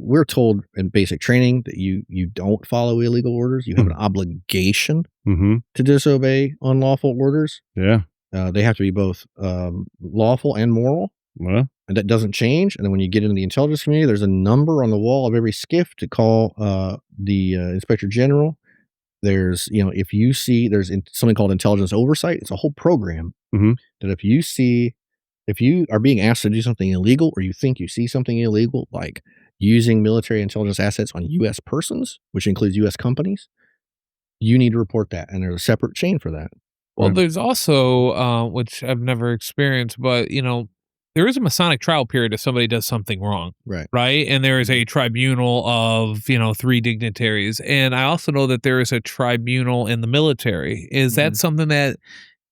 we're told in basic training that you don't follow illegal orders. You have an obligation to disobey unlawful orders. Yeah. They have to be both lawful and moral. Well, and that doesn't change. And then when you get into the intelligence community, there's a number on the wall of every skiff to call the inspector general. There's, if you see, there's something called intelligence oversight. It's a whole program that if you are being asked to do something illegal, or you think you see something illegal, like using military intelligence assets on U.S. persons, which includes U.S. companies, you need to report that. And there's a separate chain for that. Well, there's also, which I've never experienced, but, there is a Masonic trial period if somebody does something wrong. Right. And there is a tribunal of, 3 dignitaries. And I also know that there is a tribunal in the military. Is that something that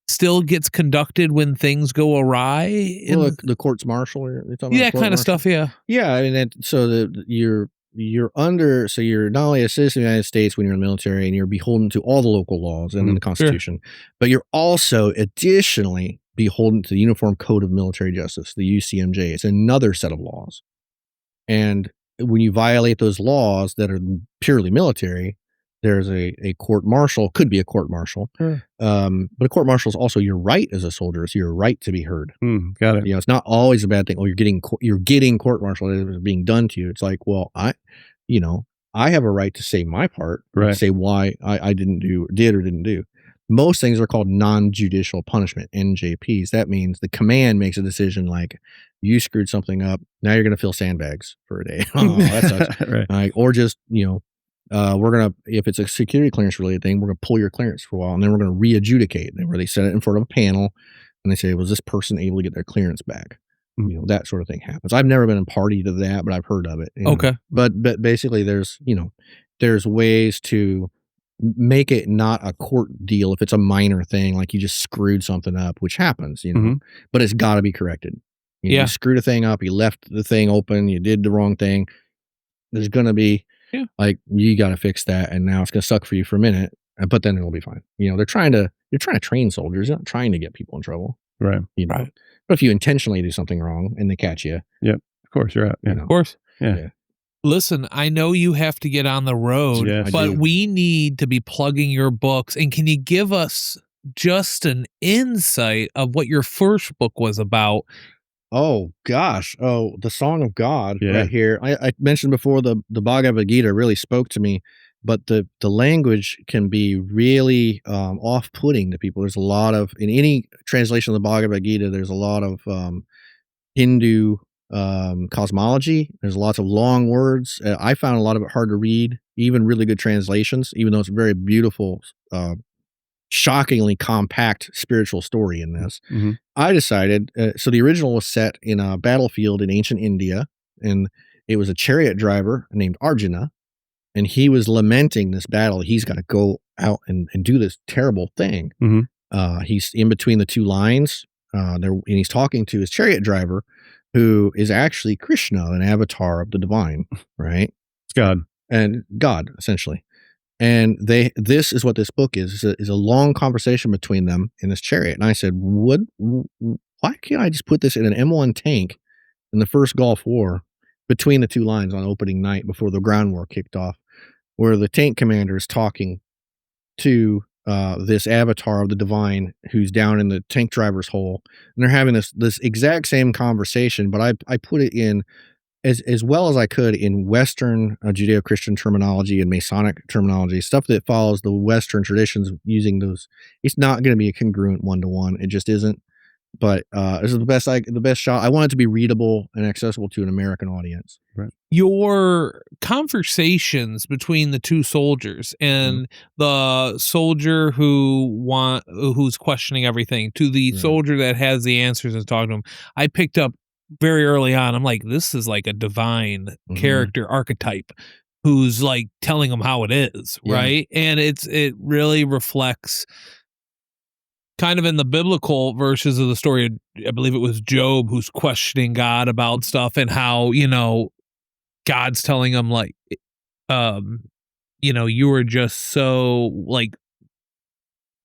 still gets conducted when things go awry? Well, the courts martial, that kind of stuff. Yeah. Yeah. I mean, you're not only a citizen of the United States when you're in the military, and you're beholden to all the local laws and the Constitution, but you're also additionally beholden to the Uniform Code of Military Justice, the UCMJ. It's another set of laws. And when you violate those laws that are purely military, there's a court martial, could be a court martial. But a court martial is also your right as a soldier. It's your right to be heard. Got it. It's not always a bad thing. Oh, you're getting court martial is being done to you. It's like, well, I have a right to say my part, to say why I did or didn't do. Most things are called non-judicial punishment, NJPs. That means the command makes a decision like, you screwed something up. Now you're going to fill sandbags for a day. Oh, that sucks. Or just, we're going to, if it's a security clearance related thing, we're going to pull your clearance for a while, and then we're going to re-adjudicate, where they set it in front of a panel and they say, was this person able to get their clearance back? That sort of thing happens. I've never been a party to that, but I've heard of it. Okay. But basically there's ways to make it not a court deal if it's a minor thing, like you just screwed something up, which happens, but it's got to be corrected. You screwed a thing up, you left the thing open, you did the wrong thing. There's going to be like, you got to fix that, and now it's going to suck for you for a minute, but then it'll be fine. You're trying to train soldiers. You're not trying to get people in trouble. Right. But if you intentionally do something wrong and they catch you. Yep. Of course you're out. Of course. Yeah. Listen, I know you have to get on the road, but we need to be plugging your books. And can you give us just an insight of what your first book was about? Oh, gosh. Oh, the Song of God right here. I mentioned before the Bhagavad Gita really spoke to me, but the language can be really off-putting to people. There's a lot of, in any translation of the Bhagavad Gita, there's a lot of Hindu cosmology. There's lots of long words. I found a lot of it hard to read, even really good translations, even though it's a very beautiful, shockingly compact spiritual story in this. I decided, so the original was set in a battlefield in ancient India, and it was a chariot driver named Arjuna, and he was lamenting this battle. He's got to go out and do this terrible thing. He's in between the 2 lines there, and he's talking to his chariot driver, who is actually Krishna, an avatar of the divine, right? It's God. And God, essentially. And this is what this book is a long conversation between them in this chariot. And I said, why can't I just put this in an M1 tank in the first Gulf War between the 2 lines on opening night before the ground war kicked off, where the tank commander is talking to this avatar of the divine who's down in the tank driver's hole, and they're having this exact same conversation, but I put it in as well as I could in Western Judeo-Christian terminology and Masonic terminology, stuff that follows the Western traditions using those. It's not going to be a congruent one-to-one. It just isn't. But this is the best shot. I want it to be readable and accessible to an American audience. Right. Your conversations between the two soldiers and the soldier who's questioning everything to the soldier that has the answers and talking to him, I picked up very early on. I'm like, this is like a divine character archetype who's like telling them how it is, right? And it really reflects kind of in the biblical verses of the story. I believe it was Job who's questioning God about stuff and how, God's telling him like, you were just so like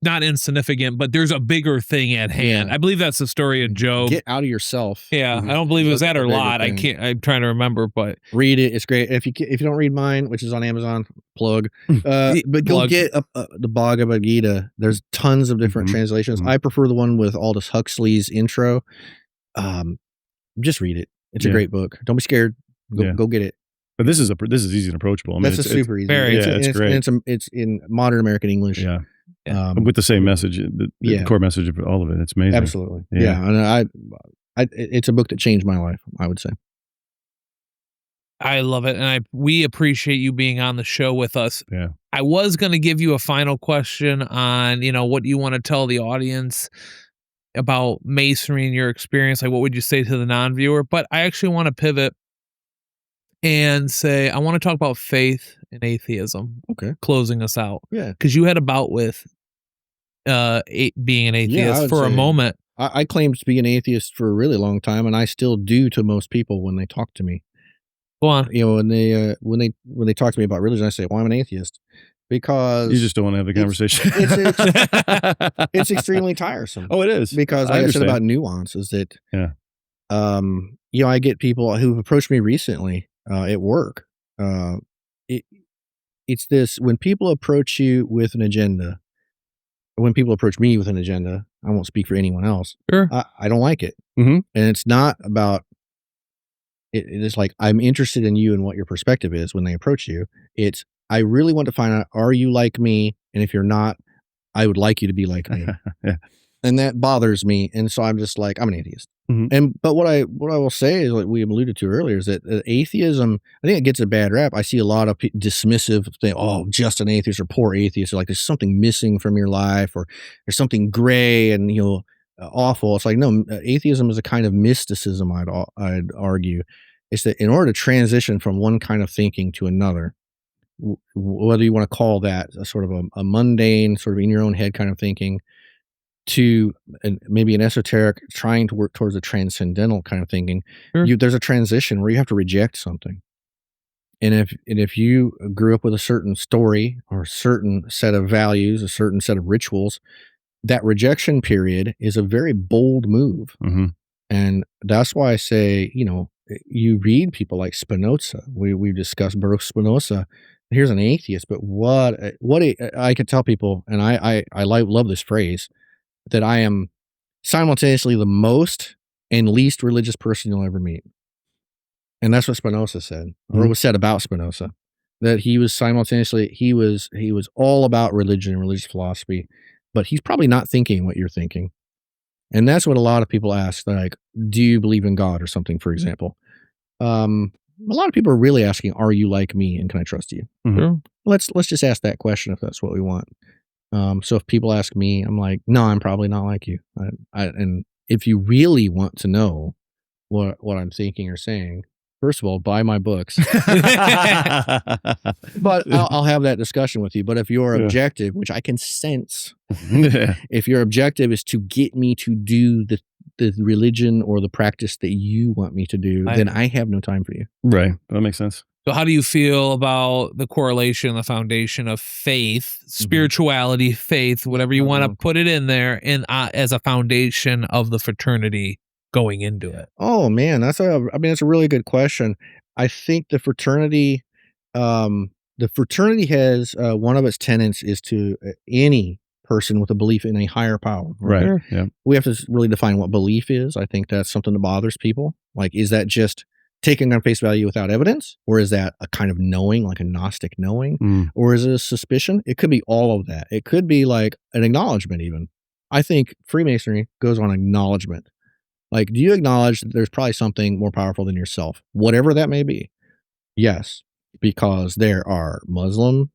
not insignificant, but there's a bigger thing at hand. Yeah. I believe that's the story of Job. Get out of yourself. Yeah, I don't believe it was that or Lot. I'm trying to remember, but read it. It's great. If you don't read mine, which is on Amazon, plug. But go get the Bhagavad Gita. There's tons of different translations. I prefer the one with Aldous Huxley's intro. Just read it. It's a great book. Don't be scared. Go get it. But this is easy and approachable. I mean, That's super easy. It's great. It's in modern American English. Yeah. With the same message, the core message of all of it. It's amazing. Absolutely. Yeah. And it's a book that changed my life, I would say. I love it. And we appreciate you being on the show with us. Yeah. I was going to give you a final question on, what you want to tell the audience about Masonry and your experience. Like, what would you say to the non-viewer? But I actually want to pivot and say, I want to talk about faith and atheism. Okay. Closing us out. Yeah. Because you had a bout with being an atheist for a moment. I claimed to be an atheist for a really long time, and I still do to most people when they talk to me. Go on. When they talk to me about religion, I say, well, I'm an atheist. Because you just don't want to have the conversation. It's extremely tiresome. Oh, it is. Because like I said about nuance is that, I get people who've approached me recently at work. It's this, when people approach you with an agenda, when people approach me with an agenda, I won't speak for anyone else. Sure. I don't like it. And it's not about, it is like, I'm interested in you and what your perspective is when they approach you. It's, I really want to find out, are you like me? And if you're not, I would like you to be like me. And that bothers me. And so I'm just like, I'm an atheist. But what I will say is, like we alluded to earlier, is that atheism, I think it gets a bad rap. I see a lot of dismissive thing, oh, just an atheist or poor atheist, or like there's something missing from your life, or there's something gray and awful. It's like, no, atheism is a kind of mysticism. I'd argue. It's that in order to transition from one kind of thinking to another, whether you want to call that a sort of a mundane, sort of in your own head kind of thinking, to maybe an esoteric trying to work towards a transcendental kind of thinking, there's a transition where you have to reject something. And if you grew up with a certain story or a certain set of values, a certain set of rituals, that rejection period is a very bold move. And that's why I say, you read people like Spinoza. We've discussed Baruch Spinoza. Here's an atheist, but what I could tell people, and I love this phrase, that I am simultaneously the most and least religious person you'll ever meet. And that's what Spinoza said, or was said about Spinoza, that he was simultaneously, he was all about religion and religious philosophy, but he's probably not thinking what you're thinking. And that's what a lot of people ask, like, do you believe in God or something, for example? A lot of people are really asking, are you like me and can I trust you? Let's just ask that question if that's what we want. So if people ask me, I'm like, no, I'm probably not like you. And if you really want to know what I'm thinking or saying, first of all, buy my books. But I'll have that discussion with you. But if your objective, which I can sense, if your objective is to get me to do the religion or the practice that you want me to do, then I have no time for you. Right. That makes sense. So how do you feel about the correlation, the foundation of faith, spirituality, faith, whatever you want to put it in there, and as a foundation of the fraternity going into it? Oh man, that's a really good question. I think the fraternity has one of its tenets is to any person with a belief in a higher power. Right. Yeah. We have to really define what belief is. I think that's something that bothers people. Like, is that just taken on face value without evidence? Or is that a kind of knowing, like a Gnostic knowing? Or is it a suspicion? It could be all of that. It could be like an acknowledgement even. I think Freemasonry goes on acknowledgement. Like, do you acknowledge that there's probably something more powerful than yourself? Whatever that may be. Yes, because there are Muslim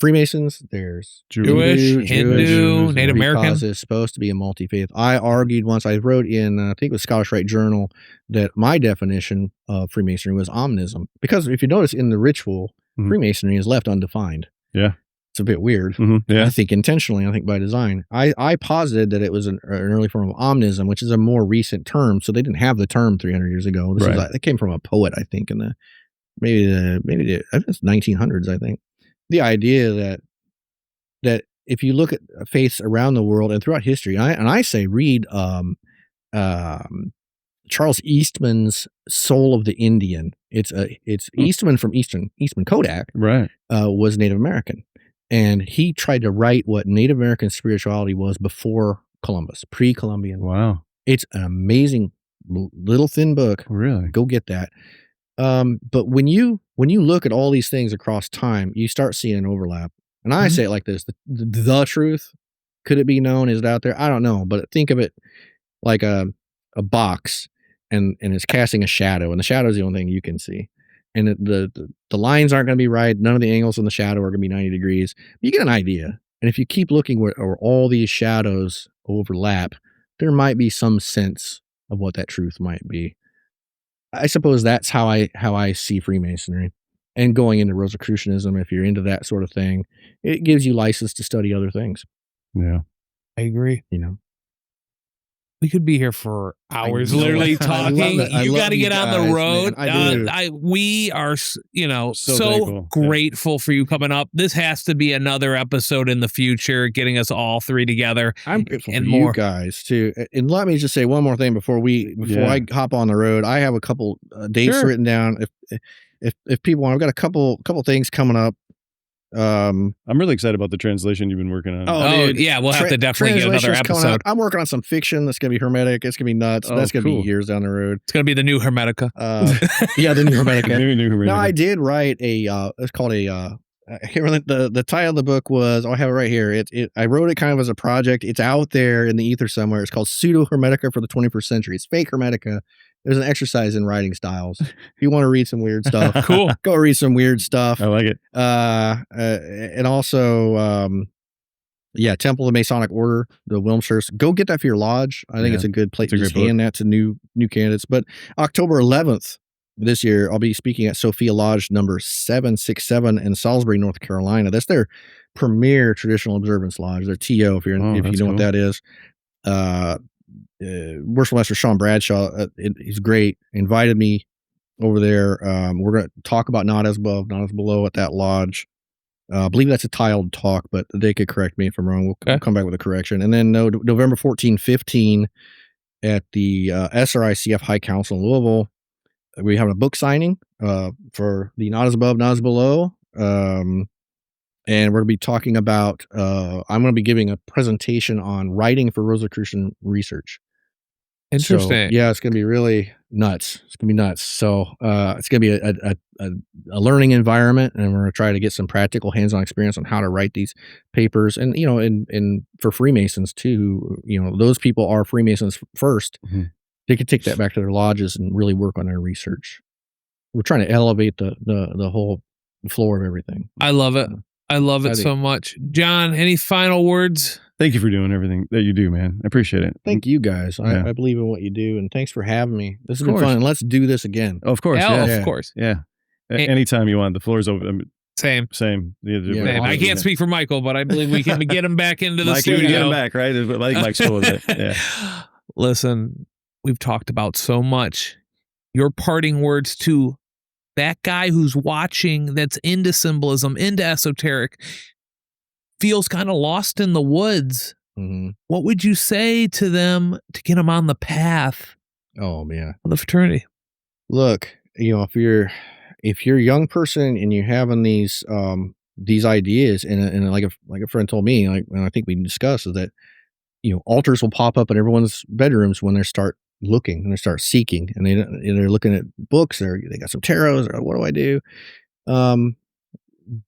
Freemasons, there's Jewish, Hindu, Native American. Because it's supposed to be a multi-faith. I argued once, I wrote in, I think it was Scottish Rite Journal, that my definition of Freemasonry was omnism. Because if you notice in the ritual, Freemasonry is left undefined. Yeah. It's a bit weird. Yeah. I think intentionally, I think by design. I posited that it was an early form of omnism, which is a more recent term. So they didn't have the term 300 years ago. This it came from a poet, I think, in the maybe I think it's 1900s, I think. The idea that if you look at faiths around the world and throughout history, and I say read Charles Eastman's Soul of the Indian. It's Eastman from Eastman Kodak, right? Was Native American. And he tried to write what Native American spirituality was before Columbus, pre-Columbian. Wow. It's an amazing little thin book. Really? Go get that. But when you look at all these things across time, you start seeing an overlap. And I say it like this, the truth, could it be known? Is it out there? I don't know. But think of it like a box and it's casting a shadow, and the shadow is the only thing you can see. And the lines aren't going to be right. None of the angles in the shadow are going to be 90 degrees. You get an idea. And if you keep looking where all these shadows overlap, there might be some sense of what that truth might be. I suppose that's how I see Freemasonry. And going into Rosicrucianism, if you're into that sort of thing, it gives you license to study other things. Yeah. I agree. You know, we could be here for hours, literally talking. You got to get on the road. We are, so grateful for you coming up. This has to be another episode in the future, getting us all three together. I'm grateful for you guys too. And let me just say one more thing before I hop on the road. I have a couple dates written down. If people want, I've got a couple things coming up. I'm really excited about the translation you've been working on. Oh, dude. Yeah, we'll have to definitely get another episode. I'm working on some fiction that's gonna be hermetic. It's gonna be nuts. That's gonna be years down the road. It's gonna be the new Hermetica. Yeah, the new Hermetica. new Hermetica. No, I did write it's called the title of the book was, I have it right here. I wrote it kind of as a project. It's out there in the ether somewhere. It's called Pseudo Hermetica for the 21st Century. It's fake Hermetica. There's an exercise in writing styles. If you want to read some weird stuff, cool. Go read some weird stuff. I like it. And also, Temple of the Masonic Order, the Wilmshurst. Go get that for your lodge. I think it's a good place to hand that to new candidates. But October 11th this year, I'll be speaking at Sophia Lodge number 767 in Salisbury, North Carolina. That's their premier traditional observance lodge. Their TO, if you know what that is. Worshipful Master Sean Bradshaw, he's great, invited me over there. We're going to talk about not as above, not as below at that lodge. I believe that's a tiled talk, but they could correct me if I'm wrong. We'll come back with a correction. And then November 14, 15 at the SRICF High Council in Louisville, we have a book signing for the Not as Above, Not as Below. And we're going to be talking about, I'm going to be giving a presentation on writing for Rosicrucian research. Interesting. So, yeah, it's going to be really nuts. It's going to be nuts. So it's going to be a learning environment, and we're going to try to get some practical hands-on experience on how to write these papers. And, and for Freemasons too, those people are Freemasons first. Mm-hmm. They could take that back to their lodges and really work on their research. We're trying to elevate the whole floor of everything. I love it. I love it so much. John, any final words? Thank you for doing everything that you do, man. I appreciate it. Thank you guys. Yeah. I believe in what you do, and thanks for having me. This has been fun, and let's do this again. Oh, of course. Of course. Yeah. Anytime you want. The floor's open. Same. Yeah. I can't speak for Michael, but I believe we can get him back into the studio. Get him back, right? I think Mike's cool with it. Yeah. Listen, we've talked about so much. Your parting words to that guy who's watching, that's into symbolism, into esoteric, feels kind of lost in the woods. Mm-hmm. What would you say to them to get them on the path? Oh, man. Of the fraternity? Look, if you're a young person and you're having these ideas, and like a friend told me, and I think we discussed, is that altars will pop up in everyone's bedrooms when they start looking and they start seeking, and they're looking at books, or they got some tarots, or what do I do?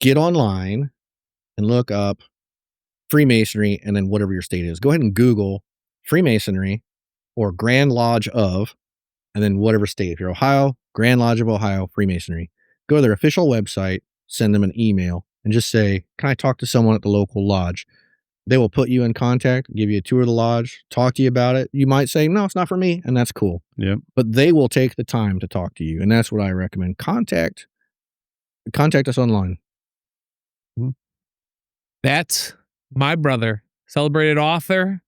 Get online and look up Freemasonry, and then whatever your state is. Go ahead and Google Freemasonry or Grand Lodge of, and then whatever state. If you're Ohio, Grand Lodge of Ohio, Freemasonry. Go to their official website, send them an email, and just say, can I talk to someone at the local lodge? They will put you in contact, give you a tour of the lodge, talk to you about it. You might say, no, it's not for me, and that's cool. Yep. But they will take the time to talk to you, and that's what I recommend. Contact us online. That's my brother, celebrated author.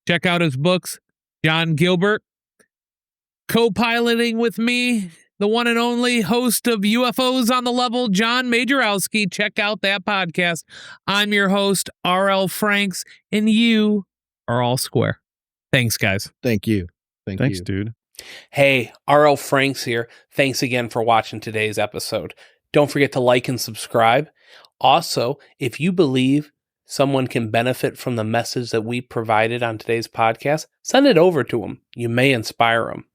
Check out his books. John Gilbert, co-piloting with me, the one and only host of UFOs on the Level, Jon Majerowski. Check out that podcast. I'm your host, R.L. Franks, and you are all square. Thanks, guys. Thank you. Thanks, dude. Hey, R.L. Franks here. Thanks again for watching today's episode. Don't forget to like and subscribe. Also, if you believe someone can benefit from the message that we provided on today's podcast, send it over to them. You may inspire them.